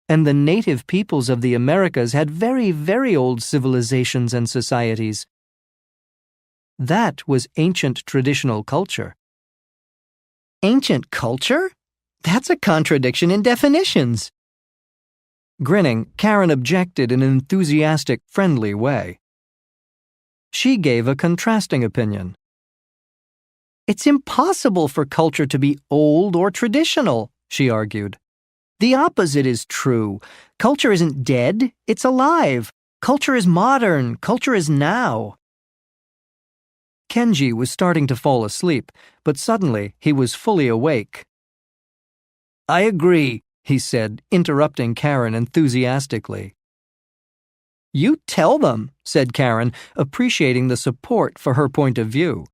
And the native peoples of the Americas had very, very old civilizations and societies. That was ancient traditional culture. Ancient culture? That's a contradiction in definitions. Grinning, Karen objected in an enthusiastic, friendly way. She gave a contrasting opinion. It's impossible for culture to be old or traditional, she argued. The opposite is true. Culture isn't dead, it's alive. Culture is modern, culture is now. Kenji was starting to fall asleep, but suddenly he was fully awake. I agree, he said, interrupting Karen enthusiastically. You tell them, said Karen, appreciating the support for her point of view.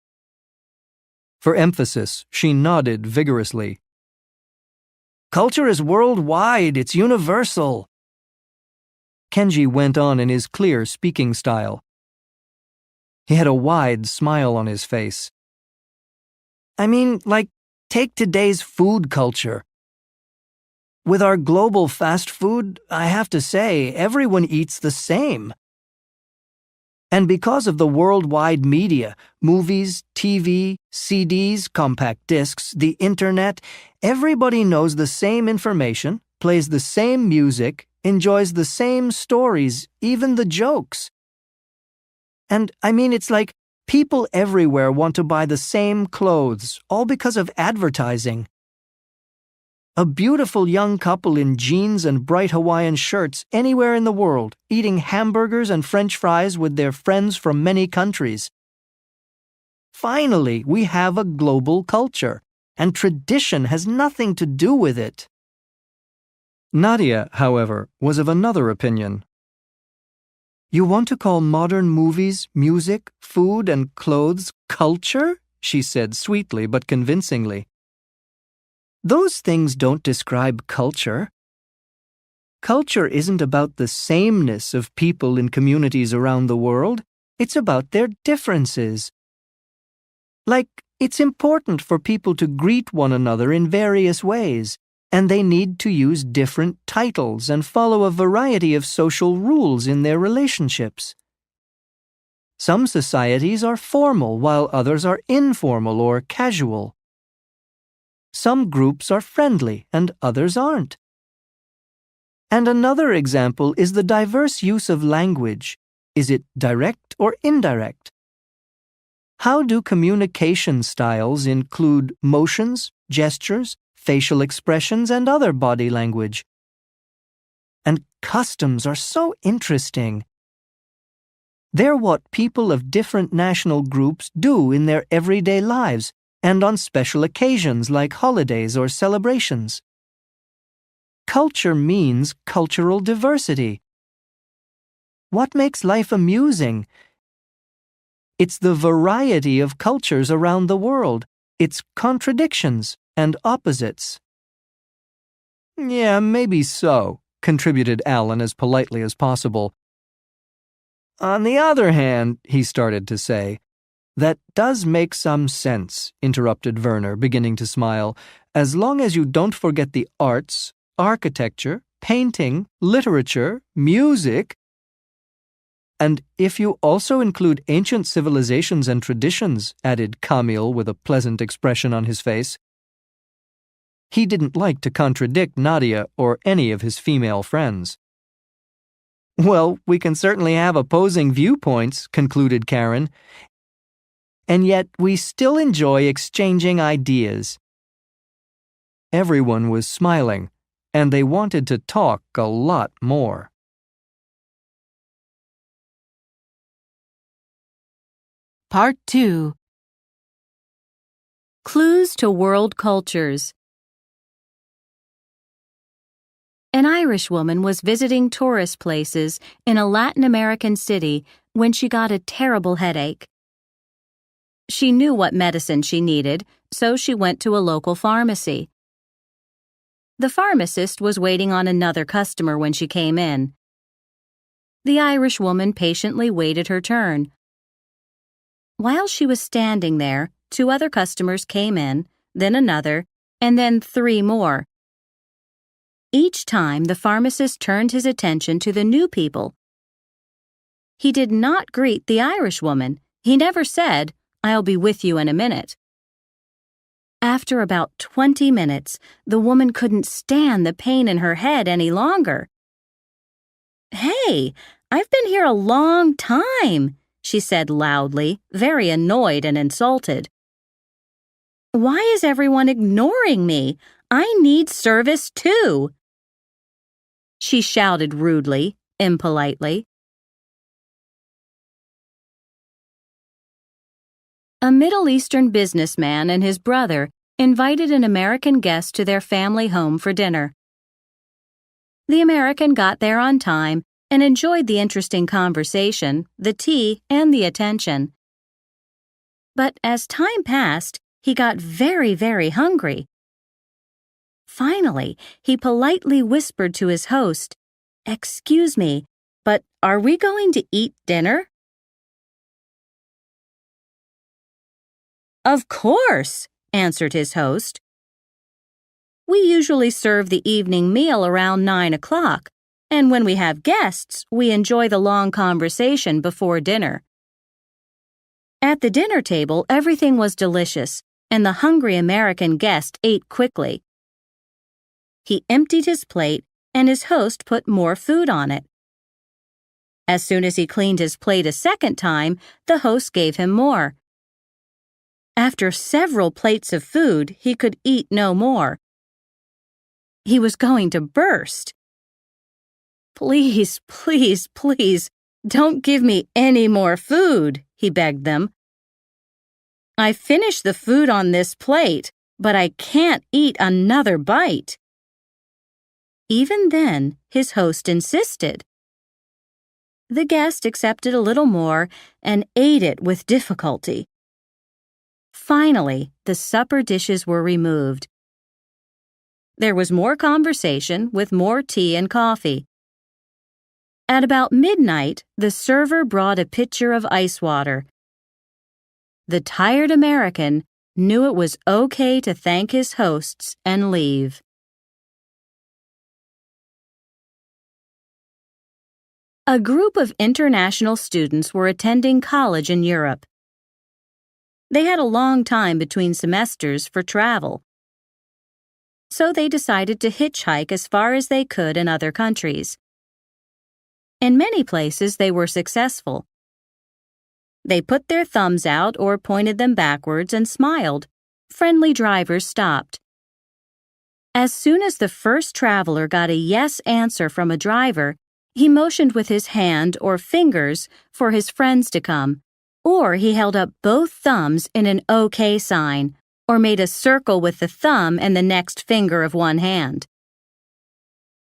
For emphasis, she nodded vigorously. Culture is worldwide, it's universal. Kenji went on in his clear speaking style. He had a wide smile on his face. Take today's food culture. With our global fast food, I have to say, everyone eats the same. And because of the worldwide media, movies, TV, CDs, compact discs, the internet, everybody knows the same information, plays the same music, enjoys the same stories, even the jokes. And it's like people everywhere want to buy the same clothes, all because of advertising. A beautiful young couple in jeans and bright Hawaiian shirts anywhere in the world, eating hamburgers and French fries with their friends from many countries. Finally, we have a global culture, and tradition has nothing to do with it. Nadia, however, was of another opinion. You want to call modern movies, music, food, and clothes culture? She said sweetly but convincingly. Those things don't describe culture. Culture isn't about the sameness of people in communities around the world. It's about their differences. It's important for people to greet one another in various ways, and they need to use different titles and follow a variety of social rules in their relationships. Some societies are formal while others are informal or casual. Some groups are friendly and others aren't. And another example is the diverse use of language. Is it direct or indirect? How do communication styles include motions, gestures, facial expressions, and other body language? And customs are so interesting. They're what people of different national groups do in their everyday lives and on special occasions like holidays or celebrations. Culture means cultural diversity. What makes life amusing? It's the variety of cultures around the world, its contradictions and opposites. Yeah, maybe so, contributed Alan as politely as possible. On the other hand, he started to say. That does make some sense, interrupted Werner, beginning to smile, as long as you don't forget the arts, architecture, painting, literature, music. And if you also include ancient civilizations and traditions, added Camille with a pleasant expression on his face. He didn't like to contradict Nadia or any of his female friends. Well, we can certainly have opposing viewpoints, concluded Karen, and yet we still enjoy exchanging ideas. Everyone was smiling, and they wanted to talk a lot more. Part 2. Clues to World Cultures. An Irish woman was visiting tourist places in a Latin American city when she got a terrible headache. She knew what medicine she needed, so she went to a local pharmacy. The pharmacist was waiting on another customer when she came in. The Irish woman patiently waited her turn. While she was standing there, 2 other customers came in, then another, and then 3 more. Each time, the pharmacist turned his attention to the new people. He did not greet the Irish woman. He never said, "I'll be with you in a minute." After about 20 minutes, the woman couldn't stand the pain in her head any longer. "Hey, I've been here a long time," she said loudly, very annoyed and insulted. "Why is everyone ignoring me? I need service too," she shouted rudely, impolitely. A Middle Eastern businessman and his brother invited an American guest to their family home for dinner. The American got there on time and enjoyed the interesting conversation, the tea, and the attention. But as time passed, he got very, very hungry. Finally, he politely whispered to his host, "Excuse me, but are we going to eat dinner?" "Of course," answered his host. "We usually serve the evening meal around 9 o'clock, and when we have guests, we enjoy the long conversation before dinner." At the dinner table, everything was delicious, and the hungry American guest ate quickly. He emptied his plate, and his host put more food on it. As soon as he cleaned his plate a second time, the host gave him more. After several plates of food, he could eat no more. He was going to burst. "Please, please, please, don't give me any more food," he begged them. "I finished the food on this plate, but I can't eat another bite." Even then, his host insisted. The guest accepted a little more and ate it with difficulty. Finally, the supper dishes were removed. There was more conversation with more tea and coffee. At about midnight, the server brought a pitcher of ice water. The tired American knew it was okay to thank his hosts and leave. A group of international students were attending college in Europe. They had a long time between semesters for travel, so they decided to hitchhike as far as they could in other countries. In many places, they were successful. They put their thumbs out or pointed them backwards and smiled. Friendly drivers stopped. As soon as the first traveler got a yes answer from a driver, he motioned with his hand or fingers for his friends to come, or he held up both thumbs in an OK sign, or made a circle with the thumb and the next finger of one hand.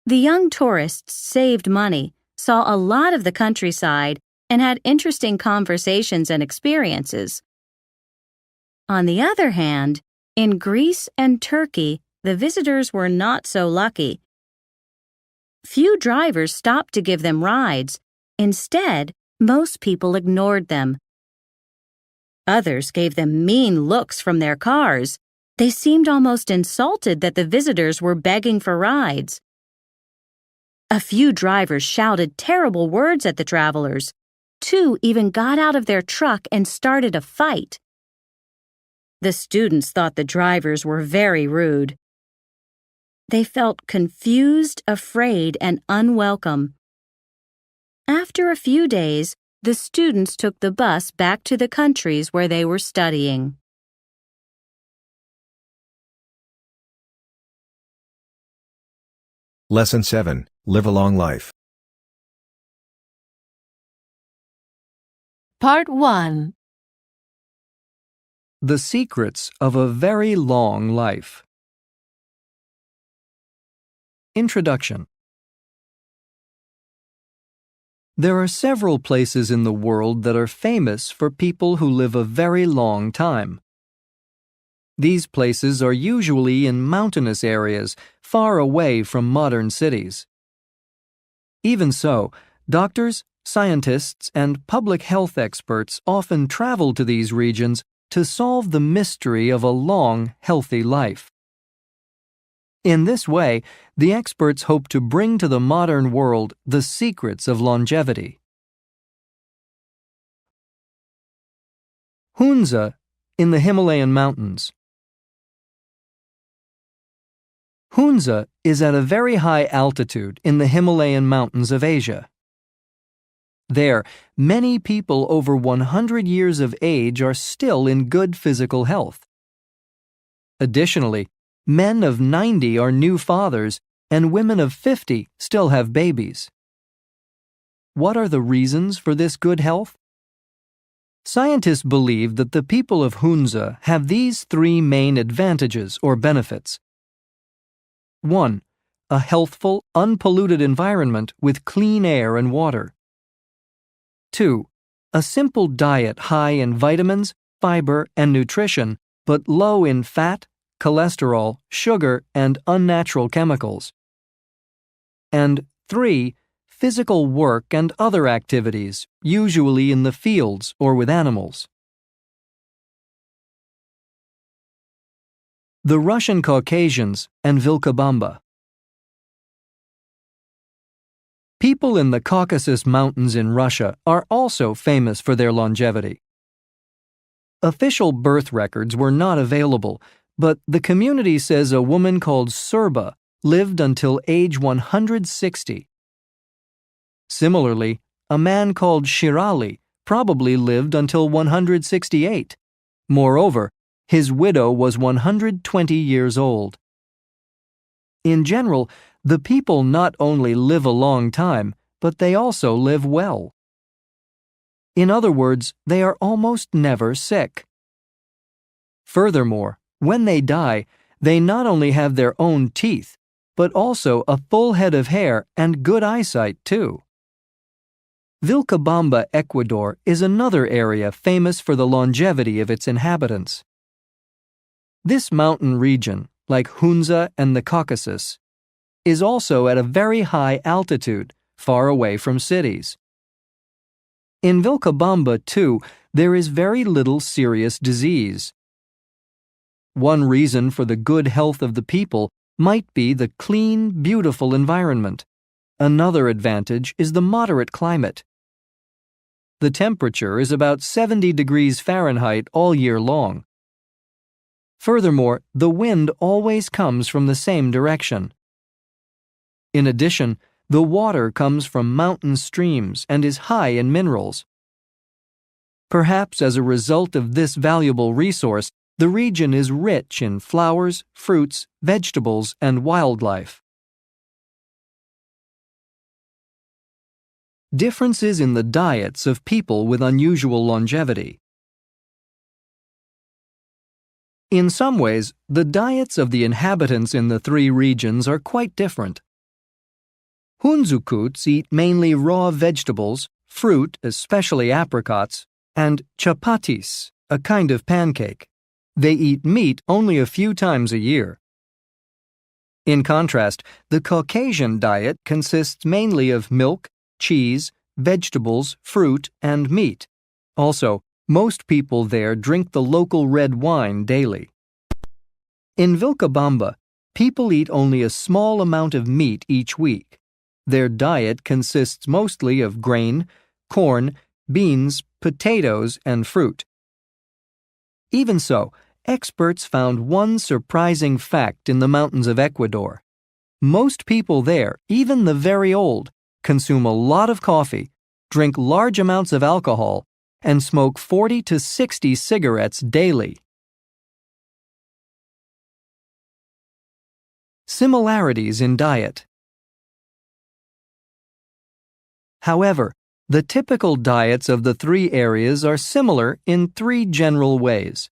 The young tourists saved money, saw a lot of the countryside, and had interesting conversations and experiences. On the other hand, in Greece and Turkey, the visitors were not so lucky. Few drivers stopped to give them rides. Instead, most people ignored them. Others gave them mean looks from their cars. They seemed almost insulted that the visitors were begging for rides. A few drivers shouted terrible words at the travelers. 2 even got out of their truck and started a fight. The students thought the drivers were very rude. They felt confused, afraid, and unwelcome. After a few days, the students took the bus back to the countries where they were studying. Lesson 7, Live a Long Life. Part 1. The secrets of a very long life. Introduction. There are several places in the world that are famous for people who live a very long time. These places are usually in mountainous areas, far away from modern cities. Even so, doctors, scientists, and public health experts often travel to these regions to solve the mystery of a long, healthy life. In this way, the experts hope to bring to the modern world the secrets of longevity. Hunza, in the Himalayan mountains. Hunza is at a very high altitude in the Himalayan mountains of Asia. There, many people over 100 years of age are still in good physical health. Additionally, men of 90 are new fathers, and women of 50 still have babies. What are the reasons for this good health? Scientists believe that the people of Hunza have these 3 main advantages or benefits. 1. A healthful, unpolluted environment with clean air and water. 2. A simple diet high in vitamins, fiber, and nutrition, but low in fat, cholesterol, sugar, and unnatural chemicals. And 3. Physical work and other activities, usually in the fields or with animals. The Russian Caucasians and Vilcabamba. People in the Caucasus Mountains in Russia are also famous for their longevity. Official birth records were not available, but the community says a woman called Surba lived until age 160. Similarly, a man called Shirali probably lived until 168. Moreover, his widow was 120 years old. In general, the people not only live a long time, but they also live well. In other words, they are almost never sick. Furthermore, when they die, they not only have their own teeth, but also a full head of hair and good eyesight too. Vilcabamba, Ecuador, is another area famous for the longevity of its inhabitants. This mountain region, like Hunza and the Caucasus, is also at a very high altitude, far away from cities. In Vilcabamba, too, there is very little serious disease. One reason for the good health of the people might be the clean, beautiful environment. Another advantage is the moderate climate. The temperature is about 70 degrees Fahrenheit all year long. Furthermore, the wind always comes from the same direction. In addition, the water comes from mountain streams and is high in minerals. Perhaps as a result of this valuable resource, the region is rich in flowers, fruits, vegetables, and wildlife. Differences in the diets of people with unusual longevity. In some ways, the diets of the inhabitants in the three regions are quite different. Hunzukuts eat mainly raw vegetables, fruit, especially apricots, and chapatis, a kind of pancake. They eat meat only a few times a year. In contrast, the Caucasian diet consists mainly of milk, cheese, vegetables, fruit, and meat. Also, most people there drink the local red wine daily. In Vilcabamba, people eat only a small amount of meat each week. Their diet consists mostly of grain, corn, beans, potatoes, and fruit. Even so, experts found one surprising fact in the mountains of Ecuador. Most people there, even the very old, consume a lot of coffee, drink large amounts of alcohol, and smoke 40 to 60 cigarettes daily. Similarities in diet. However, the typical diets of the three areas are similar in three general ways.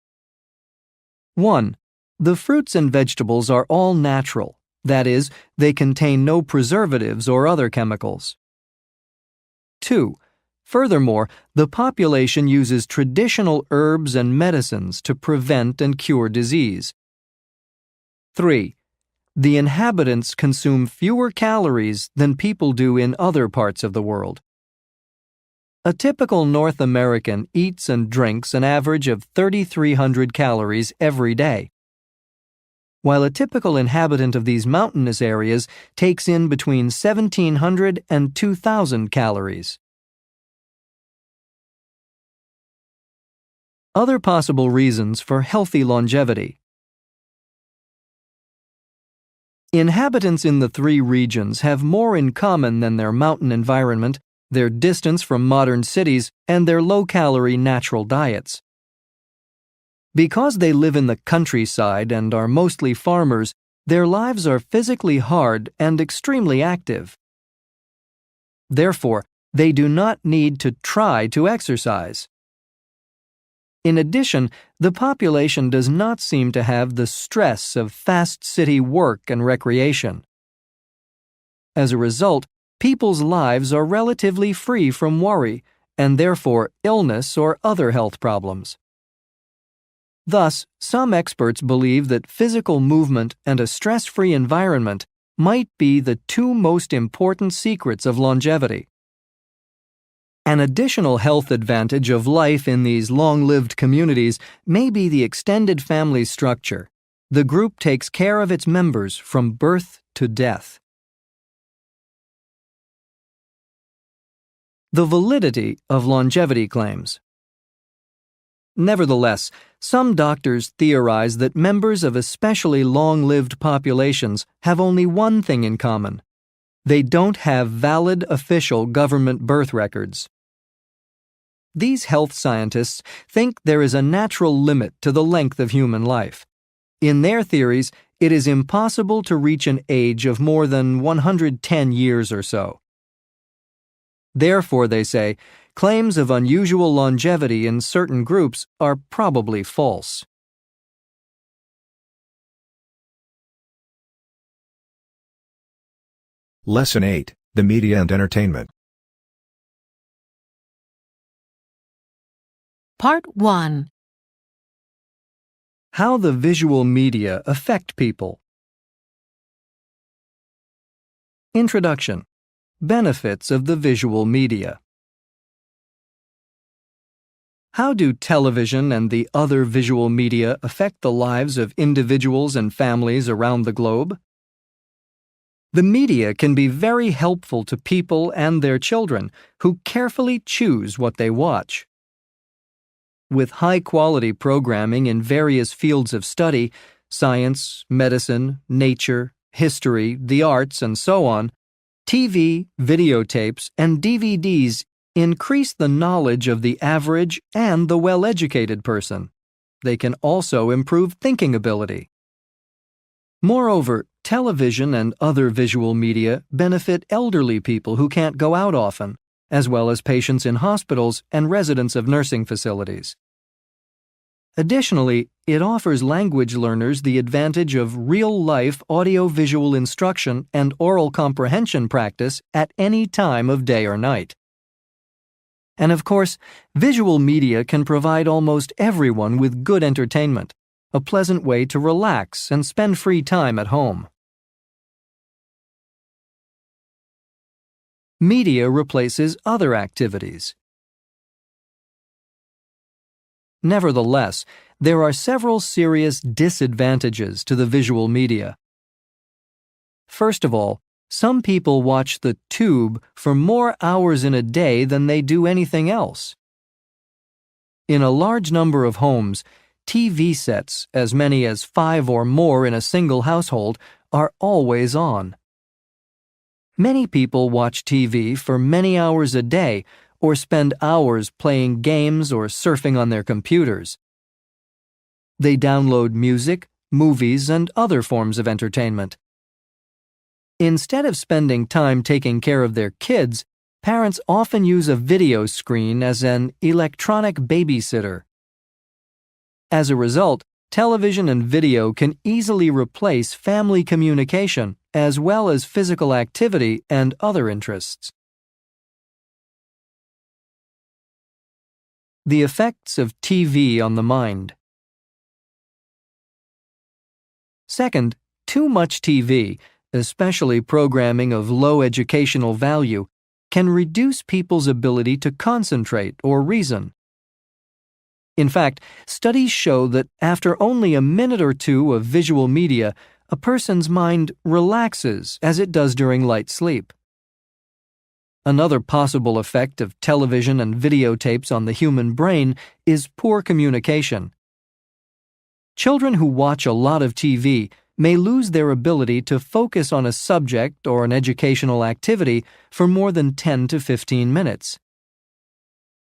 1. The fruits and vegetables are all natural, that is, they contain no preservatives or other chemicals. 2. Furthermore, the population uses traditional herbs and medicines to prevent and cure disease. 3. The inhabitants consume fewer calories than people do in other parts of the world. A typical North American eats and drinks an average of 3,300 calories every day, while a typical inhabitant of these mountainous areas takes in between 1,700 and 2,000 calories. Other possible reasons for healthy longevity. Inhabitants in the three regions have more in common than their mountain environment, their distance from modern cities, and their low-calorie natural diets. Because they live in the countryside and are mostly farmers, their lives are physically hard and extremely active. Therefore, they do not need to try to exercise. In addition, the population does not seem to have the stress of fast city work and recreation. As a result, people's lives are relatively free from worry, and therefore illness or other health problems. Thus, some experts believe that physical movement and a stress-free environment might be the two most important secrets of longevity. An additional health advantage of life in these long-lived communities may be the extended family structure. The group takes care of its members from birth to death. The validity of longevity claims. Nevertheless, some doctors theorize that members of especially long-lived populations have only one thing in common. They don't have valid official government birth records. These health scientists think there is a natural limit to the length of human life. In their theories, it is impossible to reach an age of more than 110 years or so. Therefore, they say, claims of unusual longevity in certain groups are probably false. Lesson 8, The Media and Entertainment. Part 1. How the visual media affect people. Introduction. Benefits of the visual media. How do television and the other visual media affect the lives of individuals and families around the globe? The media can be very helpful to people and their children who carefully choose what they watch. With high-quality programming in various fields of study, science, medicine, nature, history, the arts, and so on, TV, videotapes, and DVDs increase the knowledge of the average and the well-educated person. They can also improve thinking ability. Moreover, television and other visual media benefit elderly people who can't go out often, as well as patients in hospitals and residents of nursing facilities. Additionally, it offers language learners the advantage of real-life audio-visual instruction and oral comprehension practice at any time of day or night. And of course, visual media can provide almost everyone with good entertainment, a pleasant way to relax and spend free time at home. Media replaces other activities. Nevertheless, there are several serious disadvantages to the visual media. First of all, some people watch the tube for more hours in a day than they do anything else. In a large number of homes, TV sets, as many as 5 or more in a single household, are always on. Many people watch TV for many hours a day or spend hours playing games or surfing on their computers. They download music, movies, and other forms of entertainment. Instead of spending time taking care of their kids, parents often use a video screen as an electronic babysitter. As a result, television and video can easily replace family communication as well as physical activity and other interests. The effects of TV on the mind. Second, too much TV, especially programming of low educational value, can reduce people's ability to concentrate or reason. In fact, studies show that after only a minute or two of visual media, a person's mind relaxes as it does during light sleep. Another possible effect of television and videotapes on the human brain is poor communication. Children who watch a lot of TV may lose their ability to focus on a subject or an educational activity for more than 10 to 15 minutes.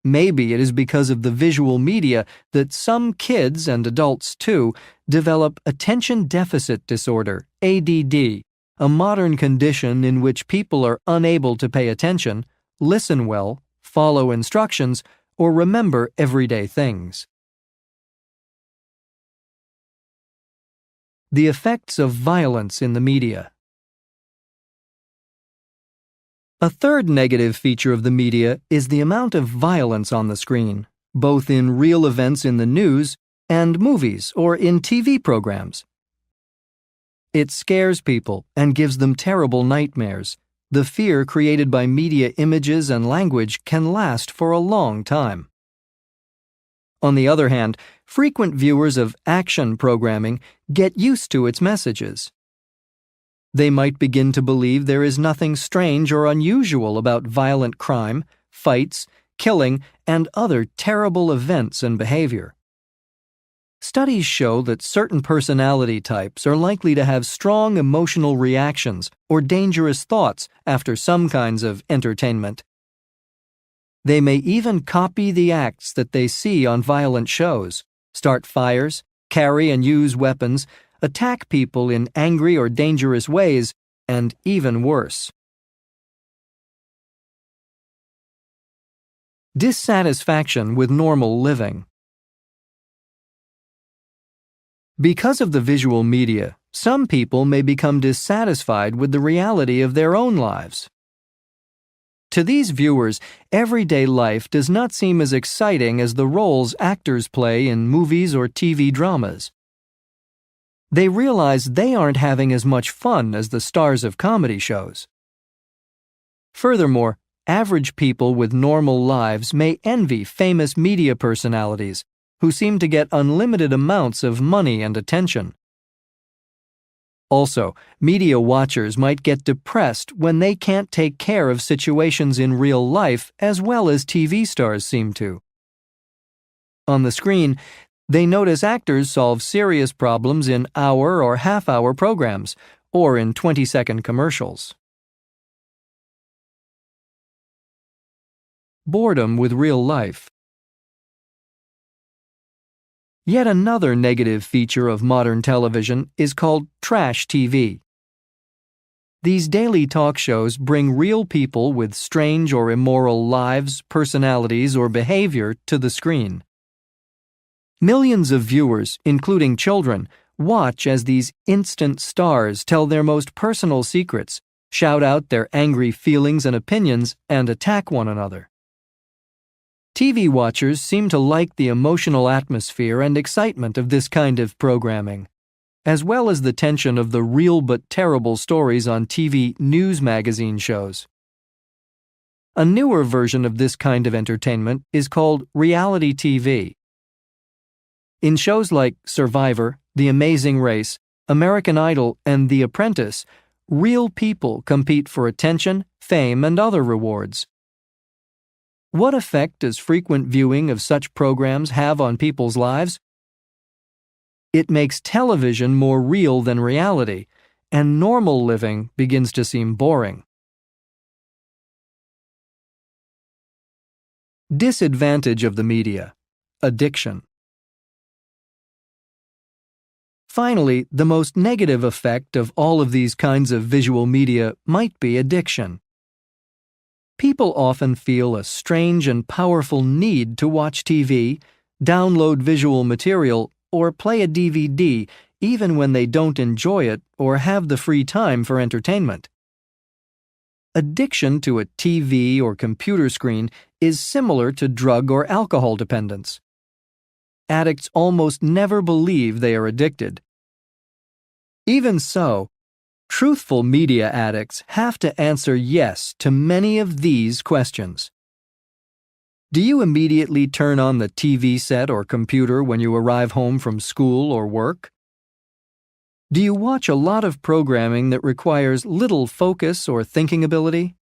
Maybe it is because of the visual media that some kids, and adults too, develop attention deficit disorder, ADD, a modern condition in which people are unable to pay attention, listen well, follow instructions, or remember everyday things. The effects of violence in the media. A third negative feature of the media is the amount of violence on the screen, both in real events in the news and movies or in TV programs. It scares people and gives them terrible nightmares. The fear created by media images and language can last for a long time. On the other hand, frequent viewers of action programming get used to its messages. They might begin to believe there is nothing strange or unusual about violent crime, fights, killing, and other terrible events and behavior. Studies show that certain personality types are likely to have strong emotional reactions or dangerous thoughts after some kinds of entertainment. They may even copy the acts that they see on violent shows, start fires, carry and use weapons, attack people in angry or dangerous ways, and even worse. Dissatisfaction with normal living. Because of the visual media, some people may become dissatisfied with the reality of their own lives. To these viewers, everyday life does not seem as exciting as the roles actors play in movies or TV dramas. They realize they aren't having as much fun as the stars of comedy shows. Furthermore, average people with normal lives may envy famous media personalities who seem to get unlimited amounts of money and attention. Also, media watchers might get depressed when they can't take care of situations in real life as well as TV stars seem to. On the screen, they notice actors solve serious problems in hour or half-hour programs, or in 20-second commercials. Boredom with real life. Yet another negative feature of modern television is called trash TV. These daily talk shows bring real people with strange or immoral lives, personalities, or behavior to the screen. Millions of viewers, including children, watch as these instant stars tell their most personal secrets, shout out their angry feelings and opinions, and attack one another. TV watchers seem to like the emotional atmosphere and excitement of this kind of programming, as well as the tension of the real but terrible stories on TV news magazine shows. A newer version of this kind of entertainment is called reality TV. In shows like Survivor, The Amazing Race, American Idol, and The Apprentice, real people compete for attention, fame, and other rewards. What effect does frequent viewing of such programs have on people's lives? It makes television more real than reality, and normal living begins to seem boring. Disadvantage of the media: addiction. Finally, the most negative effect of all of these kinds of visual media might be addiction. People often feel a strange and powerful need to watch TV, download visual material, or play a DVD even when they don't enjoy it or have the free time for entertainment. Addiction to a TV or computer screen is similar to drug or alcohol dependence. Addicts almost never believe they are addicted. Even so, truthful media addicts have to answer yes to many of these questions. Do you immediately turn on the TV set or computer when you arrive home from school or work? Do you watch a lot of programming that requires little focus or thinking ability?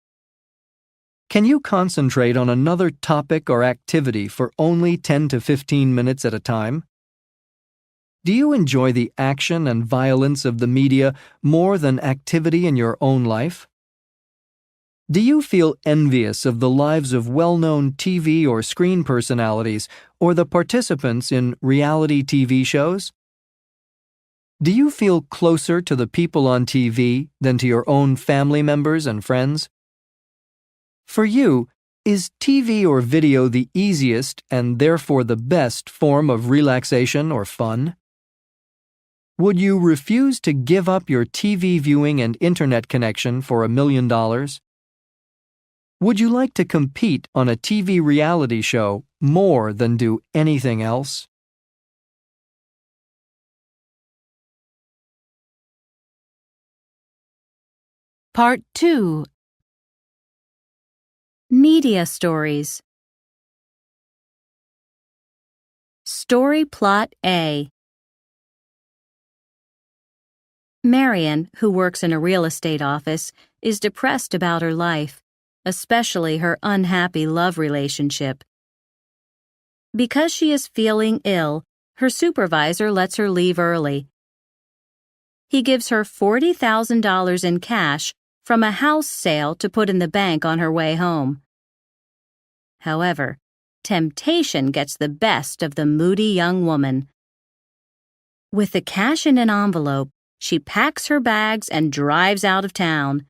Can you concentrate on another topic or activity for only 10 to 15 minutes at a time? Do you enjoy the action and violence of the media more than activity in your own life? Do you feel envious of the lives of well-known TV or screen personalities or the participants in reality TV shows? Do you feel closer to the people on TV than to your own family members and friends? For you, is TV or video the easiest and therefore the best form of relaxation or fun? Would you refuse to give up your TV viewing and internet connection for $1 million? Would you like to compete on a TV reality show more than do anything else? Part 2. Media stories. Story plot A. Marian, who works in a real estate office, is depressed about her life, especially her unhappy love relationship. Because she is feeling ill, her supervisor lets her leave early. He gives her $40,000 in cash from a house sale to put in the bank on her way home. However, temptation gets the best of the moody young woman. With the cash in an envelope, she packs her bags and drives out of town.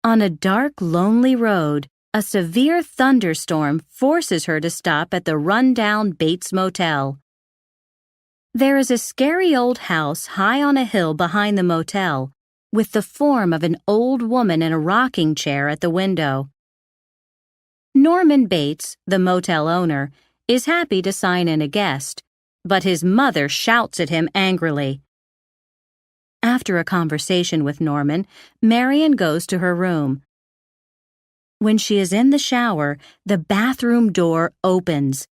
On a dark, lonely road, a severe thunderstorm forces her to stop at the run-down Bates Motel. There is a scary old house high on a hill behind the motel, with the form of an old woman in a rocking chair at the window. Norman Bates, the motel owner, is happy to sign in a guest, but his mother shouts at him angrily. After a conversation with Norman, Marian goes to her room. When she is in the shower, the bathroom door opens.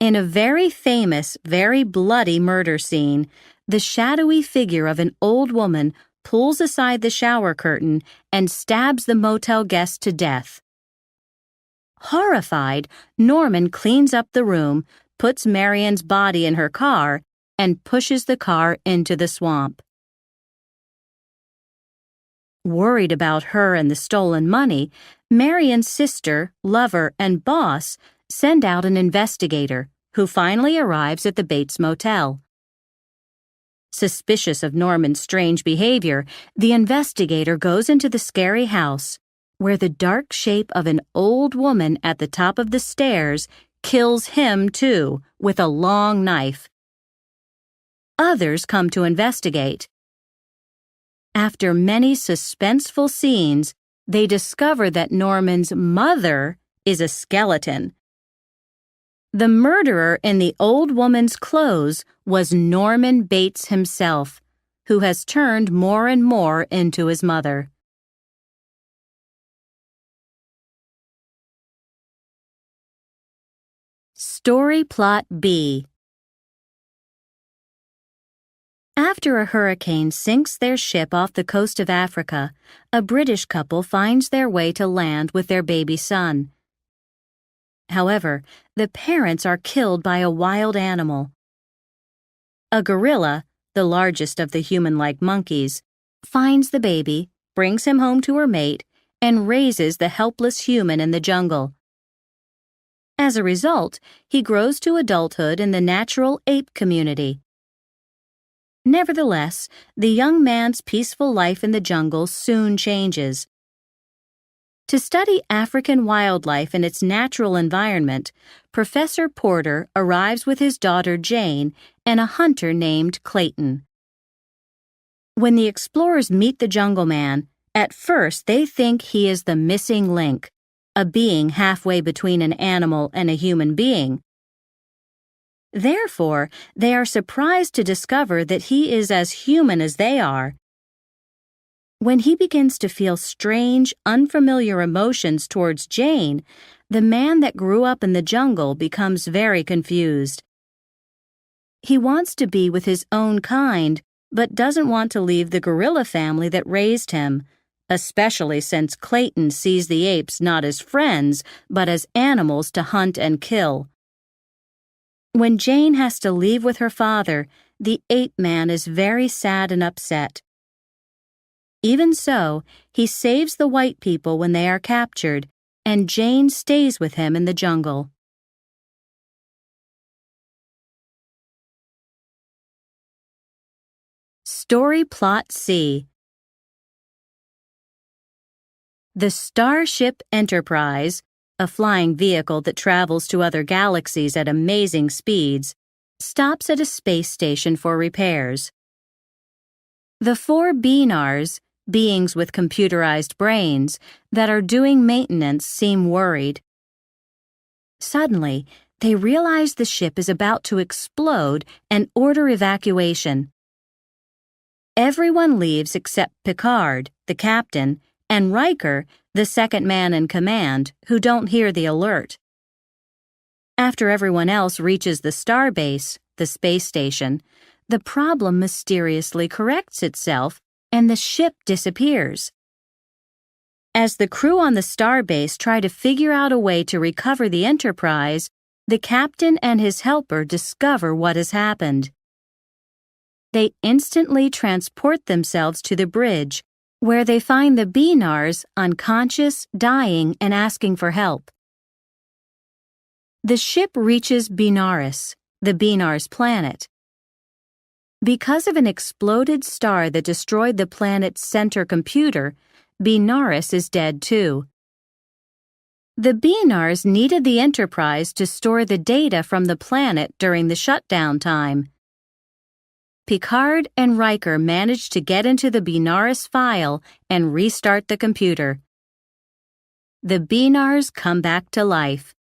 In a very famous, very bloody murder scene, the shadowy figure of an old woman pulls aside the shower curtain and stabs the motel guest to death. Horrified, Norman cleans up the room, puts Marian's body in her car, and pushes the car into the swamp. Worried about her and the stolen money, Marian's sister, lover, and boss send out an investigator, who finally arrives at the Bates Motel. Suspicious of Norman's strange behavior, the investigator goes into the scary house, where the dark shape of an old woman at the top of the stairs kills him too, with a long knife. Others come to investigate. After many suspenseful scenes, they discover that Norman's mother is a skeleton. The murderer in the old woman's clothes was Norman Bates himself, who has turned more and more into his mother. Story Plot B. After a hurricane sinks their ship off the coast of Africa, a British couple finds their way to land with their baby son. However, the parents are killed by a wild animal. A gorilla, the largest of the human-like monkeys, finds the baby, brings him home to her mate, and raises the helpless human in the jungle. As a result, he grows to adulthood in the natural ape community. Nevertheless, the young man's peaceful life in the jungle soon changes. To study African wildlife in its natural environment, Professor Porter arrives with his daughter Jane and a hunter named Clayton. When the explorers meet the jungle man, at first they think he is the missing link, a being halfway between an animal and a human being. Therefore, they are surprised to discover that he is as human as they are. When he begins to feel strange, unfamiliar emotions towards Jane, the man that grew up in the jungle becomes very confused. He wants to be with his own kind, but doesn't want to leave the gorilla family that raised him, especially since Clayton sees the apes not as friends, but as animals to hunt and kill. When Jane has to leave with her father, the ape man is very sad and upset. Even so, he saves the white people when they are captured, and Jane stays with him in the jungle. Story Plot C. The Starship Enterprise, a flying vehicle that travels to other galaxies at amazing speeds, stops at a space station for repairs. The four Beanars, beings with computerized brains, that are doing maintenance seem worried. Suddenly, they realize the ship is about to explode and order evacuation. Everyone leaves except Picard, the captain, and Riker, the second man in command, who don't hear the alert. After everyone else reaches the starbase, the space station, the problem mysteriously corrects itself and the ship disappears. As the crew on the starbase try to figure out a way to recover the Enterprise, the captain and his helper discover what has happened. They instantly transport themselves to the bridge, where they find the Beanars unconscious, dying, and asking for help. The ship reaches Benares, the Beanars' planet. Because of an exploded star that destroyed the planet's center computer, Benares is dead too. The Beanars needed the Enterprise to store the data from the planet during the shutdown time. Picard and Riker manage to get into the Benares file and restart the computer. The Beanars come back to life.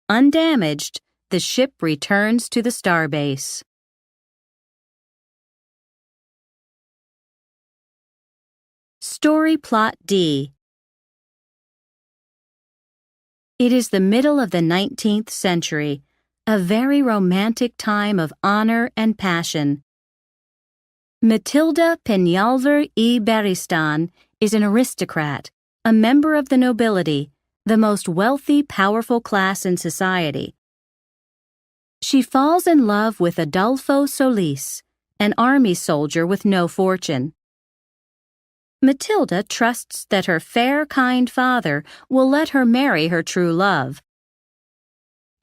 Undamaged, the ship returns to the starbase. Story Plot D. It is the middle of the 19th century. a very romantic time of honor and passion. Matilda Peñalver y Beristain is an aristocrat, a member of the nobility, the most wealthy, powerful class in society. She falls in love with Adolfo Solis, an army soldier with no fortune. Matilda trusts that her fair, kind father will let her marry her true love.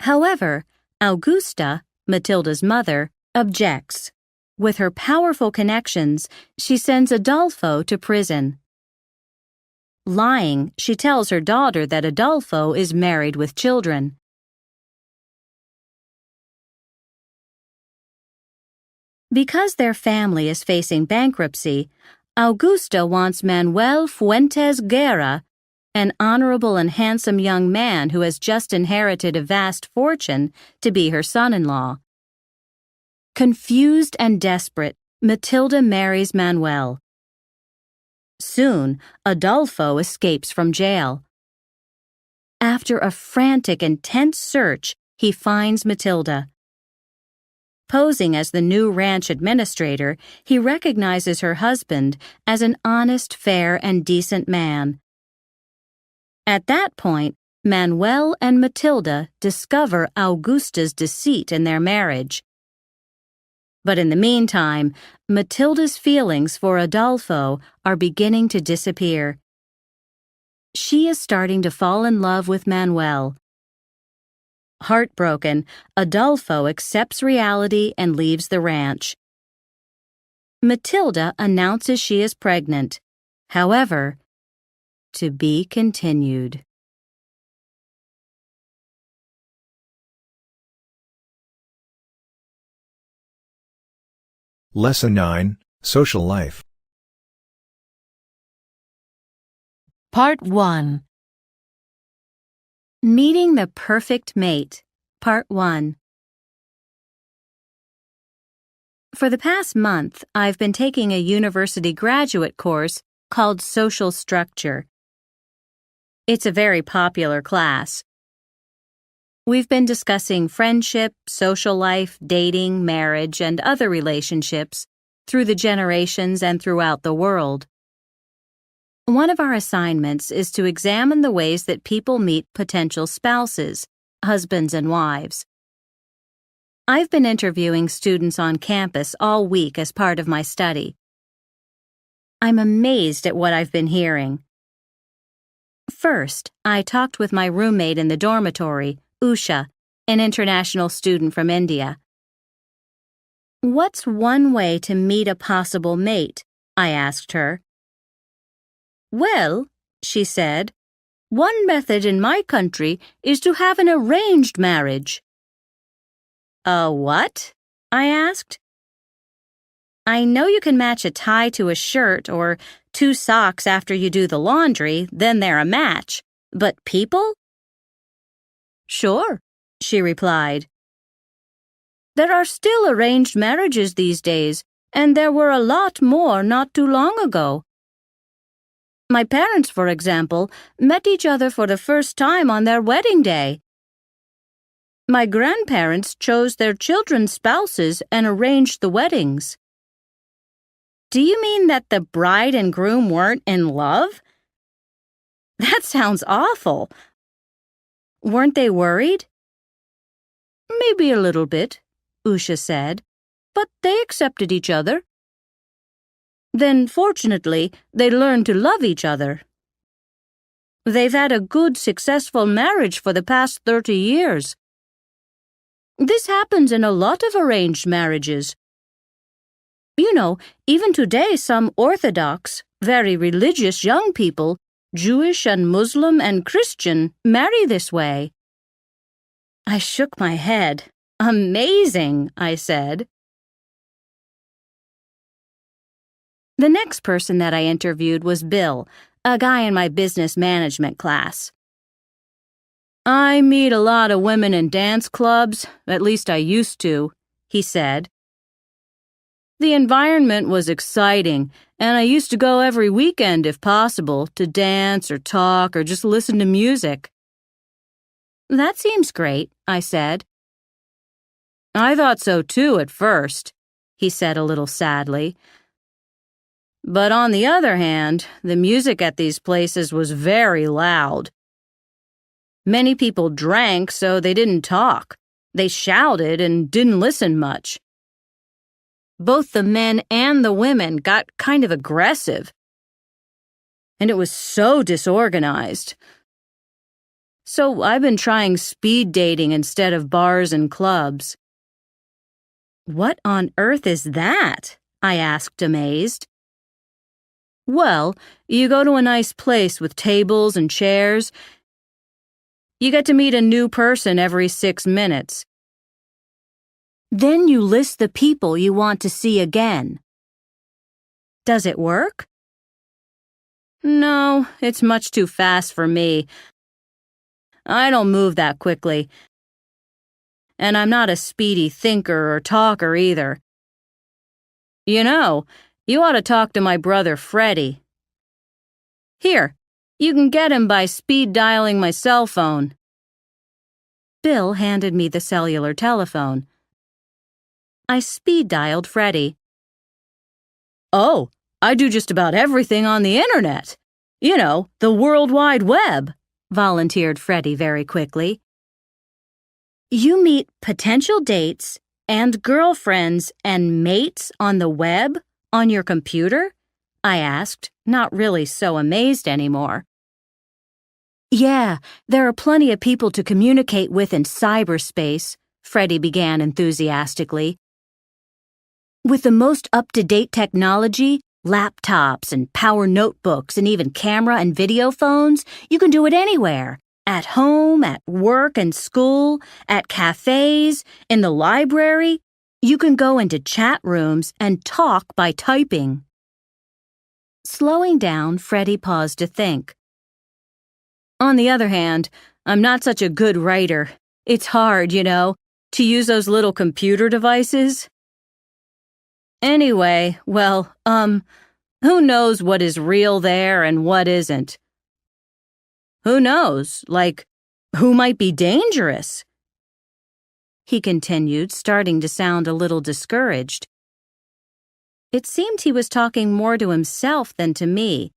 However, Augusta, Matilda's mother, objects. With her powerful connections, she sends Adolfo to prison. Lying, she tells her daughter that Adolfo is married with children. Because their family is facing bankruptcy, Augusta wants Manuel Fuentes Guerra, an honorable and handsome young man who has just inherited a vast fortune, to be her son-in-law. Confused and desperate, Matilda marries Manuel. Soon, Adolfo escapes from jail. After a frantic and tense search, he finds Matilda. Posing as the new ranch administrator, he recognizes her husband as an honest, fair, and decent man. At that point, Manuel and Matilda discover Augusta's deceit in their marriage. But in the meantime, Matilda's feelings for Adolfo are beginning to disappear. She is starting to fall in love with Manuel. Heartbroken, Adolfo accepts reality and leaves the ranch. Matilda announces she is pregnant. However, to be continued. Lesson 9, Social Life. Part 1. Meeting the Perfect Mate, Part 1. For the past month, I've been taking a university graduate course called Social Structure. It's a very popular class. We've been discussing friendship, social life, dating, marriage, and other relationships through the generations and throughout the world. One of our assignments is to examine the ways that people meet potential spouses, husbands and wives. I've been interviewing students on campus all week as part of my study. I'm amazed at what I've been hearing. First, I talked with my roommate in the dormitory, Usha, an international student from India. "What's one way to meet a possible mate?" I asked her. "Well," she said, "one method in my country is to have an arranged marriage." "A what?" I asked. "I know you can match a tie to a shirt or 2 socks after you do the laundry, then they're a match. But people?" "Sure," she replied. "There are still arranged marriages these days, and there were a lot more not too long ago. My parents, for example, met each other for the first time on their wedding day. My grandparents chose their children's spouses and arranged the weddings." "Do you mean that the bride and groom weren't in love?" "That sounds awful. Weren't they worried?" "Maybe a little bit," Usha said, "but they accepted each other. Then, fortunately, they learned to love each other. They've had a good, successful marriage for the past 30 years. This happens in a lot of arranged marriages. You know, even today some Orthodox, very religious young people, Jewish and Muslim and Christian, marry this way." I shook my head. "Amazing," I said. The next person that I interviewed was Bill, a guy in my business management class. "I meet a lot of women in dance clubs, at least I used to," he said. "The environment was exciting, and I used to go every weekend if possible to dance or talk or just listen to music." "That seems great," I said. I thought so too at first, he said a little sadly. But on the other hand, the music at these places was very loud. Many people drank, so they didn't talk. They shouted and didn't listen much. Both the men and the women got kind of aggressive. And it was so disorganized. So I've been trying speed dating instead of bars and clubs. What on earth is that? I asked, amazed. Well, you go to a nice place with tables and chairs. You get to meet a new person every 6 minutes. Then you list the people you want to see again. Does it work? No, it's much too fast for me. I don't move that quickly. And I'm not a speedy thinker or talker either. You know, you ought to talk to my brother Freddie. Here, you can get him by speed dialing my cell phone. Bill handed me the cellular telephone. I speed dialed Freddie. Oh, I do just about everything on the internet. You know, the World Wide Web, volunteered Freddie very quickly. You meet potential dates and girlfriends and mates on the web on your computer? I asked, not really so amazed anymore. Yeah, there are plenty of people to communicate with in cyberspace, Freddie began enthusiastically. With the most up-to-date technology, laptops and power notebooks and even camera and video phones, you can do it anywhere. At home, at work and school, at cafes, in the library. You can go into chat rooms and talk by typing. Slowing down, Freddie paused to think. On the other hand, I'm not such a good writer. It's hard, you know, to use those little computer devices. Anyway, well, who knows what is real there and what isn't? Who knows, like, who might be dangerous? He continued, starting to sound a little discouraged. It seemed he was talking more to himself than to me.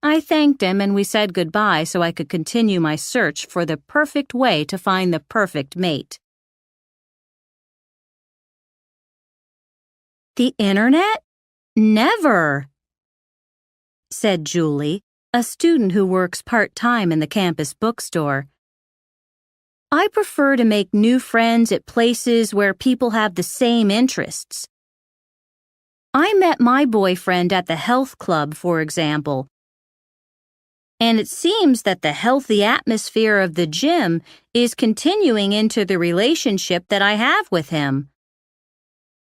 I thanked him and we said goodbye so I could continue my search for the perfect way to find the perfect mate. The internet? Never, said Julie, a student who works part-time in the campus bookstore. I prefer to make new friends at places where people have the same interests. I met my boyfriend at the health club, for example. And it seems that the healthy atmosphere of the gym is continuing into the relationship that I have with him.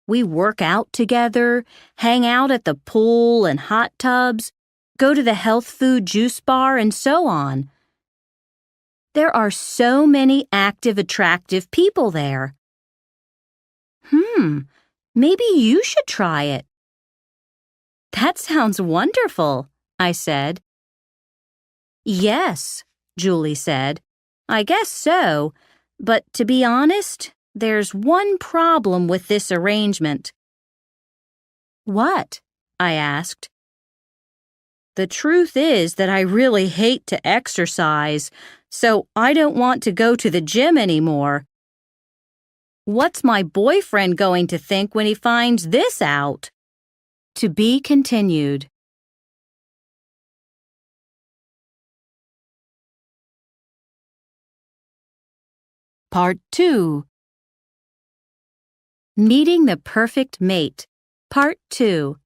We work out together, hang out at the pool and hot tubs, go to the health food juice bar, and so on. There are so many active, attractive people there. Maybe you should try it. That sounds wonderful, I said. Yes, Julie said. I guess so, but to be honest, there's one problem with this arrangement. What? I asked. The truth is that I really hate to exercise, so I don't want to go to the gym anymore. What's my boyfriend going to think when he finds this out? To be continued. Part 2. Meeting the Perfect Mate. Part 2.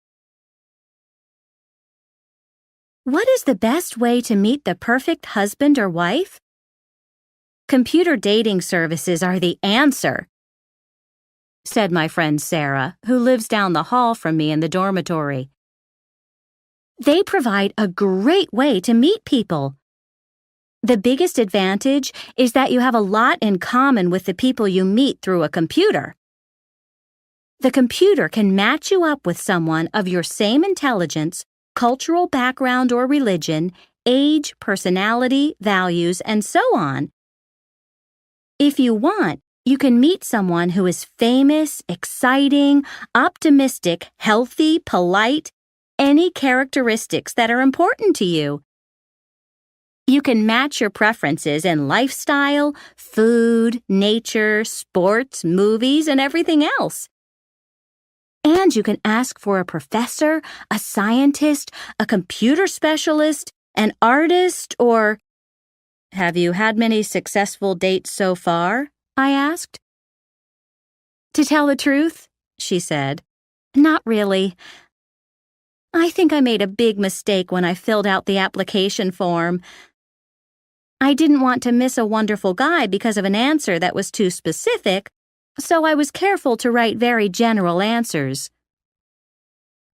What is the best way to meet the perfect husband or wife? Computer dating services are the answer, said my friend Sarah, who lives down the hall from me in the dormitory. They provide a great way to meet people. The biggest advantage is that you have a lot in common with the people you meet through a computer. The computer can match you up with someone of your same intelligence, cultural background or religion, age, personality, values, and so on. If you want, You can meet someone who is famous, exciting, optimistic, healthy, polite, any characteristics that are important to you. You can match your preferences in lifestyle, food, nature, sports, movies, and everything else. And you can ask for a professor, a scientist, a computer specialist, an artist, or... Have you had many successful dates so far? I asked. To tell the truth, she said, not really. I think I made a big mistake when I filled out the application form. I didn't want to miss a wonderful guy because of an answer that was too specific, so I was careful to write very general answers.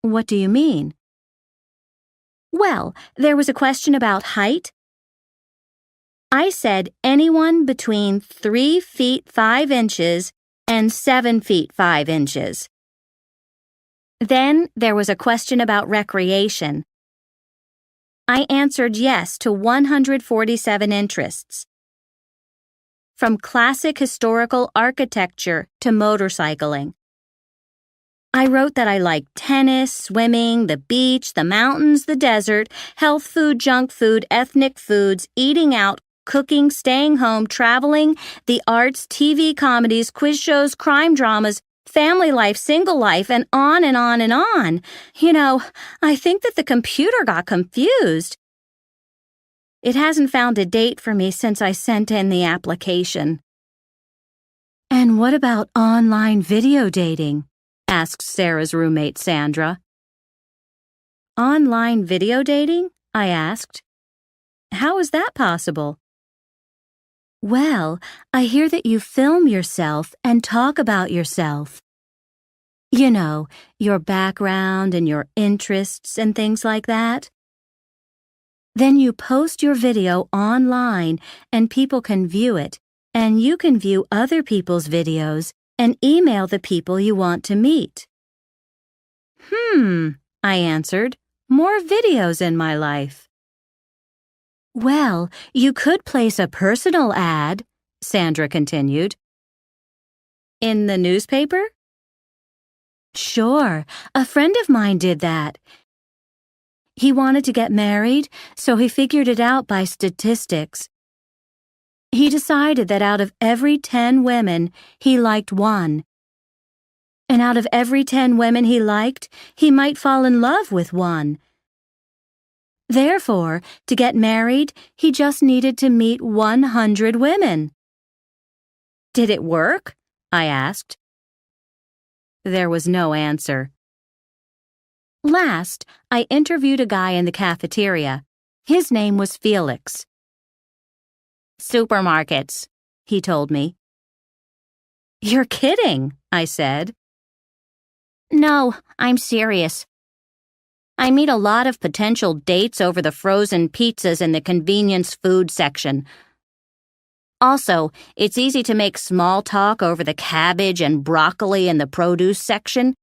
What do you mean? Well, there was a question about height. I said anyone between 3 feet 5 inches and 7 feet 5 inches. Then there was a question about recreation. I answered yes to 147 interests. From classic historical architecture to motorcycling. I wrote that I liked tennis, swimming, the beach, the mountains, the desert, health food, junk food, ethnic foods, eating out, cooking, staying home, traveling, the arts, TV comedies, quiz shows, crime dramas, family life, single life, and on and on and on. You know, I think that the computer got confused. It hasn't found a date for me since I sent in the application. And what about online video dating? Asked Sarah's roommate Sandra. Online video dating? I asked. How is that possible? Well, I hear that you film yourself and talk about yourself. You know, your background and your interests and things like that. Then you post your video online and people can view it, and you can view other people's videos and email the people you want to meet. I answered, more videos in my life. Well, you could place a personal ad, Sandra continued. In the newspaper? Sure, a friend of mine did that. He wanted to get married, so he figured it out by statistics. He decided that out of every 10 women, he liked one. And out of every 10 women he liked, he might fall in love with one. Therefore, to get married, he just needed to meet 100 women. Did it work? I asked. There was no answer. Last, I interviewed a guy in the cafeteria. His name was Felix. Supermarkets, he told me. You're kidding, I said. No, I'm serious. I meet a lot of potential dates over the frozen pizzas in the convenience food section. Also, it's easy to make small talk over the cabbage and broccoli in the produce section.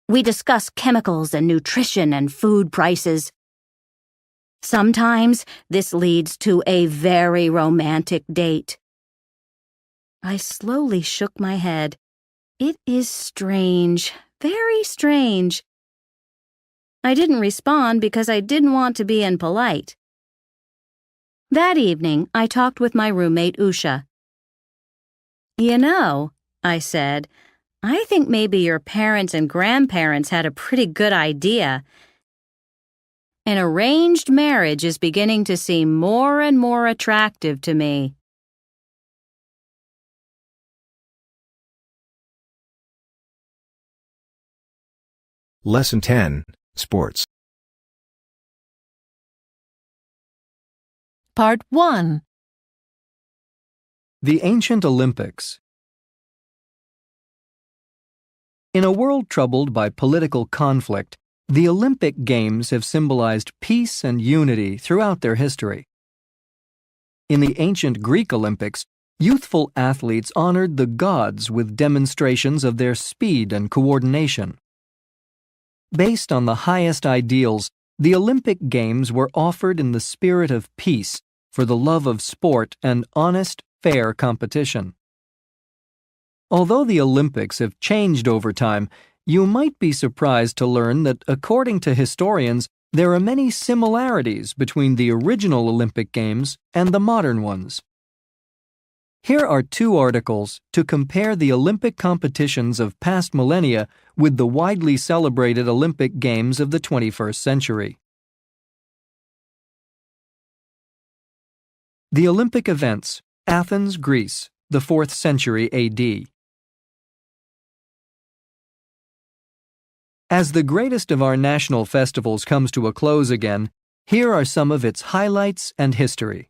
We discuss chemicals and nutrition and food prices. Sometimes this leads to a very romantic date. I slowly shook my head. It is strange, very strange. I didn't respond because I didn't want to be impolite. That evening, I talked with my roommate Usha. You know, I said, I think maybe your parents and grandparents had a pretty good idea. An arranged marriage is beginning to seem more and more attractive to me. Lesson 10, Sports. Part 1. The Ancient Olympics. In a world troubled by political conflict, the Olympic Games have symbolized peace and unity throughout their history. In the ancient Greek Olympics, youthful athletes honored the gods with demonstrations of their speed and coordination. Based on the highest ideals, the Olympic Games were offered in the spirit of peace, for the love of sport and honest, fair competition. Although the Olympics have changed over time, you might be surprised to learn that, according to historians, there are many similarities between the original Olympic Games and the modern ones. Here are two articles to compare the Olympic competitions of past millennia with the widely celebrated Olympic Games of the 21st century. The Olympic events, Athens, Greece, the 4th century AD. As the greatest of our national festivals comes to a close again, here are some of its highlights and history.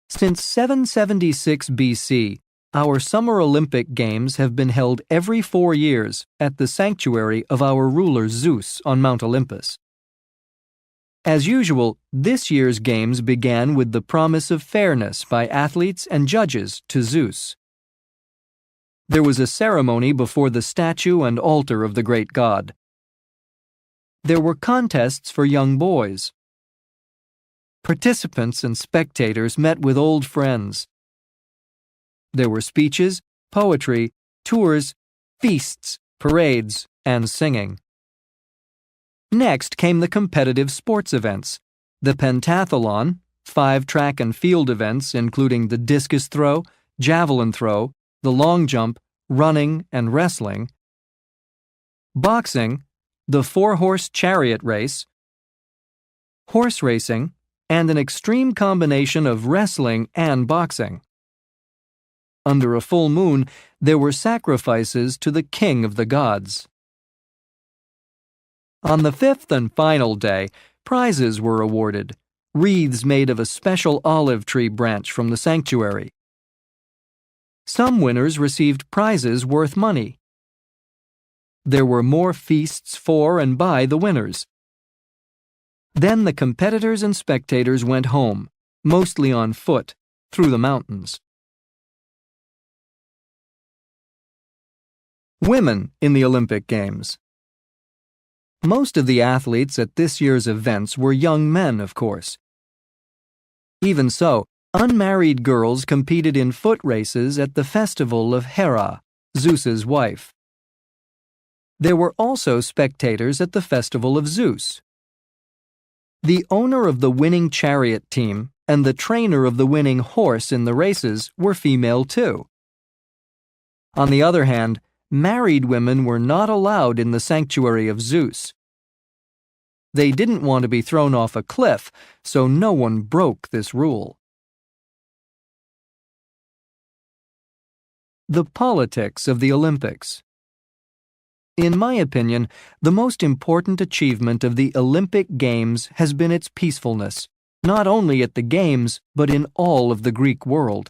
Since 776 BC, our Summer Olympic Games have been held every 4 years at the sanctuary of our ruler Zeus on Mount Olympus. As usual, this year's games began with the promise of fairness by athletes and judges to Zeus. There was a ceremony before the statue and altar of the great god. There were contests for young boys. Participants and spectators met with old friends. There were speeches, poetry, tours, feasts, parades, and singing. Next came the competitive sports events, the pentathlon, 5 track and field events including the discus throw, javelin throw, the long jump, running, and wrestling, boxing, the 4-horse chariot race, horse racing, and an extreme combination of wrestling and boxing. Under a full moon, there were sacrifices to the king of the gods. On the 5th and final day, prizes were awarded, wreaths made of a special olive tree branch from the sanctuary. Some winners received prizes worth money. There were more feasts for and by the winners. Then the competitors and spectators went home, mostly on foot, through the mountains. Women in the Olympic Games. Most of the athletes at this year's events were young men, of course. Even so, unmarried girls competed in foot races at the festival of Hera, Zeus's wife. There were also spectators at the festival of Zeus. The owner of the winning chariot team and the trainer of the winning horse in the races were female too. On the other hand, married women were not allowed in the sanctuary of Zeus. They didn't want to be thrown off a cliff, so no one broke this rule. The politics of the Olympics. In my opinion, the most important achievement of the Olympic Games has been its peacefulness, not only at the Games, but in all of the Greek world.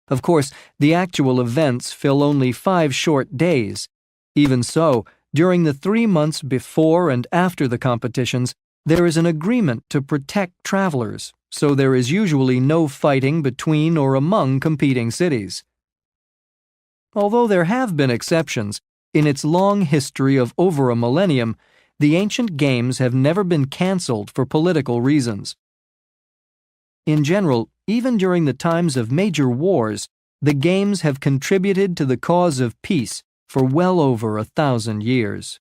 Of course, the actual events fill only 5 short days. Even so, during the 3 months before and after the competitions, there is an agreement to protect travelers, so there is usually no fighting between or among competing cities. Although there have been exceptions, in its long history of over a millennium, the ancient games have never been cancelled for political reasons. In general, even during the times of major wars, the games have contributed to the cause of peace for well over 1,000 years.